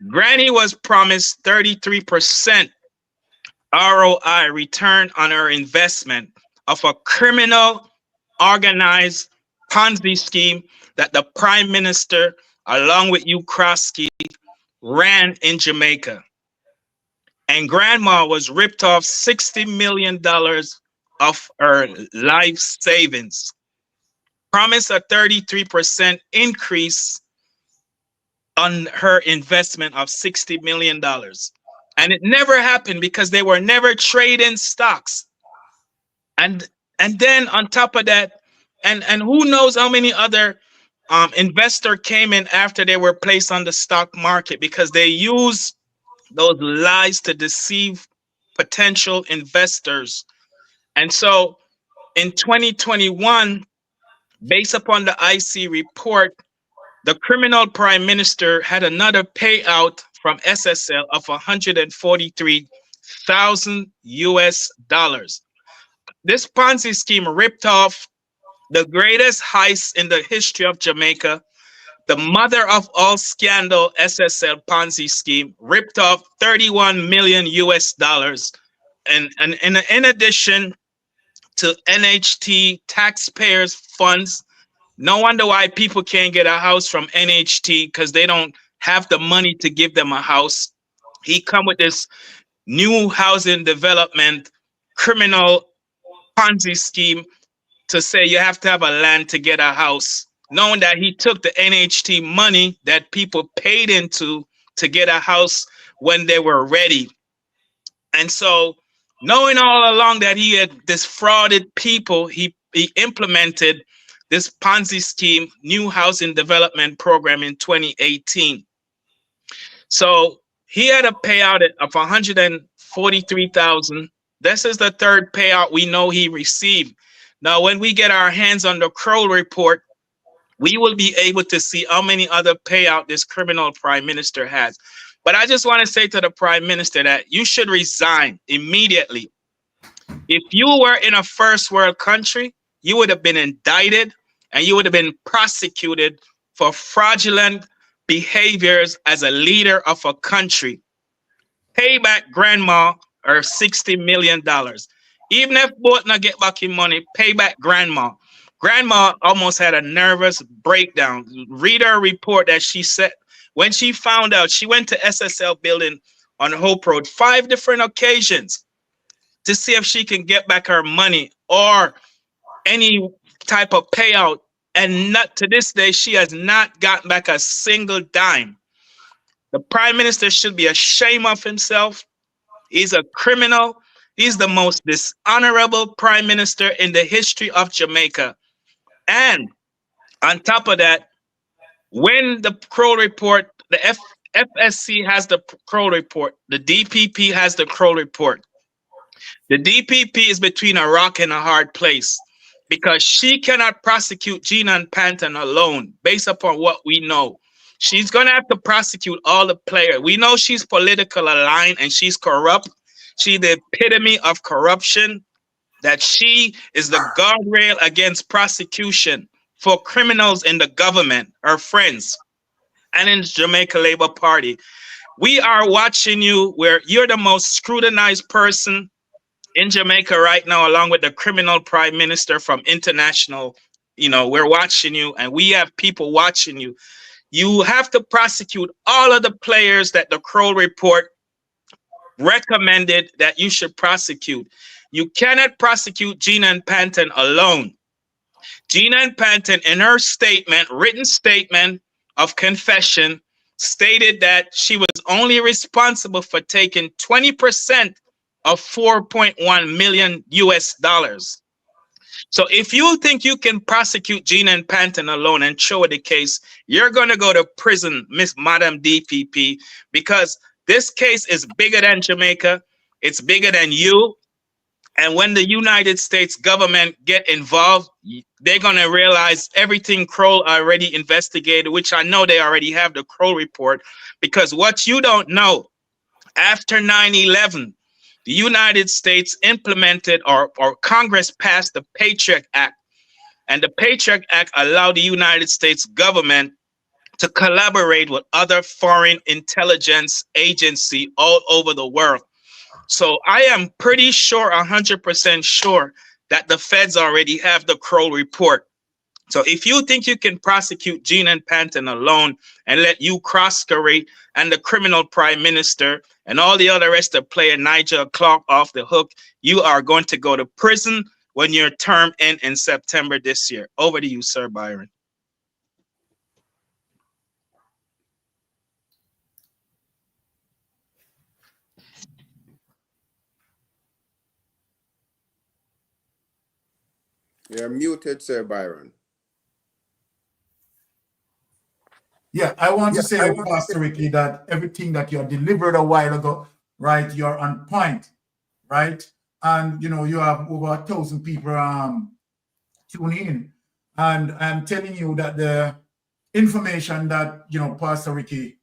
Granny was promised 33% ROI, return on her investment, of a criminal organized Panzi scheme that the prime minister, along with Ukraski, ran in Jamaica. And grandma was ripped off $60 million of her life savings. Promised a 33% increase on her investment of $60 million. And it never happened because they were never trading stocks. And then on top of that, and who knows how many other investor came in after they were placed on the stock market, because they use those lies to deceive potential investors. And so in 2021, based upon the IC report, the criminal prime minister had another payout from SSL of $143,000 US. This Panzi scheme ripped off the greatest heist in the history of Jamaica. The mother of all scandal, SSL Panzi scheme, ripped off $31 million US. And in addition to NHT taxpayers' funds, no wonder why people can't get a house from NHT, because they don't have the money to give them a house. He come with this new housing development criminal Panzi scheme to say you have to have a land to get a house, knowing that he took the NHT money that people paid into to get a house when they were ready. And so, knowing all along that he had defrauded people, he implemented this Panzi scheme, new housing development program in 2018. So he had a payout of $143,000. This is the third payout we know he received. Now, when we get our hands on the Kroll report, we will be able to see how many other payout this criminal prime minister has. But I just want to say to the prime minister that you should resign immediately. If you were in a first world country, you would have been indicted and you would have been prosecuted for fraudulent behaviors as a leader of a country. Pay back grandma or $60 million. Even if both not get back in money, pay back grandma. Grandma almost had a nervous breakdown. Read her report that she said when she found out, she went to SSL building on Hope Road 5 different occasions to see if she can get back her money or any type of payout. And not to this day, she has not gotten back a single dime. The prime minister should be ashamed of himself. He's a criminal. He's the most dishonorable prime minister in the history of Jamaica. And on top of that, when the Kroll report, the FSC has the Kroll report, the DPP has the Kroll report. The DPP is between a rock and a hard place because she cannot prosecute Jeannette Panton alone based upon what we know. She's going to have to prosecute all the players. We know she's politically aligned and she's corrupt. She's the epitome of corruption, that she is the guardrail against prosecution for criminals in the government, her friends, and in the Jamaica Labour Party. We are watching you where you're the most scrutinized person in Jamaica right now, along with the criminal prime minister from international. You know, we're watching you and we have people watching you. You have to prosecute all of the players that the Kroll report recommended that you should prosecute. You cannot prosecute Jeannette Panton alone. Jeannette Panton, in her statement, written statement of confession, stated that she was only responsible for taking 20% of $4.1 million US. So if you think you can prosecute Jeannette Panton alone and show the case, you're going to go to prison, Miss Madam DPP, because this case is bigger than Jamaica. It's bigger than you. And when the United States government get involved, they're going to realize everything Kroll already investigated, which I know they already have the Kroll report, because what you don't know, after 9/11, the United States implemented or Congress passed the Patriot Act. And the Patriot Act allowed the United States government to collaborate with other foreign intelligence agencies all over the world. So I am pretty sure, 100% sure, that the feds already have the Kroll report. So if you think you can prosecute Jeannette Panton alone and let you cross-curate and the criminal prime minister and all the other rest of player Nigel Clark off the hook, you are going to go to prison when your term ends in September this year. Over to you, Sir Byron. You're muted, Sir Byron. Yeah, I want to say, Pastor Ricky, that everything that you delivered a while ago, right, you're on point, right? And, you know, you have over 1,000 people tuning in. And I'm telling you that the information that, you know, Pastor Ricky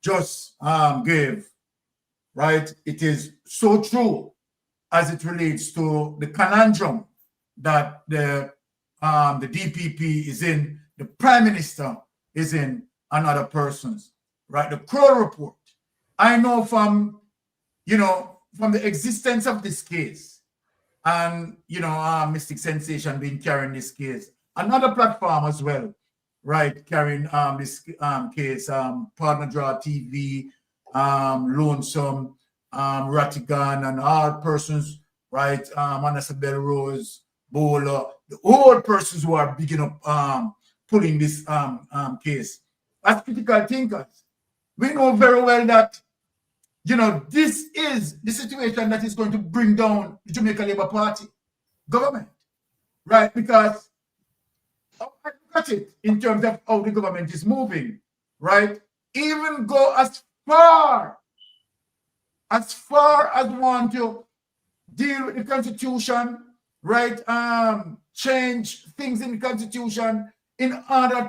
just gave, right, it is so true as it relates to the conundrum that the DPP is in, the Prime Minister is in, and other persons, right? The Kroll report. I know from, you know, from the existence of this case, and, you know, Mystic Sensation been carrying this case, another platform as well, right, carrying this case, Partner Draw TV, Lonesome, Ratigan, and all persons right? Anderson Belrose, Bowler, the whole persons who are beginning up pulling this case. As critical thinkers, we know very well that, you know, this is the situation that is going to bring down the Jamaica Labour Party government, right? Because look at it in terms of how the government is moving, right? Even go as far as want to deal with the Constitution, right? Change things in the Constitution in order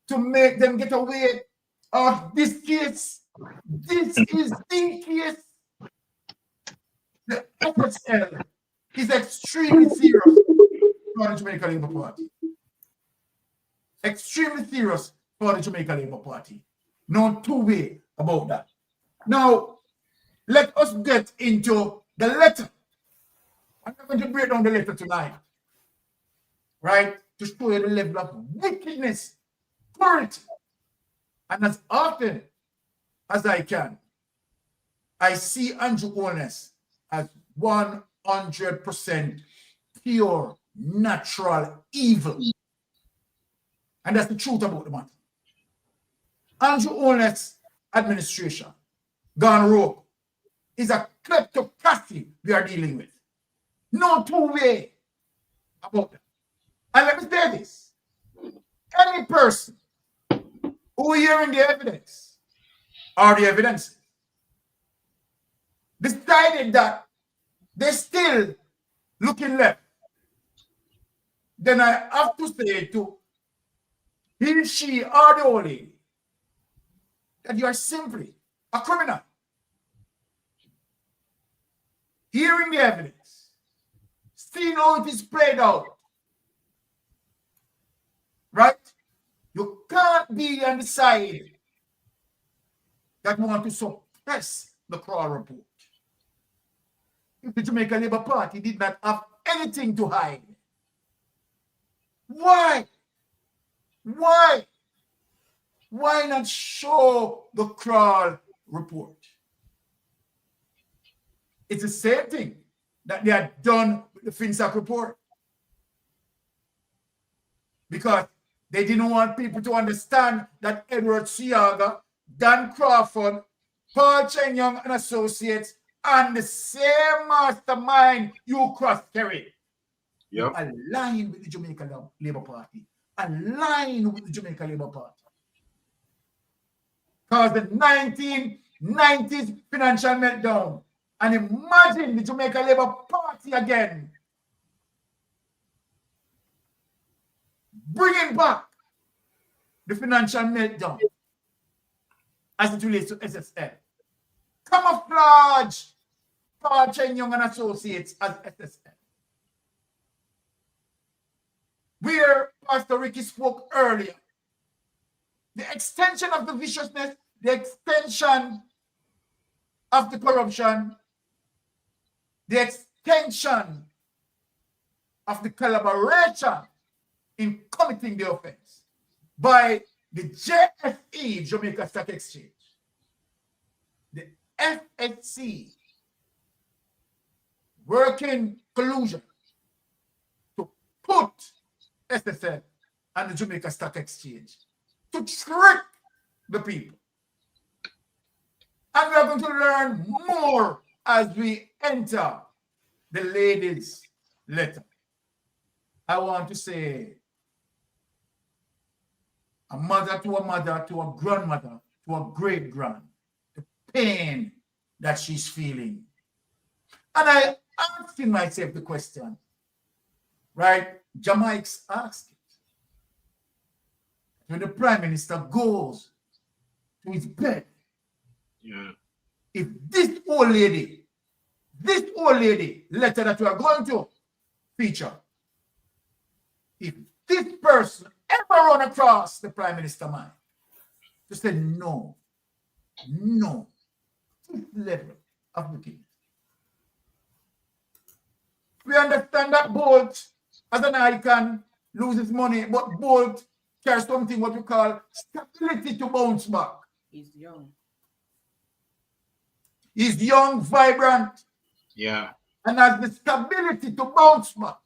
to make them get away of this case. This is the case. The FSL is extremely serious for the Jamaica Labour Party. Extremely serious for the Jamaica Labour Party. No two-way about that. Now, let us get into the letter. I'm not going to break down the letter tonight, right? To show you the level of wickedness, cruelty. And as often as I can, I see Andrew Holness as 100% pure, natural evil. And that's the truth about the matter. Andrew Holness administration, gone rogue, is a kleptocracy we are dealing with. No two-way about that. And let me say this. Any person who hearing the evidence or the evidence decided that they're still looking left, then I have to say to he, she, or the old lady that you are simply a criminal. Hearing the evidence, seeing how it is played out, right? You can't be on the side that want to suppress the Crawl report. If the Jamaica Labour Party did not have anything to hide, why? Why not show the Crawl report? It's the same thing that they had done with the FinSAC report. Because they didn't want people to understand that Edward Siaga, Dan Crawford, Paul Chen Young and Associates, and the same mastermind you cross-carried. Yep. Aligned with the Jamaica Labour Party. Aligned with the Jamaica Labour Party. Because the 1990s financial meltdown. And imagine the Jamaica Labour Party again. Bringing back the financial meltdown as it relates to SSL. Camouflage Paul Chen Young and Associates as SSL. Where Pastor Ricky spoke earlier. The extension of the viciousness, the extension of the corruption, the extension of the collaboration in committing the offense by the JFE, Jamaica Stock Exchange, the FSC, working collusion to put SSL and the Jamaica Stock Exchange to trick the people. And we are going to learn more as we enter the lady's letter. I want to say a mother, to a grandmother, to a great-grand, the pain that she's feeling. And I asking myself the question, right? Jamaica's asked it. When the Prime Minister goes to his bed, yeah. If this old lady letter that we are going to feature, if this person ever run across the Prime Minister mind, to say no, this level of wickedness. We understand that Bolt, as an icon, loses money, but Bolt carries something what we call stability to bounce back. He's young. He's young, vibrant. Yeah. And has the stability to bounce back.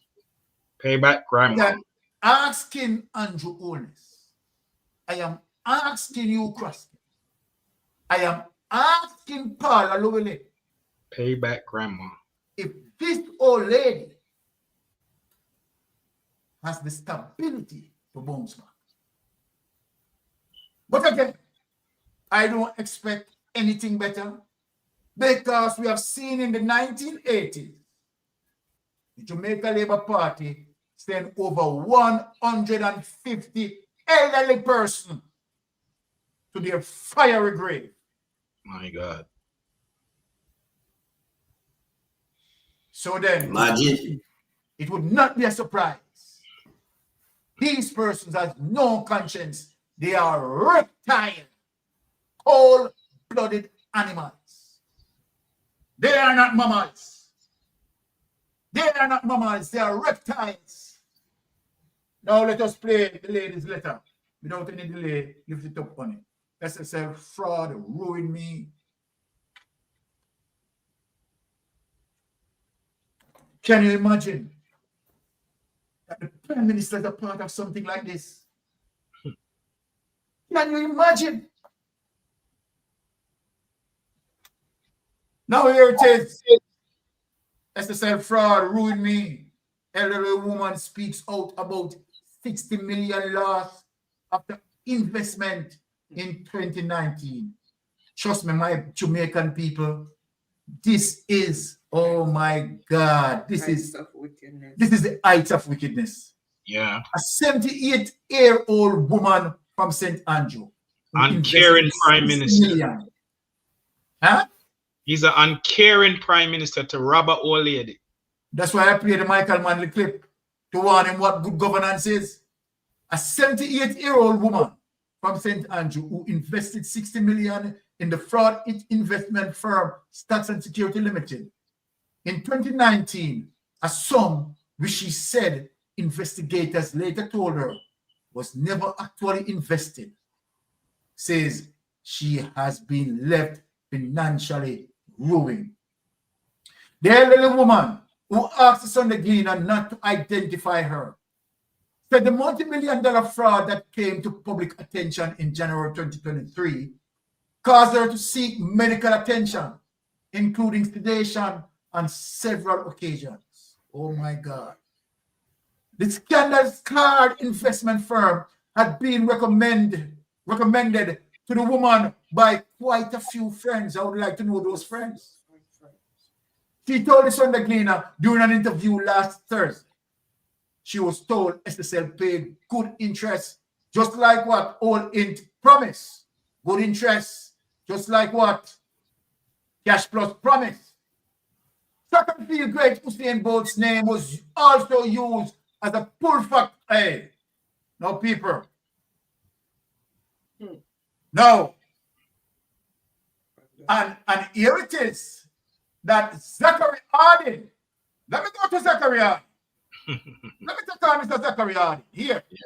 Payback grandma. I am asking Andrew Holness. I am asking you, Krusty. I am asking Paula Llewellyn. Payback grandma. If this old lady has the stability to bounce back. But again, I don't expect anything better because we have seen in the 1980s, the Jamaica Labour Party sent over 150 elderly persons to their fiery grave. My God. So then, imagine. It would not be a surprise. These persons have no conscience. They are reptile, cold-blooded animals. They are not mammals. They are not mammals. They are reptiles. Now let us play the lady's letter. Without any delay, lift it up on it. SSL fraud, ruin me. Can you imagine that the Prime Minister is a part of something like this? Can you imagine? Now here it is. SSL fraud, ruin me. Elderly woman speaks out about 60 million loss after investment in 2019. Trust me, my Jamaican people, this is, oh my God, this is the height of wickedness. Yeah. A 78-year-old woman from St. Andrew. Uncaring Prime Minister. Million. Huh? He's an uncaring Prime Minister to rob an old lady. That's why I played the Michael Manley clip to warn him what good governance is. A 78-year-old woman from St. Andrew who invested 60 million in the fraud investment firm Stocks and Security Limited. In 2019, a sum which she said investigators later told her was never actually invested, says she has been left financially ruined. The elderly woman who asked the Sunday Gleaner not to identify her said the multi-million-dollar fraud that came to public attention in January 2023 caused her to seek medical attention, including sedation on several occasions. Oh my God. The scandal-scarred investment firm had been recommended to the woman by quite a few friends. I would like to know those friends. She told the Sunday Gleaner during an interview last Thursday. She was told SSL paid good interest, just like what Old Int promised. Good interest, just like what Cash Plus promised. Second field great Usain Bolt's name was also used as a pull factor. Hey, no people. No. And here it is that Zachary Harding. Let me go to Zachary Harding. Let me take on Mr. Zachary Harding here. Yeah.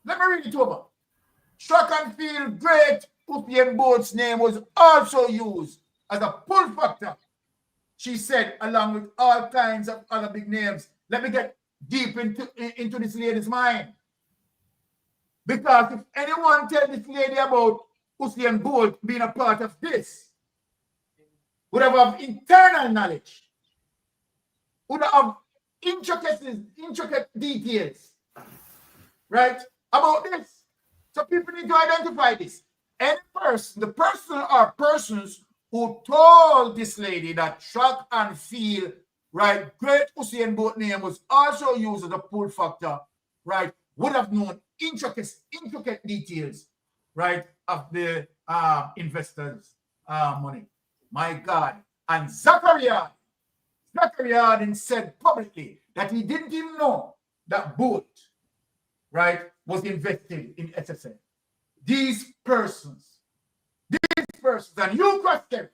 Let me read it over. Track and field great Usain Bolt's name was also used as a pull factor. She said, along with all kinds of other big names. Let me get deep into this lady's mind. Because if anyone tells this lady about Usain Bolt being a part of this, would have internal knowledge, would have intricate details, right, about this. So people need to identify this. Any person, the person or persons who told this lady that track and field, right, great Usain Bolt name was also used as a pull factor, right, would have known intricate details, right, of the investors' money. My God. And Zachary Harding said publicly that he didn't even know that Bolt, right, was invested in SSL. These persons, and you question,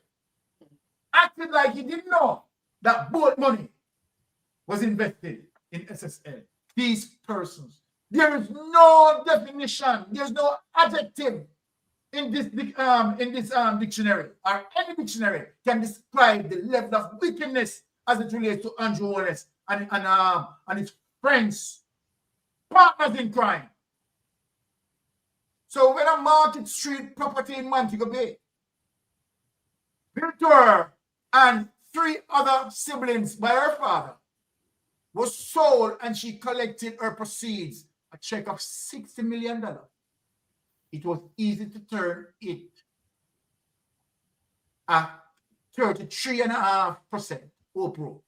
acted like he didn't know that Bolt money was invested in SSL. These persons. There is no definition. There's no adjective in this dictionary or any dictionary can describe the level of wickedness as it relates to Andrew Wallace and his friends, partners in crime. So when a Market Street property in Montego Bay, built to her and 3 other siblings by her father, was sold and she collected her proceeds, a check of $60 million. It was easy to turn it at 33.5% OPRO.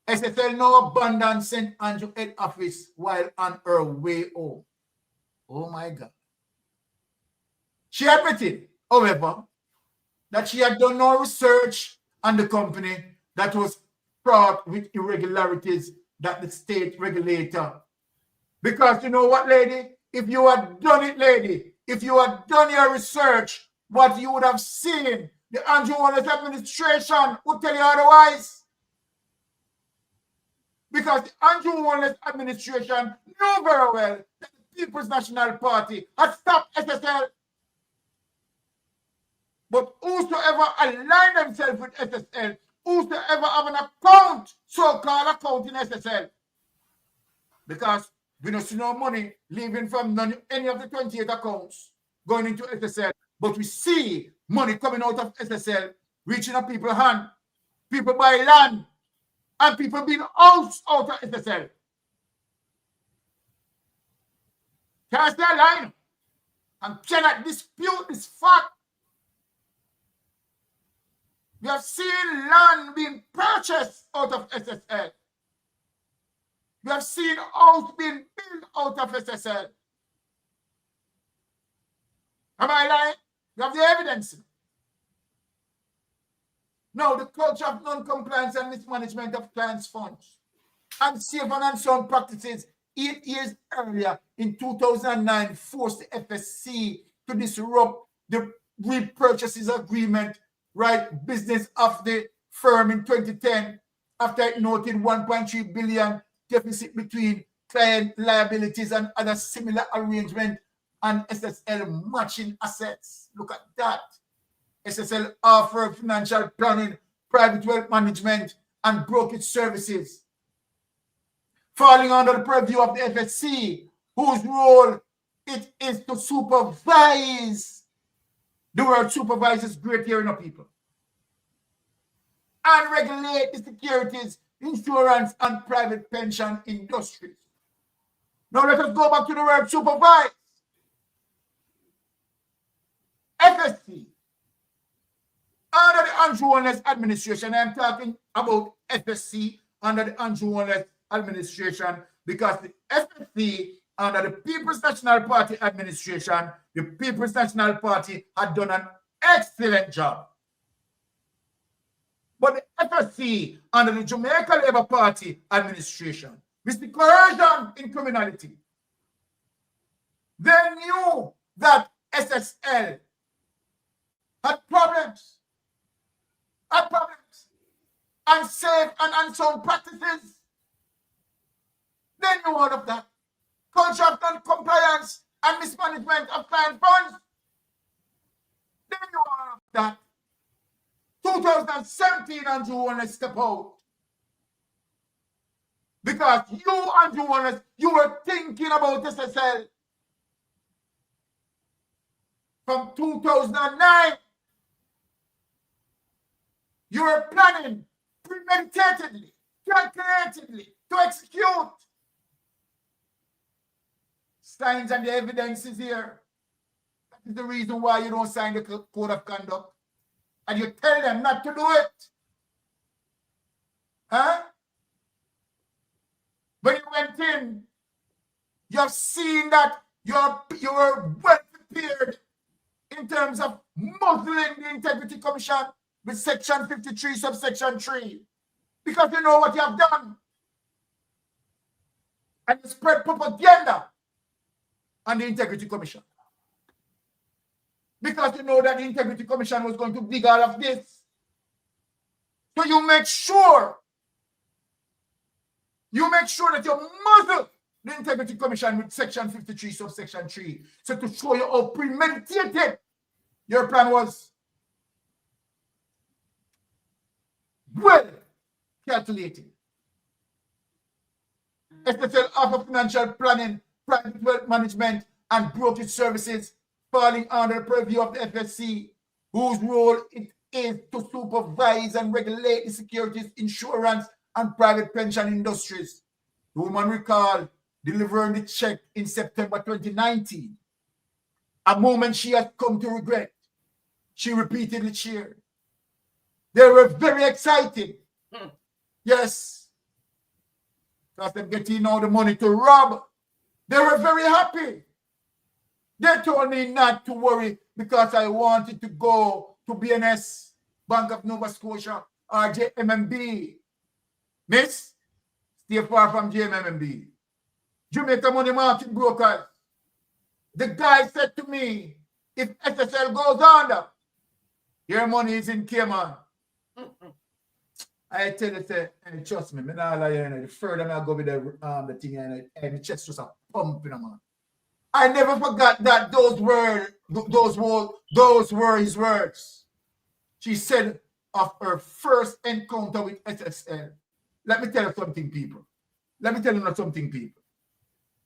SSL now abandoned St. Andrew head office while on her way home. Oh my God. She admitted, however, that she had done no research on the company that was fraught with irregularities that the state regulator. Because you know what, lady? If you had done it, lady, if you had done your research, what you would have seen, the Andrew Wallace administration would tell you otherwise. Because the Andrew Wallace administration knew very well that the People's National Party had stopped SSL. But whosoever align themselves with SSL, whosoever have an account, so-called account in SSL, because we don't see no money leaving from any of the 28 accounts going into SSL, but we see money coming out of SSL, reaching a people's hand, people buy land, and people being out of SSL. Can't stay line and cannot dispute this fact. We have seen land being purchased out of SSL. We have seen house being built out of SSL. Am I lying? You have the evidence. Now, the culture of non-compliance and mismanagement of clients' funds, unsafe and unsound practices 8 years earlier in 2009 forced the FSC to disrupt the repurchases agreement, right, business of the firm in 2010 after it noted 1.3 billion deficit between client liabilities and other similar arrangement and SSL matching assets. Look at that. SSL offered financial planning, private wealth management, and brokerage services, falling under the purview of the FSC, whose role it is to supervise. The word supervise is great here in our people. And regulate the securities, insurance, and private pension industries. Now let us go back to the word supervise. FSC, under the Andrew Wallace administration, I'm talking about FSC under the Andrew Wallace administration because the FSC under the People's National Party administration, the People's National Party had done an excellent job. But the FSC under the Jamaica Labour Party administration, with the coercion in criminality, they knew that SSL had problems, unsafe and unsound practices. They knew all of that. Culture of non-compliance and mismanagement of client funds. They knew all of that. 2017, Andrew Wallace stepped out. Because you, Andrew Wallace, you were thinking about SSL from 2009. You were planning premeditatedly, calculatedly to execute. Signs and the evidence is here. That is the reason why you don't sign the code of conduct. And you tell them not to do it. Huh? When you went in, you have seen that you were well prepared in terms of muzzling the Integrity Commission with Section 53, subsection 3. Because you know what you have done. And you spread propaganda on the Integrity Commission. Because you know that the Integrity Commission was going to dig all of this. So you make sure that you muzzle the Integrity Commission with Section 53, subsection 3. So to show you how premeditated Your plan was well calculated. SSL offer financial planning, private wealth management, and brokerage services falling under the purview of the FSC, whose role it is to supervise and regulate the securities, insurance, and private pension industries. The woman recalled delivering the check in September 2019, a moment she has come to regret. She repeatedly cheered. They were very excited. Yes. Because they're getting all the money to rob. They were very happy. They told me not to worry because I wanted to go to BNS, Bank of Nova Scotia, or JMMB. Miss, stay far from JMMB. Jamaica Money Market Brokers. The guy said to me, if SSL goes under, your money is in Cayman. I tell you, say, hey, trust me, the further I go with the thing, and my chest just a pump, man. I never forgot that those were his words. She said of her first encounter with SSL. Let me tell you something, people.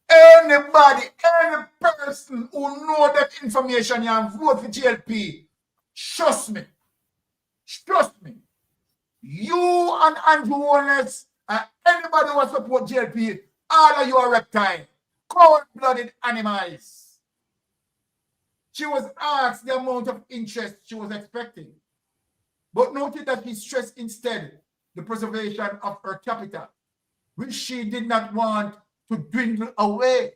Anybody, any person who know that information and vote for JLP, trust me. You and Andrew Wallace and anybody who support JLP, all of you are reptile, cold-blooded animals. She was asked the amount of interest she was expecting, but noted that he stressed instead the preservation of her capital, which she did not want to dwindle away.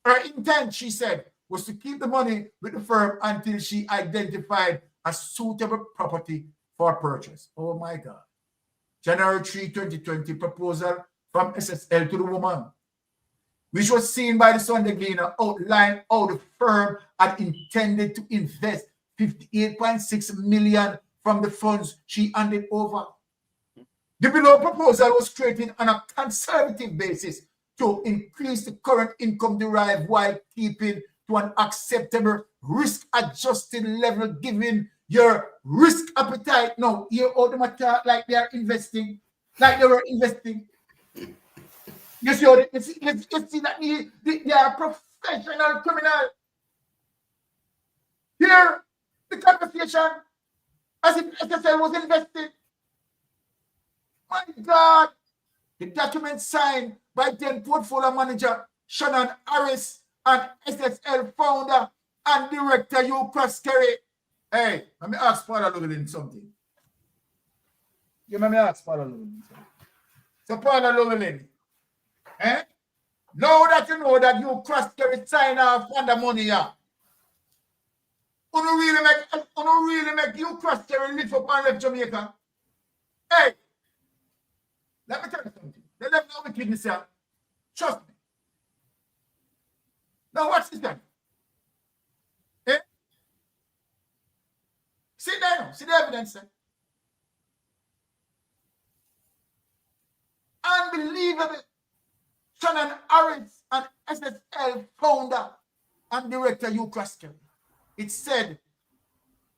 Her intent, she said, was to keep the money with the firm until she identified a suitable property for purchase. Oh my God. January 3, 2020 proposal from SSL to the woman, which was seen by the Sunday Gleaner, outlined how the firm had intended to invest $58.6 million from the funds she handed over. The below proposal was created on a conservative basis to increase the current income derived while keeping to an acceptable risk-adjusted level given your risk appetite. Now, you all them talk like they are investing, like they were investing. You see that they are professional criminal. Here, the conversation as if SSL was invested. My God, the document signed by then portfolio manager Shannon Harris and SSL founder and director Hugh Croskerry. Hey, let me ask Paula Llewellyn something. Let me ask Paula Llewellyn something. So Paula Llewellyn, now that you know that Hugh Croskerry sign off on the money here, you really make Hugh Croskerry live up and left Jamaica. Hey, let me tell you something. They left no wickedness here. Trust me. Now watch this guy. See there now. See the evidence there. Unbelievable. Shannon Harris and SSL founder and director Hugh Croskerry. It said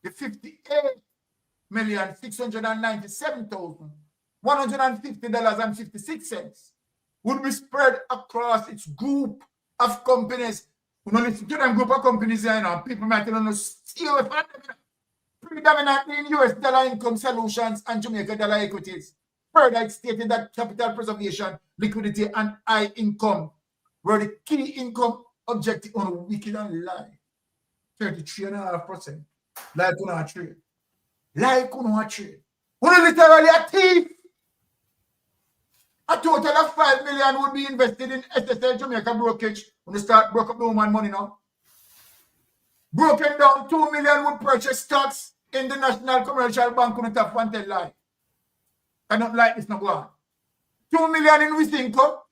the $58,697,150.56 would be spread across its group of companies. You know, listen to them group of companies here now. People might not stay away from them. Predominantly in US dollar income solutions and Jamaica dollar equities. Further, it stated that capital preservation, liquidity, and high income were the key income objective on a wicked and lie. 33.5%. Like you know a trade. Like you know a trade. We're literally a thief. A total of $5 million would be invested in SSL Jamaica brokerage when they start broke up the woman money now. Broken down, $2 million would purchase stocks in the National Commercial Bank on the top one tell lie. I don't like this no go on. $2 million in Wisinko.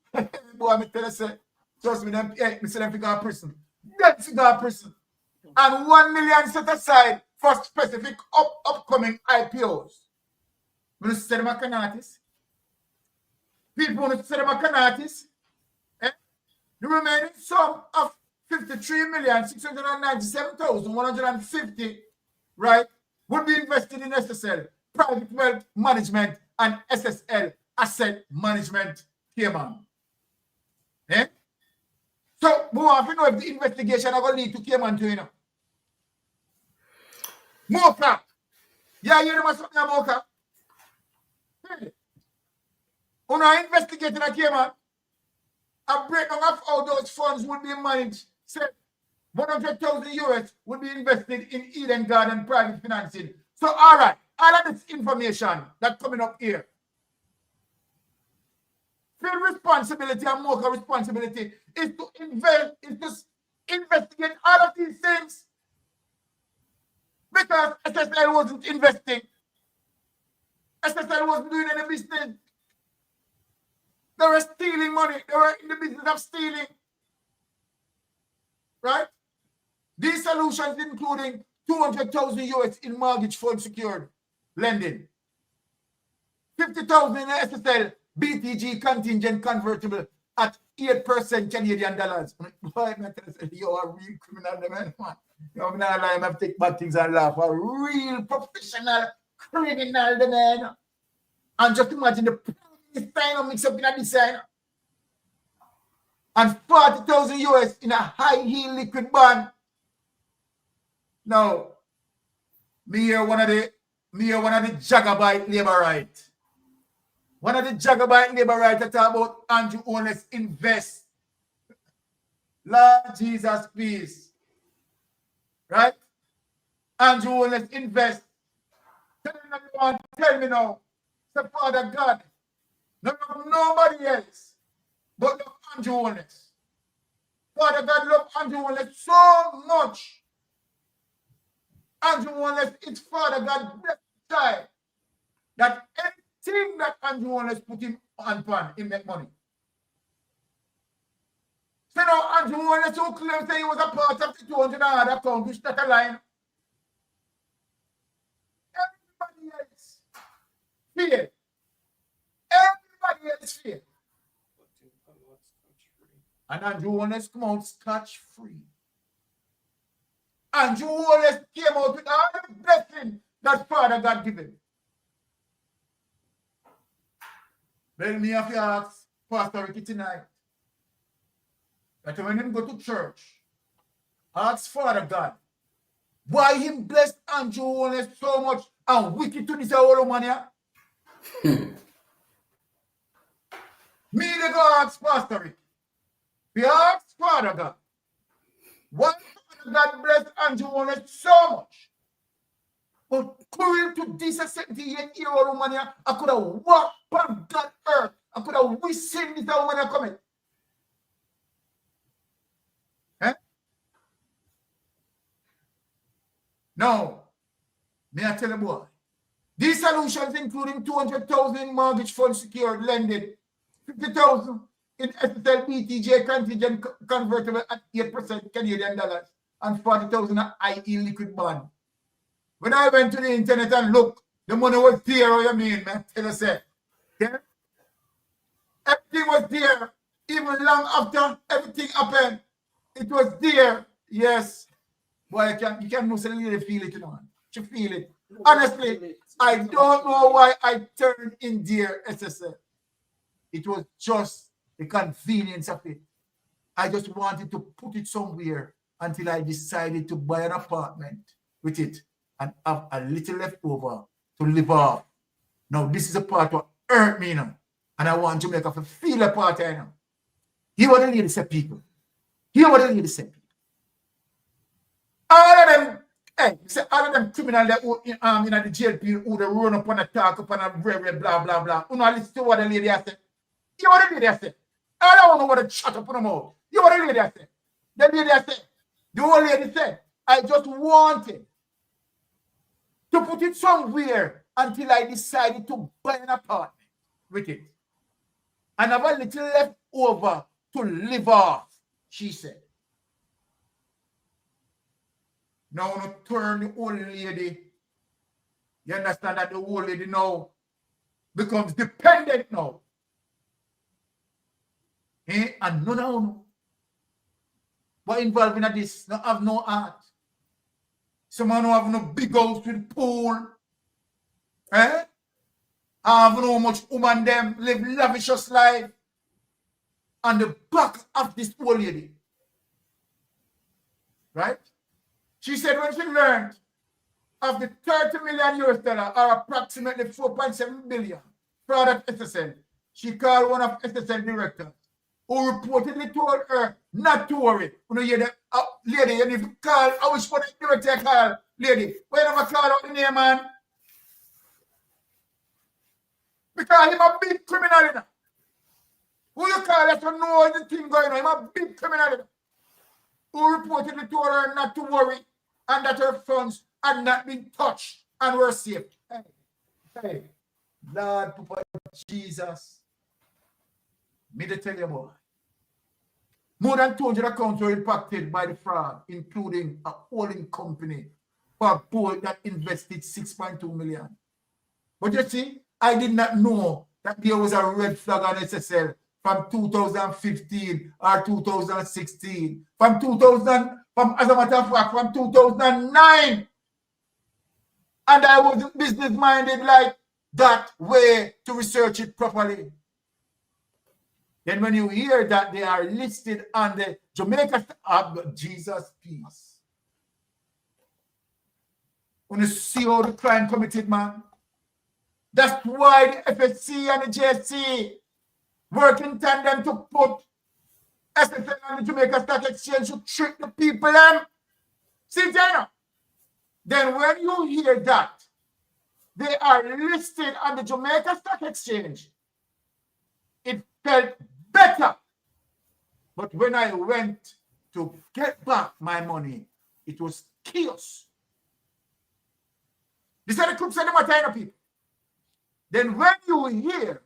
Boy, me tell you, say, trust me, them, hey, me say them figure a prison. Them figure a prison. And $1 million set aside for specific upcoming IPOs. When you say them a canatis, people want to say them a canatis, the remaining sum of $53,697,150 right, would be invested in SSL, private wealth management, and SSL, asset management, Cayman. Eh? So, we want to know if the investigation are going to lead to Cayman to, you know. More crap. Yeah, you know something about crap? Hey. When I investigated a Cayman, a breakdown of how those funds would be managed, said 100,000 US would be invested in Eden Garden private financing. So, all right, all of this information that's coming up here, field responsibility and more responsibility is to investigate all of these things, because SSL wasn't investing. SSL wasn't doing any business. They were stealing money. They were in the business of stealing. Right? These solutions including 200,000 US in mortgage fund secured lending, 50,000 in SSL BTG contingent convertible at 8% Canadian dollars. Boy, you are a real criminal, man. I'm not lying, I take bad things and laugh. A real professional criminal, man. And just imagine the sign mix up in a design. And 40,000 US in a high heel liquid bond. Now, me here one of the Jagabite labor right. One of the Jagabite labor right that talk about Andrew Owners invest. Lord Jesus, please. Right? Andrew Owners invest. Tell me now. The Father God. Nobody else but love Andrew Owners. Father God love Andrew Owners so much. Andrew Owners, it's Father God bless the child that anything that Andrew Owners put him on pan, he make money. So now Andrew Owners who claims that he was a part of the 200 account, which not a line. Everybody else fear. Everybody else fear. And Andrew Owners come out scotch free. Andrew Owners came out with all the blessing that Father God given. Well, me have to ask Pastor Ricky tonight that when him go to church, ask Father God why him blessed Andrew Owners so much and wicked to this whole money. Me they go ask Pastor Ricky. We ask Father God why Father God blessed Andrew Owners so much. But according to this 78-year-old woman, I could have walked on that earth. I could have whistled this woman coming. Eh? No. May I tell you, boy? These solutions including 200,000 mortgage fund secured lending, 50,000 in SSL BTJ contingent convertible at 8% Canadian dollars, and 40,000 IE liquid bond. When I went to the internet and looked, the money was there. What you mean, man? Tell us that. Yeah? Everything was there. Even long after everything happened, it was there. Yes. Boy, you can really feel it, you know. You feel it. Honestly, I don't know why I turned in there SSL. It was just the convenience of it. I just wanted to put it somewhere until I decided to buy an apartment with it and have a little left over to live off. Now, this is a part what hurt me now. And I want Jamaica to feel a part of it now. Hear what the lady said, people. Hear what the lady said, people. All of them, hey, all of them criminals that in the JLP who they run up and attack up and a blah, blah, blah. You know, listen to what the lady has said. Hear what the lady has said. I don't know what to shut up on them all. Hear what the lady has said. The lady has said, the old lady said, I just wanted to put it somewhere until I decided to buy an apartment with it. And have a little left over to live off, she said. Now, to turn the old lady, you understand that the old lady now becomes dependent now. Eh? And no. But involved in this, no have no heart. Someone who have no big house with pool. Eh? I have no much woman them live lavish life on the back of this old lady. Right? She said when she learned of the 30 million US dollar or approximately 4.7 billion fraud at SSL, she called one of SSL directors who reportedly told her not to worry. You know, hear the lady, you need to call, I wish for the director call, lady. Why never call out the name, man? Because he's a big criminal, you know. Who you call that to know the thing going on? He's a big criminal, you know. Who reportedly told her not to worry and that her funds had not been touched and were safe. Hey, Lord, Papa Jesus. Me to tell you boy. More than 200 accounts were impacted by the fraud, including a holding company for a board that invested 6.2 million. But you see, I did not know that there was a red flag on SSL from 2015 or 2016. As a matter of fact, from 2009. And I wasn't business-minded like that way to research it properly. Then when you hear that they are listed on the Jamaica, Jesus, peace. When you see how the crime committed, man. That's why the FSC and the JSC work in tandem to put SSL on the Jamaica Stock Exchange to trick the people. See, Jenna? Then when you hear that they are listed on the Jamaica Stock Exchange, it felt better. But when I went to get back my money, it was chaos. These are the crooks and the Matino people. Then when you hear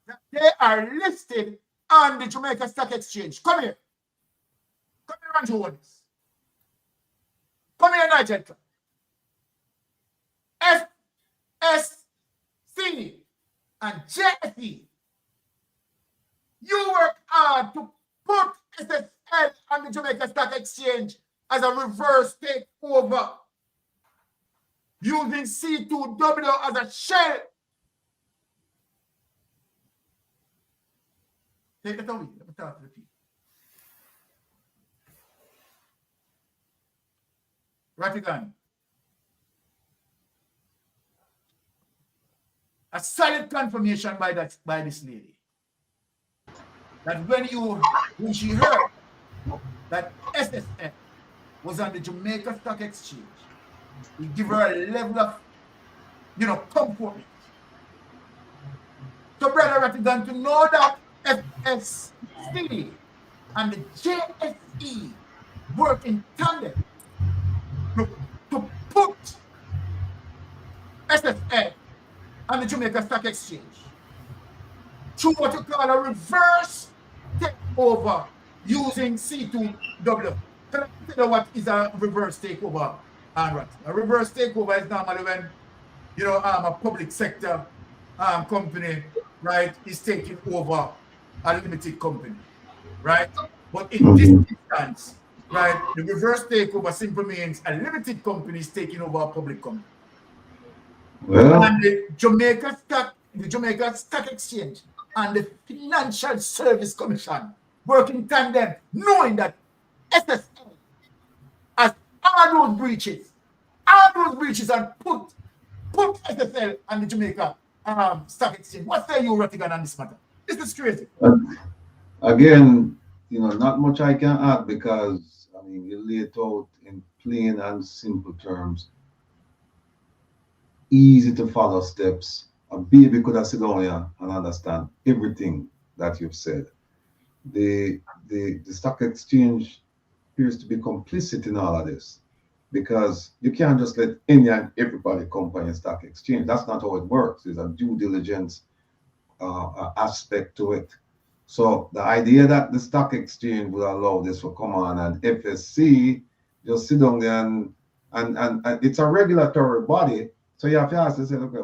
that they are listed on the Jamaica Stock Exchange, come here. Come here and show this. Come here, Nigel. FSC and JFE. You work hard to put SSL on the Jamaica Stock Exchange as a reverse takeover, using C2W as a shell. Take it away. Let me talk to the people. Ratigan. A solid confirmation by this lady. That when she heard that SSL was on the Jamaica Stock Exchange, it give her a level of, comfort. So, Brother Ratigan, to know that FSC and the JSE work in tandem to put SSL on the Jamaica Stock Exchange through what you call a reverse takeover using C2W. Can I tell you what is a reverse takeover, Andrew? A reverse takeover is normally when, a public sector company, right, is taking over a limited company, right? But in this instance, right, the reverse takeover simply means a limited company is taking over a public company. Well, and the Jamaica Stock Exchange and the Financial Service Commission work in tandem, knowing that SSL has all those breaches and put SSL on the Jamaica Stock Exchange. What say you, Ratigan, on this matter? This is crazy. Again, not much I can add because, you lay it out in plain and simple terms. Easy to follow steps. A baby could have sit down here and understand everything that you've said. The stock exchange appears to be complicit in all of this because you can't just let any and everybody come by a stock exchange. That's not how it works. There's a due diligence aspect to it. So the idea that the stock exchange will allow this to come on and FSC just sit down there and it's a regulatory body. So you have to ask yourself, okay,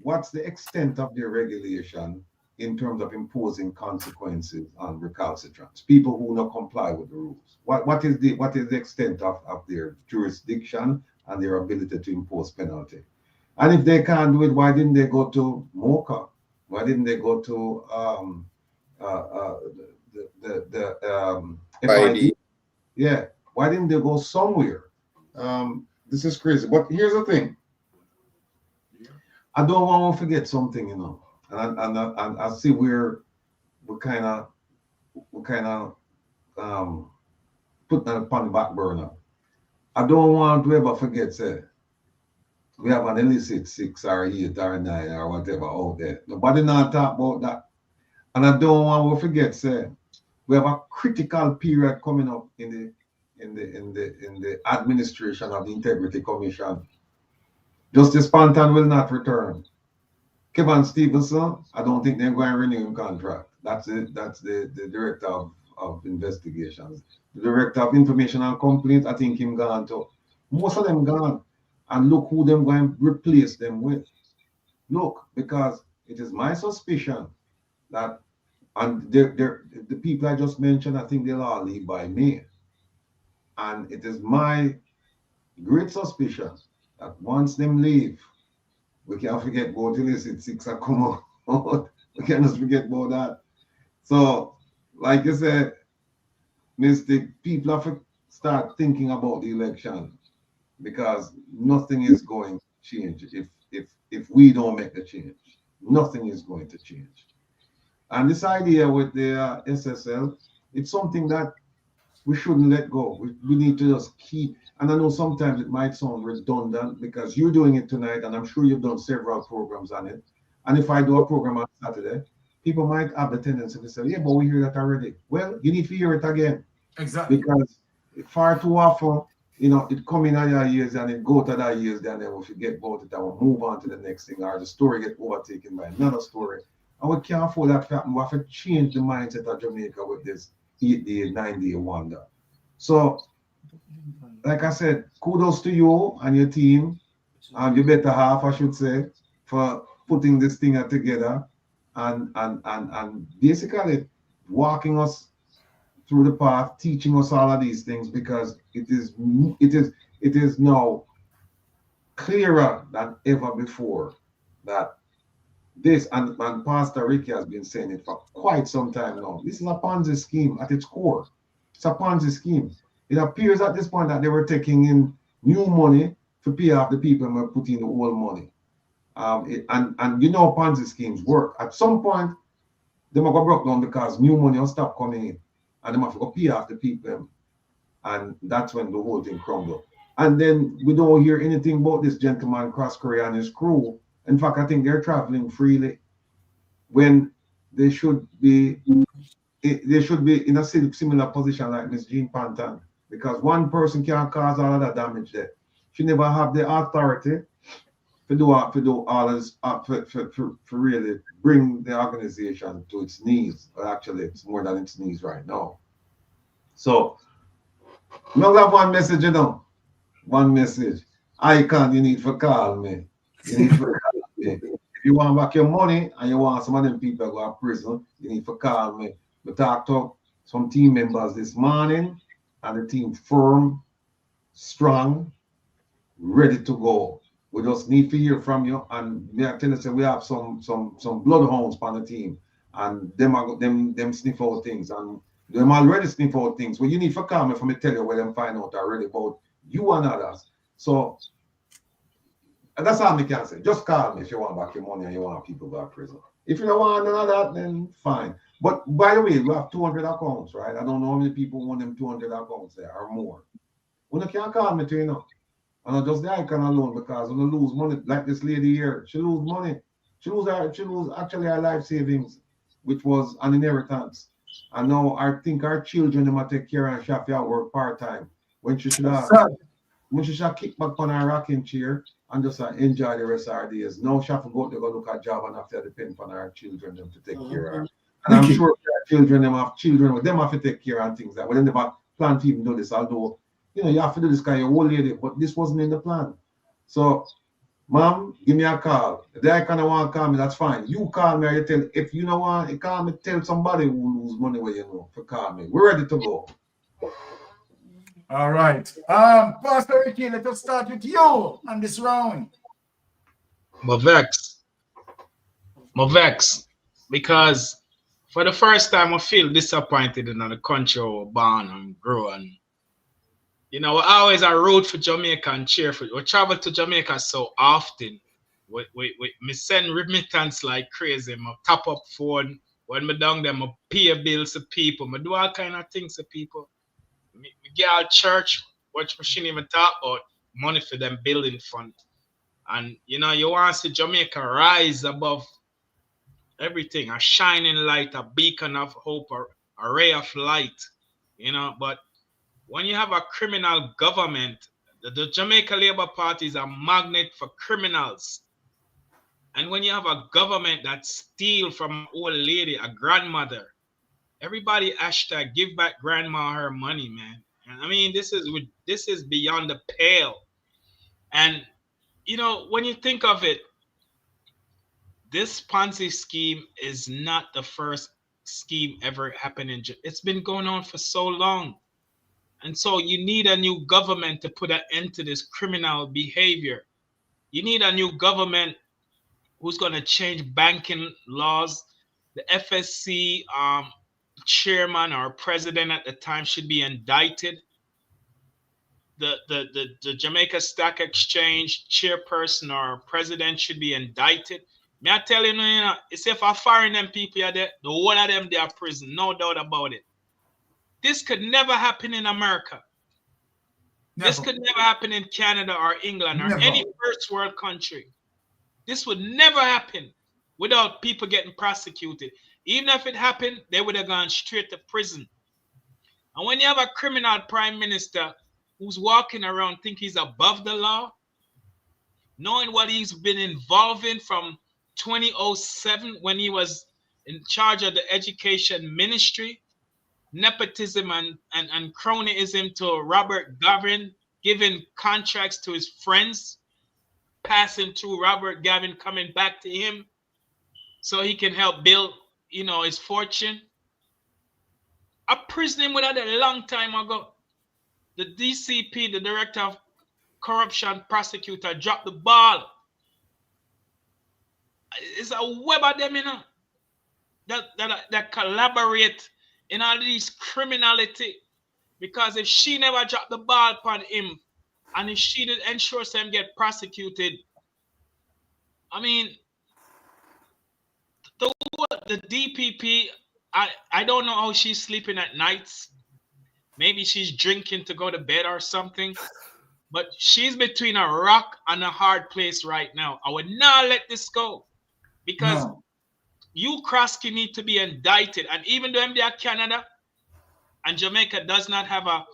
what's the extent of the regulation in terms of imposing consequences on recalcitrants, people who not comply with the rules? What is the extent of their jurisdiction and their ability to impose penalty? And if they can't do it, why didn't they go to MOCA? Why didn't they go to FID? Yeah, why didn't they go somewhere? This is crazy. But here's the thing. I don't want to forget something, you know. And I see we're kind of putting that upon the back burner. I don't want to ever forget, say, we have an illicit 6 or 8 or 9 or whatever out there. Nobody not talk about that. And I don't want to forget, say, we have a critical period coming up in the administration of the Integrity Commission. Justice Panton will not return. Kevin Stevenson, I don't think they're going to renew his contract. That's the director of investigations. The director of information and complaints, I think him gone too. Most of them gone. And look who them going to replace them with. Look, because it is my suspicion that, and the people I just mentioned, I think they'll all leave by May. And it is my great suspicion that once them leave, we can't forget about illicit 6 and come out. We can't just forget about that. So, like you said, Mystic, people have to start thinking about the election, because nothing is going to change if we don't make the change. Nothing is going to change. And this idea with the SSL, it's something that we shouldn't let go. We need to just keep, and I know sometimes it might sound redundant because you're doing it tonight, and I'm sure you've done several programs on it. And if I do a program on Saturday, people might have the tendency to say, yeah, but we hear that already. Well, you need to hear it again. Exactly. Because far too often, you know, it come in other years and it go to other years, then we forget about it and we move on to the next thing, or the story get overtaken by another story. And we can't afford that fact. We have to change the mindset of Jamaica with this 8-day, 9-day wonder. So, like I said, kudos to you and your team, and your better half, I should say, for putting this thing together and basically walking us through the path, teaching us all of these things, because it is now clearer than ever before that this, and Pastor Ricky has been saying it for quite some time now, this is a Panzi scheme at its core. It's a Panzi scheme. It appears at this point that they were taking in new money to pay off the people and were putting the old money. And you know Panzi schemes work. At some point, they might go broke down because new money will stop coming in. And they have to go pay off the people. And that's when the whole thing crumbled. And then we don't hear anything about this gentleman Cross Korea and his crew. In fact, I think they're traveling freely when they should be in a similar position like Miss Jean Panton, because one person can't cause all of that damage there. She never have the authority to do all this, for really bring the organization to its knees. But actually, it's more than its knees right now. So, we only have one message, you know. One message. Icon, you need to call me. You need to call me. If you want back your money and you want some of them people to go to prison, you need to call me. We talked to some team members this morning, and the team firm, strong, ready to go. We just need to hear from you, and me I tell you, we have some bloodhounds on the team, and them sniff out things, and them already sniff out things. Well, you need to call me for me tell you where them find out already about you and others. So that's all I can say. Just call me if you want back your money and you want people back to prison. If you don't want none of that, then fine. But by the way, we have 200 accounts, right? I don't know how many people want them 200 accounts there or more. When you can't call me to, you know, and not just the icon alone, because when you lose money, like this lady here, she lose money. She lose actually her life savings, which was an inheritance. And now I think our children might take care and she have to work part-time. When she should have kick back on her rocking chair and just enjoy the rest of her days. Now she have to go look at job and have to depend on her children them to take care of her. And I'm sure children have to take care of things that we never plan to even do this, although you know you have to do this kind of old lady, but this wasn't in the plan. So Mom, give me a call. If they kind of want to call me, that's fine. You call me or you tell, if you don't want to call me, tell somebody who lose money where you know to call me. We're ready to go. All right. Pastor Ricky, let us start with you on this round. Vex, because for the first time I feel disappointed in the country I was born and grew. And you know, I root for Jamaica and cheer for. We travel to Jamaica so often. Me send remittance like crazy. I top up phone. When me down there, I pay bills to people. I do all kind of things to people. Me get out church, watch machine even talk about money for them building fund. And you know, you want to see Jamaica rise above everything, a shining light, a beacon of hope, a ray of light, you know. But when you have a criminal government, the Jamaica Labour Party is a magnet for criminals. And when you have a government that steals from an old lady, a grandmother, everybody hashtag give back grandma her money, man. And I mean, this is beyond the pale. And you know, when you think of it, this Panzi scheme is not the first scheme ever happening. It's been going on for so long. And so you need a new government to put an end to this criminal behavior. You need a new government who's going to change banking laws. The FSC chairman or president at the time should be indicted. The Jamaica Stock Exchange chairperson or president should be indicted. May I tell you, you know, it's if I fire them people are there, the one of them they are prison, no doubt about it. This could never happen in America. Never. This could never happen in Canada or England or any first world country. This would never happen without people getting prosecuted. Even if it happened, they would have gone straight to prison. And when you have a criminal prime minister who's walking around think he's above the law, knowing what he's been involved in from 2007 when he was in charge of the education ministry, nepotism and cronyism to Robert Gavin, giving contracts to his friends, passing through Robert Gavin, coming back to him so he can help build, you know, his fortune. I prisoned him with that a long time ago. The DCP, the Director of Corruption Prosecutor, dropped the ball. It's a web of them, you know, that collaborate in all these criminality. Because if she never dropped the ball upon him, and if she didn't ensure him get prosecuted, I mean, the DPP, I don't know how she's sleeping at nights. Maybe she's drinking to go to bed or something. But she's between a rock and a hard place right now. I would not let this go. Because you Krosky need to be indicted. And even though they are Canada and Jamaica does not have a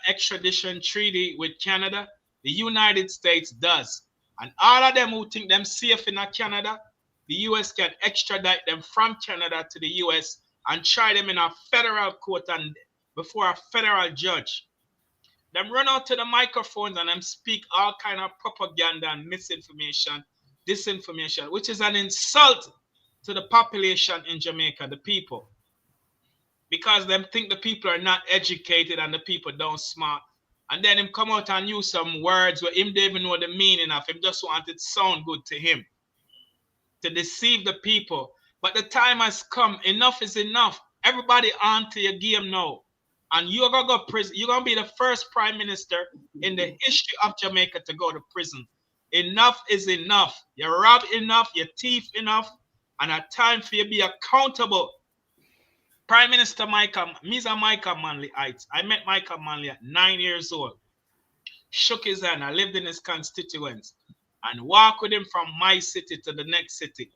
extradition treaty with Canada, the United States does. And all of them who think them safe in Canada, the US can extradite them from Canada to the US and try them in a federal court and before a federal judge. Them run out to the microphones and them speak all kind of propaganda and misinformation, disinformation, which is an insult to the population in Jamaica, the people. Because them think the people are not educated and the people don't smart. And then him come out and use some words where him don't even know the meaning of. Him just want it to sound good to him. To deceive the people. But the time has come. Enough is enough. Everybody on to your game now. And you're going to go to prison. You're going to be the first prime minister in the history of Jamaica to go to prison. Enough is enough. You rob enough. You thief enough. And it's time for you to be accountable. Prime Minister me's a Michael Manley Heights. I met Michael Manley at 9 years old. Shook his hand. I lived in his constituents. And walked with him from my city to the next city.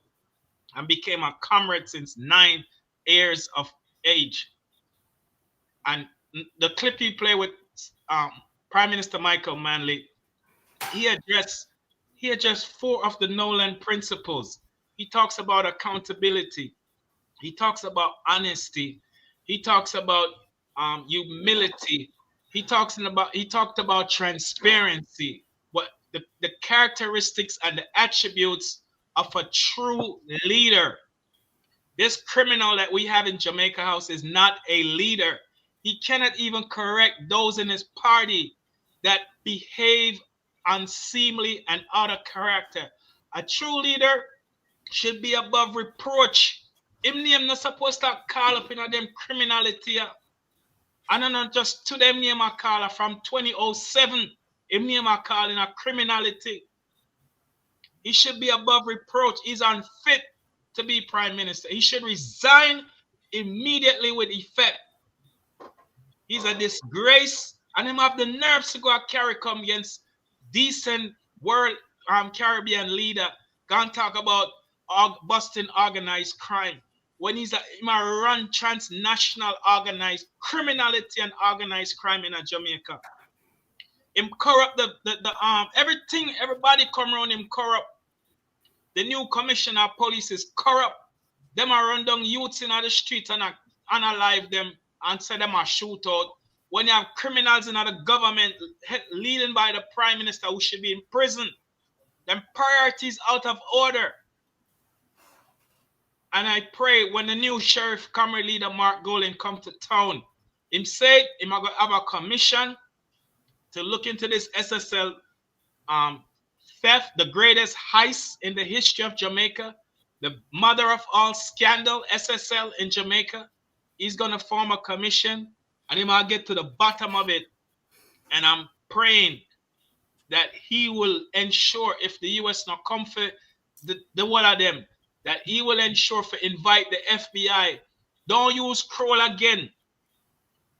And became a comrade since 9 years of age. And the clip he played with Prime Minister Michael Manley, he addressed 4 of the Nolan principles. He talks about accountability. He talks about honesty. He talks about humility. He talked about transparency. What the characteristics and the attributes of a true leader. This criminal that we have in Jamaica House is not a leader. He cannot even correct those in his party that behave unseemly and out of character. A true leader should be above reproach. Him name not supposed to call up in them criminality. And not just to them name a caller from 2007. Him name a call in a criminality. He should be above reproach. He's unfit to be prime minister. He should resign immediately with effect. He's a disgrace, and him have the nerves to go and carry come against decent world Caribbean leader. Can't talk about busting organized crime when he run transnational organized criminality and organized crime in Jamaica. Him corrupt the everything. Everybody come around him corrupt. The new commissioner of police is corrupt. Them are run down youths in the streets and unalive them and say them a shootout. When you have criminals in the government leading by the prime minister who should be in prison, them priorities out of order. And I pray when the new sheriff, Comrade Leader Mark Golden, come to town, him say him going to have a commission to look into this SSL theft, the greatest heist in the history of Jamaica, the mother of all scandal, SSL in Jamaica. He's going to form a commission and he might get to the bottom of it. And I'm praying that he will ensure, if the U.S. not come for the one of them, that he will ensure for invite the FBI. Don't use Kroll again.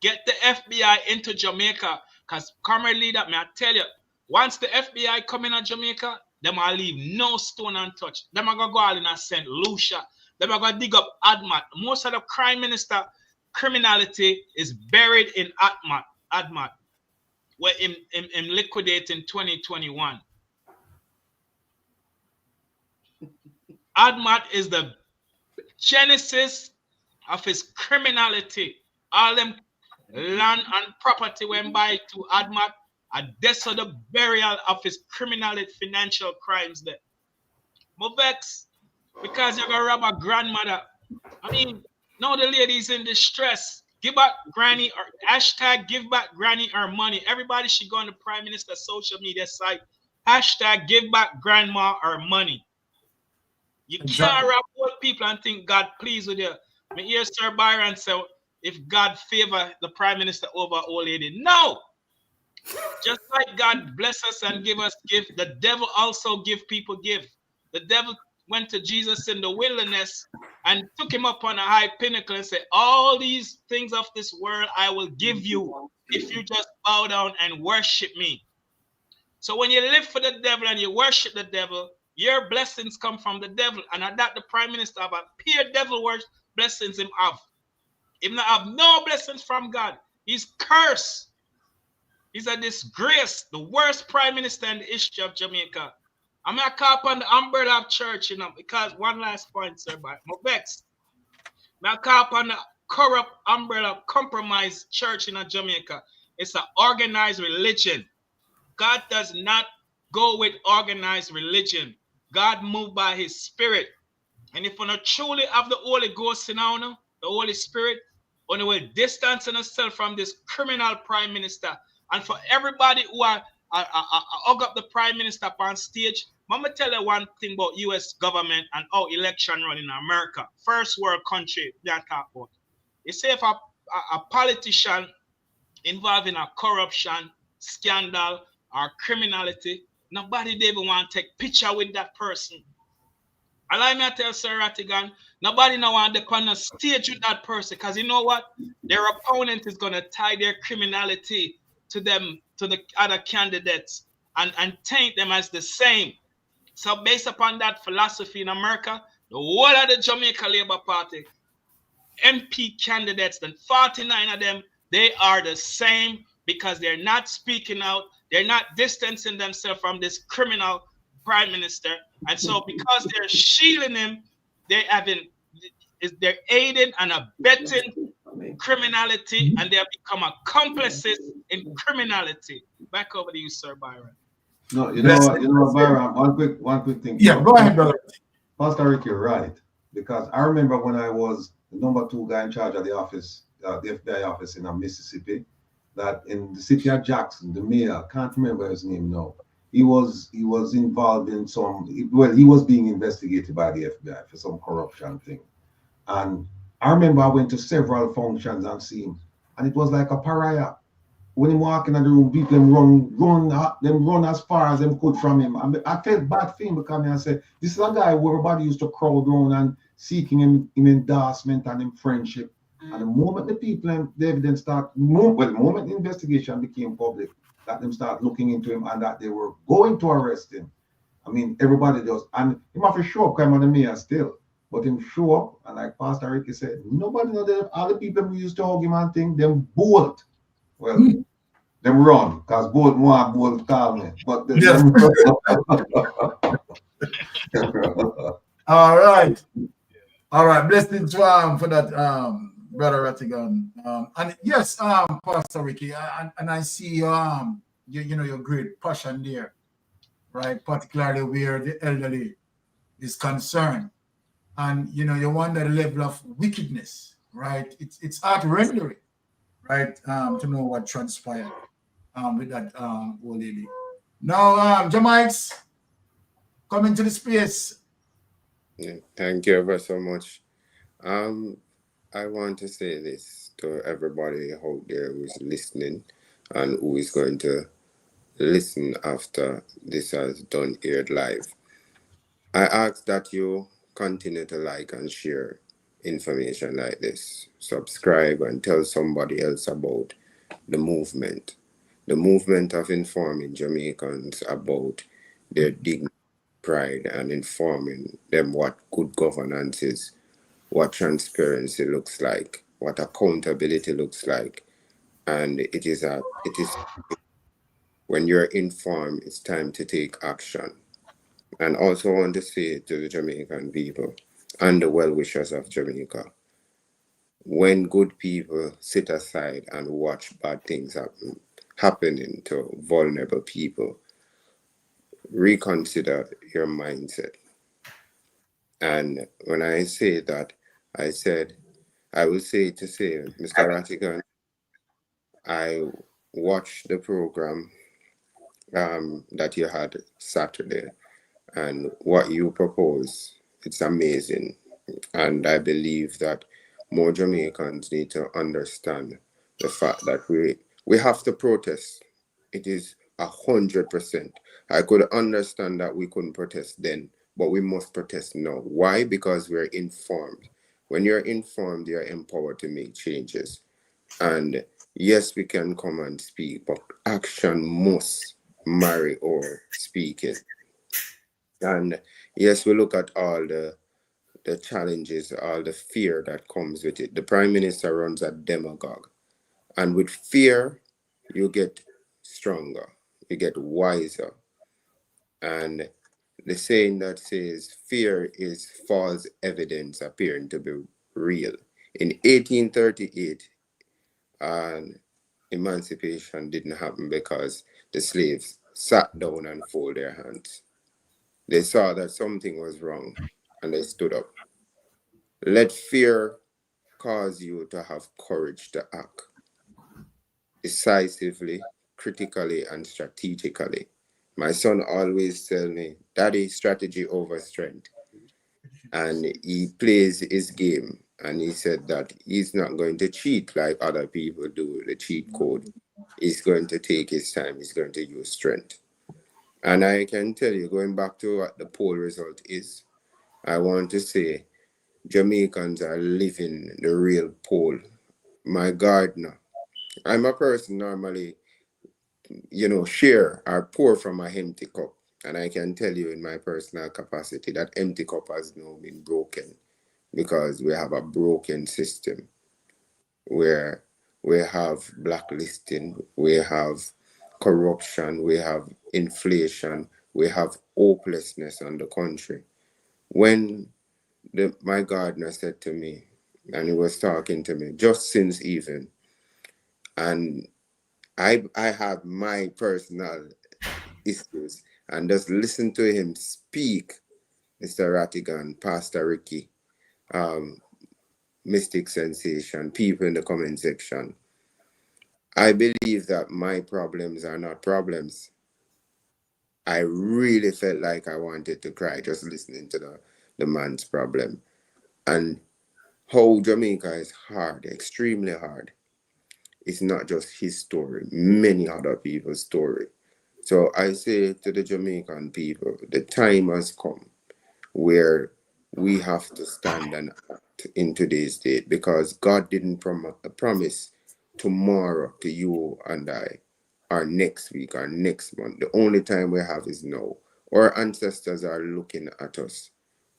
Get the FBI into Jamaica. Because Comrade Leader, may I tell you, once the FBI come in Jamaica, them will leave no stone untouched. Them are going to go out in St. Lucia. Them are going to dig up Admat. Most of the prime minister criminality is buried in Admat, where him liquidate in 2021. Admat is the genesis of his criminality. All them land and property went by to Admat, and that's the burial of his criminality, financial crimes there. Movex, because you're gonna rob a grandmother. I mean, now the lady's in distress. Give back granny or hashtag give back granny her money. Everybody should go on the Prime Minister's social media site. Hashtag give back grandma her money. You can't rob old people and think God pleased with you. I hear Sir Byron say, if God favor the Prime Minister over old lady. No! Just like God bless us and give us gift, the devil also give people gift. The devil went to Jesus in the wilderness and took him up on a high pinnacle and said, all these things of this world I will give you if you just bow down and worship me. So when you live for the devil and you worship the devil, your blessings come from the devil. And at that, the Prime Minister have a pure devil worship blessings him have. Him not have no blessings from God. He's cursed. He's a disgrace. The worst Prime Minister in the history of Jamaica. I'm going to call upon the umbrella of church, because one last point, sir, but I'm vexed. I'm going to call upon the corrupt umbrella of compromised church in Jamaica. It's an organized religion. God does not go with organized religion. God moved by his spirit. And if we not truly have the Holy Ghost in our, the Holy Spirit, we will distance ourselves from this criminal Prime Minister. And for everybody who hug up the Prime Minister on stage, I'm going to tell you one thing about U.S. government and how election run in America. First world country that talk about. You say if a politician involved in a corruption, scandal, or criminality, nobody they even want to take picture with that person. Allow me to tell Sir Rattigan, nobody now want to depend on a stage with that person, because you know what? Their opponent is going to tie their criminality to them, to the other candidates, and taint them as the same. So based upon that philosophy in America, the whole of the Jamaica Labour Party MP candidates, then 49 of them, they are the same, because they're not speaking out, they're not distancing themselves from this criminal Prime Minister. And so because they're shielding him, they're aiding and abetting criminality, and they have become accomplices in criminality. Back over to you, Sir Byron. No, Bless Byron, one quick thing. Yeah, go ahead, brother. Pastor Rick, you're right. Because I remember when I was the number 2 guy in charge of the office, the FBI office in Mississippi, that in the city of Jackson, the mayor, I can't remember his name now. He was involved in he was being investigated by the FBI for some corruption thing. And I remember I went to several functions and see him, and it was like a pariah. When he walk in the room, people run as far as them could from him. I felt bad for him because I said, this is a guy where everybody used to crowd around and seeking him endorsement and him friendship. And the moment the people, the evidence the moment the investigation became public, that them start looking into him and that they were going to arrest him. I mean, everybody does. And he have to show up, come on the mayor still. But him show up, and like Pastor Ricky said, nobody know that all the people who used to hug him and think them bold. Well, them run, because bold call me. But them All right. All right. Blessing to for that, Brother Rattigan. And yes, Pastor Ricky, and I see your great passion there, right? Particularly where the elderly is concerned. And you wonder the level of wickedness, right? It's heart-rending, right? To know what transpired with that old lady. Now, Jamites, come into the space. Yeah, thank you ever so much. I want to say this to everybody out there who's listening and who is going to listen after this has done aired live. I ask that you continue to like and share information like this. Subscribe and tell somebody else about the movement of informing Jamaicans about their dignity, pride, and informing them what good governance is, what transparency looks like, what accountability looks like. And it is when you're informed, it's time to take action. And also want to say to the Jamaican people and the well-wishers of Jamaica, when good people sit aside and watch bad things happening to vulnerable people, reconsider your mindset. And when I say that, I will say Mr. Rattigan, I watched the program that you had Saturday, and what you propose, it's amazing. And I believe that more Jamaicans need to understand the fact that we have to protest. It is 100%. I could understand that we couldn't protest then, but we must protest now. Why? Because we're informed. When you're informed, you're empowered to make changes. And yes, we can come and speak, but action must marry our speaking. And yes, we look at all the challenges, all the fear that comes with it. The Prime Minister runs a demagogue. And with fear, you get stronger, you get wiser. And the saying that says fear is false evidence appearing to be real. In 1838, emancipation didn't happen because the slaves sat down and folded their hands. They saw that something was wrong and they stood up. Let fear cause you to have courage to act decisively, critically, and strategically. My son always tells me, Daddy, strategy over strength. And he plays his game. And he said that he's not going to cheat like other people do, the cheat code. He's going to take his time. He's going to use strength. And I can tell you, going back to what the poll result is, I want to say Jamaicans are living the real poll. My gardener, I'm a person normally, share or pour from a empty cup. And I can tell you in my personal capacity that empty cup has now been broken because we have a broken system where we have blacklisting, we have corruption, we have inflation, we have hopelessness on the country. When my gardener said to me, and he was talking to me just since even, and I have my personal issues and just listen to him speak, Mr. Rattigan, Pastor Ricky, Mystic Sensation, people in the comment section, I believe that my problems are not problems. I really felt like I wanted to cry just listening to the man's problem. And how Jamaica is hard, extremely hard. It's not just his story, many other people's story. So I say to the Jamaican people, the time has come where we have to stand and act in today's date, because God didn't promise tomorrow to you and I, or next week or next month. The only time we have is now. Our ancestors are looking at us.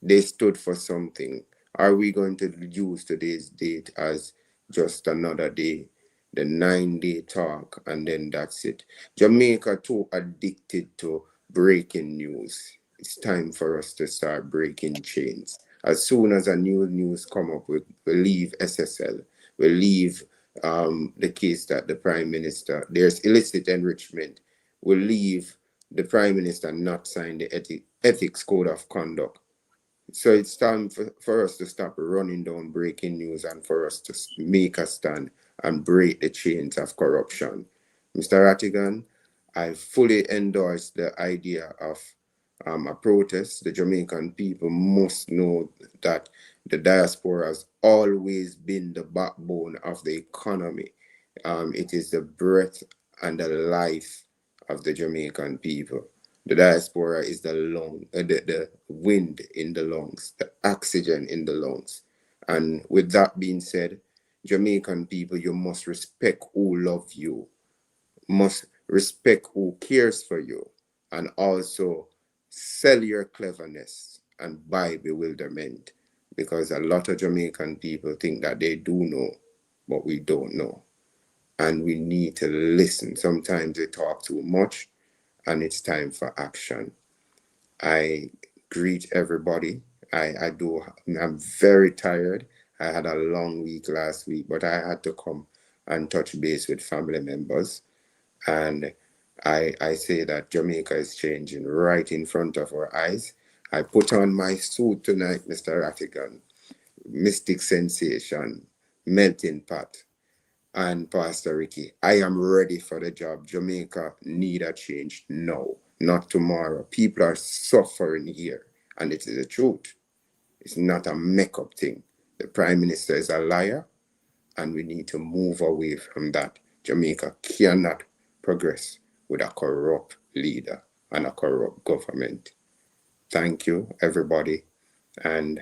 They stood for something. Are we going to use today's date as just another day, the 9-day talk, and then that's it? Jamaica too addicted to breaking news. It's time for us to start breaking chains. As soon as a new news come up, we leave SSL, we leave the case that the Prime Minister, there's illicit enrichment, we leave the Prime Minister not sign the ethics code of conduct. So it's time for us to stop running down breaking news and for us to make a stand and break the chains of corruption. Mr. Rattigan, I fully endorse the idea of a protest. The Jamaican people must know that the diaspora has always been the backbone of the economy. It is the breath and the life of the Jamaican people. The diaspora is the the wind in the lungs, the oxygen in the lungs. And with that being said, Jamaican people, you must respect who love you, must respect who cares for you, and also sell your cleverness and buy bewilderment, because a lot of Jamaican people think that they do know, but we don't know. And we need to listen. Sometimes they talk too much, and it's time for action. I greet everybody. I'm very tired. I had a long week last week, but I had to come and touch base with family members. And I say that Jamaica is changing right in front of our eyes. I put on my suit tonight, Mr. Rattigan, Mystic Sensation, Melting Pot, and Pastor Ricky. I am ready for the job. Jamaica need a change now, not tomorrow. People are suffering here, and it is the truth. It's not a make-up thing. The Prime Minister is a liar, and we need to move away from that. Jamaica cannot progress with a corrupt leader and a corrupt government. Thank you, everybody, and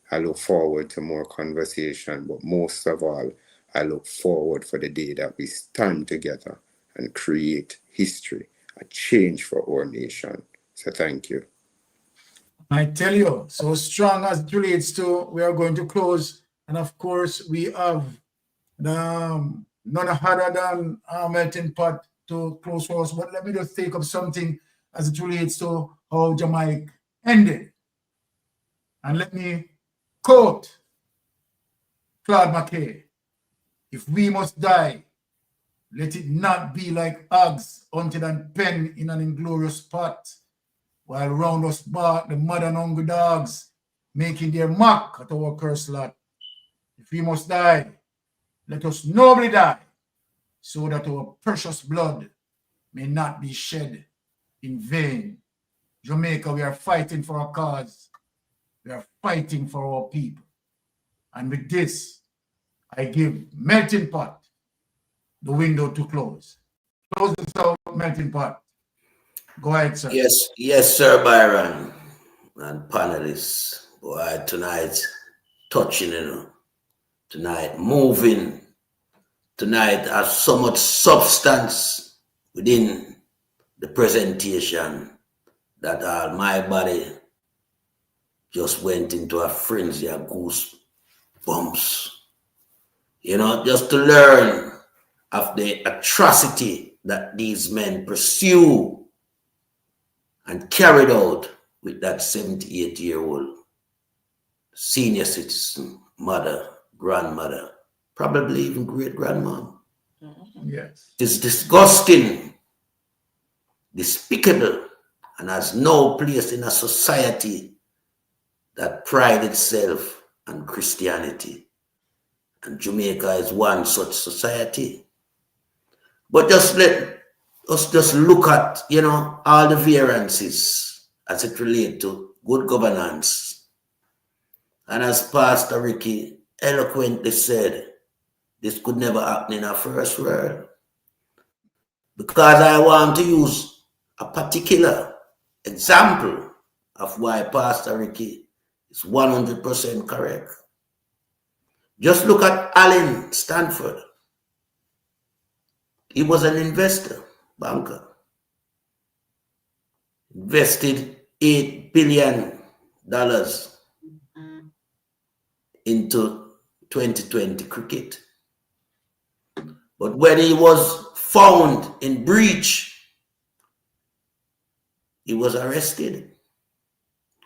I look forward to more conversation, but most of all, I look forward for the day that we stand together and create history, a change for our nation. So thank you. I tell you, so strong as it relates to, we are going to close. And of course, we have none other than Melting Pot to close for us. But let me just take up something as it relates to how Jamaica ended. And let me quote Claude McKay: "If we must die, let it not be like hogs hunted and penned in an inglorious pot, while round us bark the mad and hungry dogs, making their mark at our cursed lot. If we must die, let us nobly die, so that our precious blood may not be shed in vain." Jamaica, we are fighting for our cause. We are fighting for our people. And with this, I give Melting Pot the window to close. Close this out, Melting Pot. Go ahead, sir. Yes, sir, Byron and panelists. Boy, tonight, touching, tonight, moving. Tonight has so much substance within the presentation that my body just went into a frenzy of goosebumps. Just to learn of the atrocity that these men pursue and carried out with that 78-year-old senior citizen mother, grandmother, probably even great-grandmom. Yes. It's disgusting despicable and has no place in a society that prides itself on Christianity. And Jamaica is one such society. But just let us just look at, all the variances as it relates to good governance. And as Pastor Ricky eloquently said, this could never happen in a first world. Because I want to use a particular example of why Pastor Ricky is 100% correct. Just look at Allen Stanford. He was an investor, banker. Invested $8 billion into 2020 cricket. But when he was found in breach, he was arrested.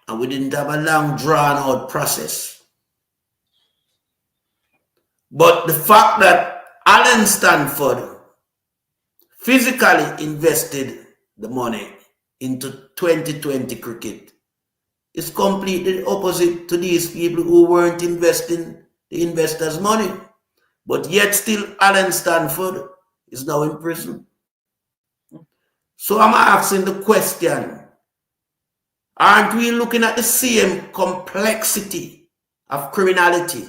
And we didn't have a long drawn out process. But the fact that Allen Stanford physically invested the money into 2020 cricket is completely opposite to these people who weren't investing the investors' money. But yet still Allen Stanford is now in prison. So I'm asking the question, aren't we looking at the same complexity of criminality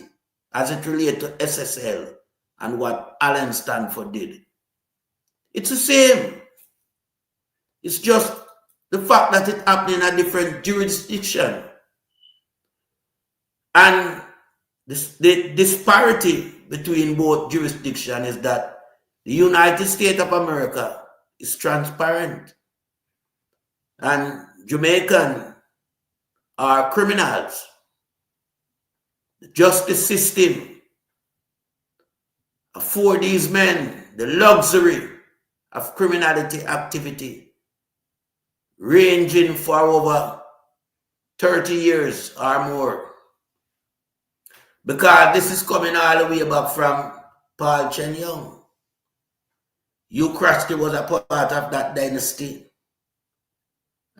as it relates to SSL and what Allen Stanford did? It's the same. It's just the fact that it happened in a different jurisdiction. And the disparity between both jurisdictions is that the United States of America is transparent and Jamaican are criminals. The justice system affords these men the luxury of criminality activity ranging for over 30 years or more. Because this is coming all the way back from Paul Chen Young. Hugh Crosby was a part of that dynasty.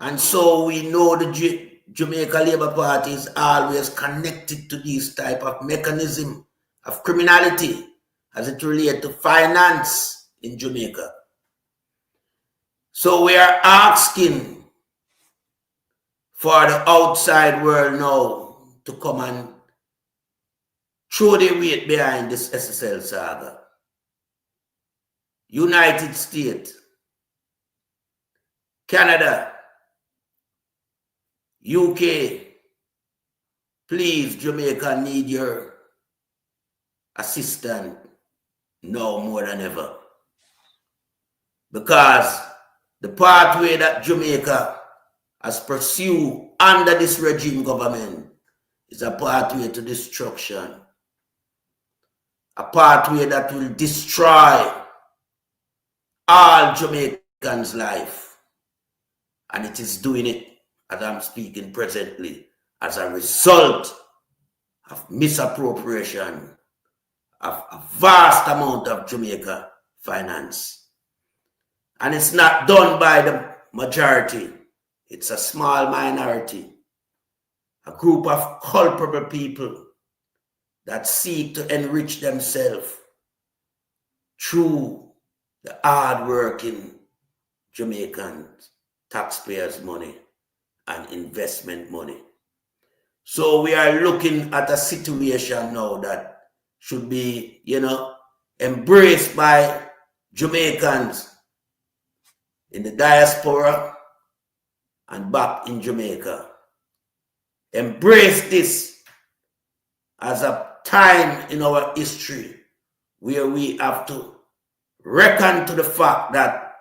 And so we know the Jamaica Labour Party is always connected to this type of mechanism of criminality as it relates to finance in Jamaica. So we are asking for the outside world now to come and throw their weight behind this SSL saga. United States, Canada, UK, please, Jamaica need your assistance now more than ever. Because the pathway that Jamaica has pursued under this regime government is a pathway to destruction. A pathway that will destroy all Jamaicans' life. And it is doing it, as I'm speaking presently, as a result of misappropriation of a vast amount of Jamaica finance. And it's not done by the majority. It's a small minority, a group of culpable people that seek to enrich themselves through the hard-working Jamaican taxpayers' money and investment money. So we are looking at a situation now that should be, embraced by Jamaicans in the diaspora and back in Jamaica. Embrace this as a time in our history where we have to reckon to the fact that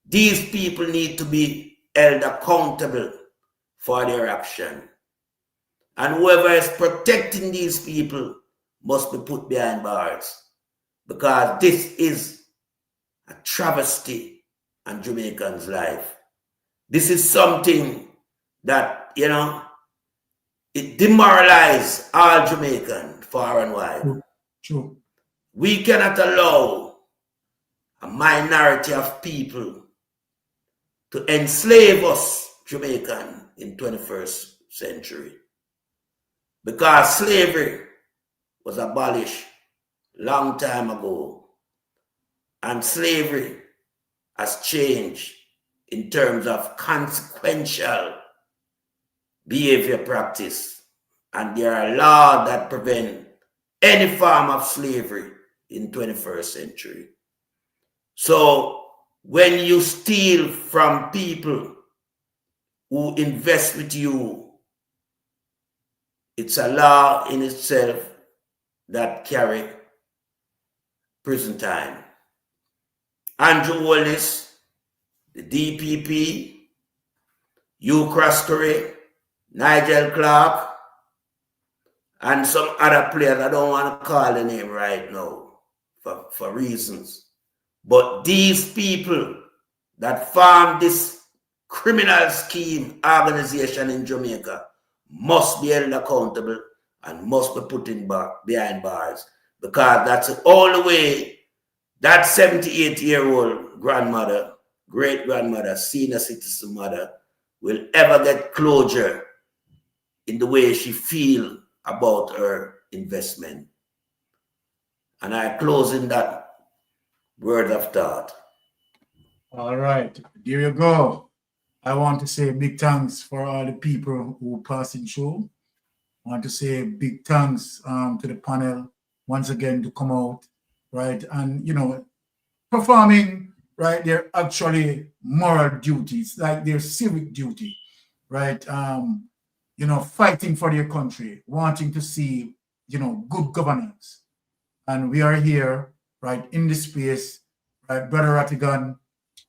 these people need to be held accountable for their action. And whoever is protecting these people must be put behind bars, because this is a travesty on Jamaicans' life. This is something that, it demoralizes all Jamaicans far and wide. True. We cannot allow a minority of people to enslave us Jamaican in 21st century. Because slavery was abolished long time ago, and slavery has changed in terms of consequential behavior practice, and there are laws that prevent any form of slavery in 21st century. So when you steal from people who invest with you, it's a law in itself that carry prison time. Andrew Wallace, the DPP, Hugh Croskery, Nigel Clark, and some other players, I don't want to call the name right now for reasons. But these people that form this criminal scheme organization in Jamaica must be held accountable and must be put in behind bars, because that's the only way that 78-year-old grandmother, great-grandmother, senior citizen mother will ever get closure in the way she feels about her investment. And I close in that word of thought. All right, there you go. I want to say big thanks for all the people who passing through. I want to say big thanks to the panel once again to come out, right? And, you know, performing, right, their actually moral duties, like their civic duty, right? You know, fighting for their country, wanting to see, you know, good governance. And we are here, right, in this space, right? Brother Rattigan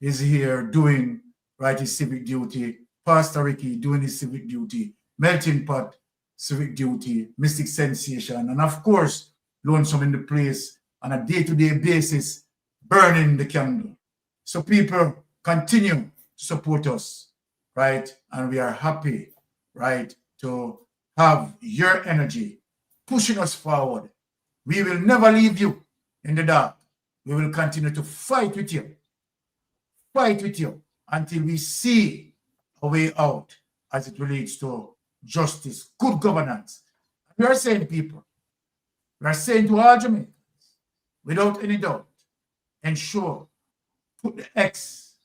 is here doing, right, his civic duty. Pastor Ricky doing his civic duty. Melting Pot, civic duty. Mystic Sensation. And of course, Lonesome in the place on a day-to-day basis, burning the candle. So people continue to support us, right? And we are happy, right, to have your energy pushing us forward. We will never leave you in the dark. We will continue to fight with you until we see a way out as it relates to justice, good governance. We are saying, people, we are saying to all Jamaicans, without any doubt, ensure, put the X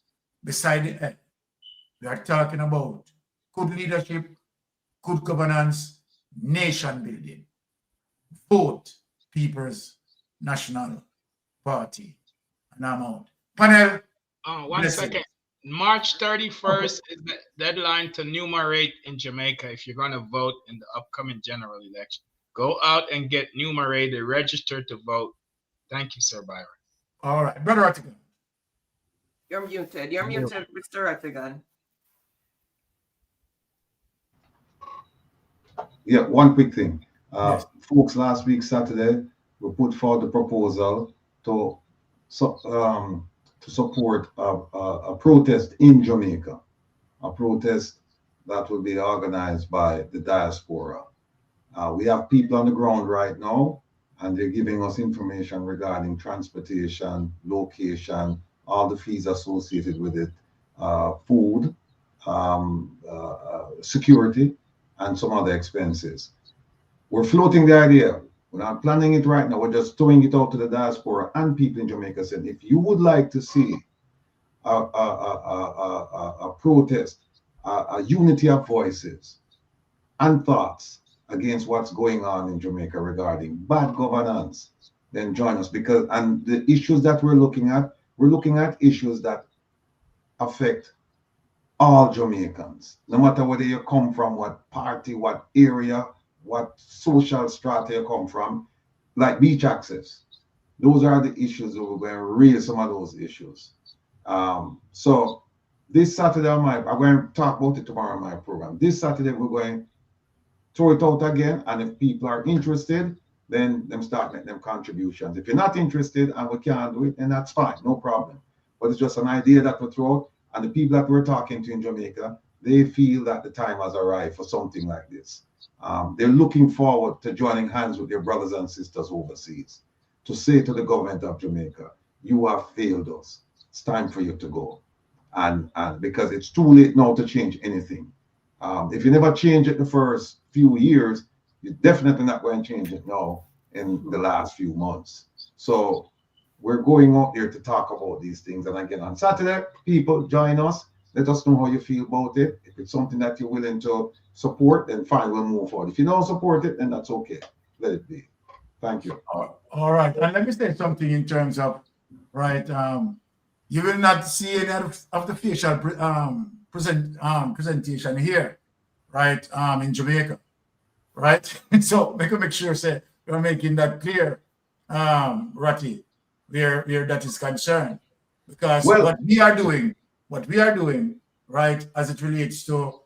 beside the L. We are talking about good leadership, good governance, nation building. Vote People's National Party. And I'm out. Panel. One second. March 31st is the deadline to numerate in Jamaica if you're going to vote in the upcoming general election. Go out and get numerated, register to vote. Thank you, Sir Byron. All right. Brother Rattigan. You're muted. You're muted, Mr. Rattigan. Yeah, one quick thing. Yes. Folks, last week, Saturday, we put forward the proposal to support a protest in Jamaica, a protest that will be organized by the diaspora. We have people on the ground right now, and they're giving us information regarding transportation, location, all the fees associated with it, food, security, and some other expenses. We're floating the idea. We're not planning it right now. We're just throwing it out to the diaspora and people in Jamaica saying, if you would like to see a protest, a unity of voices and thoughts against what's going on in Jamaica regarding bad governance, then join us. Because, and the issues that we're looking at issues that affect all Jamaicans, no matter whether you come from, what party, what area, what social strata you come from, like beach access. Those are the issues that we're going to raise, some of those issues. So this Saturday, I'm going to talk about it tomorrow on my program. This Saturday, we're going to throw it out again, and if people are interested, then them start making them contributions. If you're not interested and we can't do it, then that's fine, no problem. But it's just an idea that we throw out, and the people that we're talking to in Jamaica, they feel that the time has arrived for something like this. They're looking forward to joining hands with their brothers and sisters overseas to say to the government of Jamaica, you have failed us. It's time for you to go. and because it's too late now to change anything. If you never change it the first few years, you're definitely not going to change it now in the last few months. So we're going out there to talk about these things. And again, on Saturday, people join us. Let us know how you feel about it. If it's something that you're willing to support, then fine, we'll move forward. If you don't support it, then that's okay. Let it be. Thank you. All right. And let me say something in terms of, right, you will not see any of the facial presentation here, right, in Jamaica, right? So make sure say we're making that clear, Ratty, where that is concerned. Because what we are doing, right, as it relates to,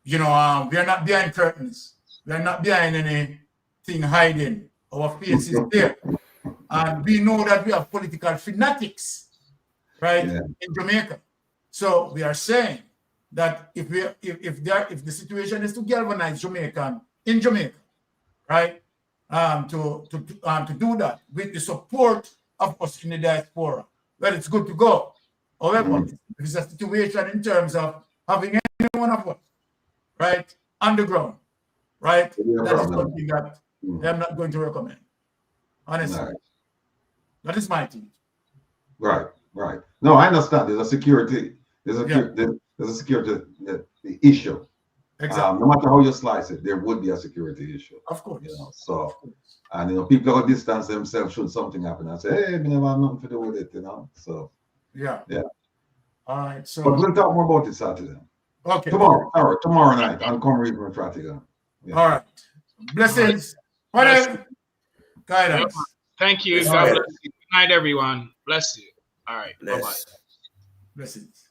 you know, we are not behind curtains. We are not behind anything hiding. Our face is there. And we know that we have political fanatics, right, in Jamaica. So we are saying that if the situation is to galvanize Jamaican in Jamaica, right, to do that with the support of us in the diaspora, well, it's good to go. However, if it's a situation in terms of having any one of us, right, underground, right, that is something that I'm not going to recommend. Honestly, that is my thing. Right. No, I understand. There's a security. There's a security issue. Exactly. No matter how you slice it, there would be a security issue. Of course. You know, so, and you know, people will distance themselves should something happen and say, "Hey, we never have nothing to do with it," you know. So. Yeah. All right. So. But we'll talk more about it Saturday. Okay. Tomorrow night on Come Read with Ratigan. All right. Blessings. Guidance. Thank you. God bless you. Good night, everyone. Bless you. All right. Bye-bye. Blessings.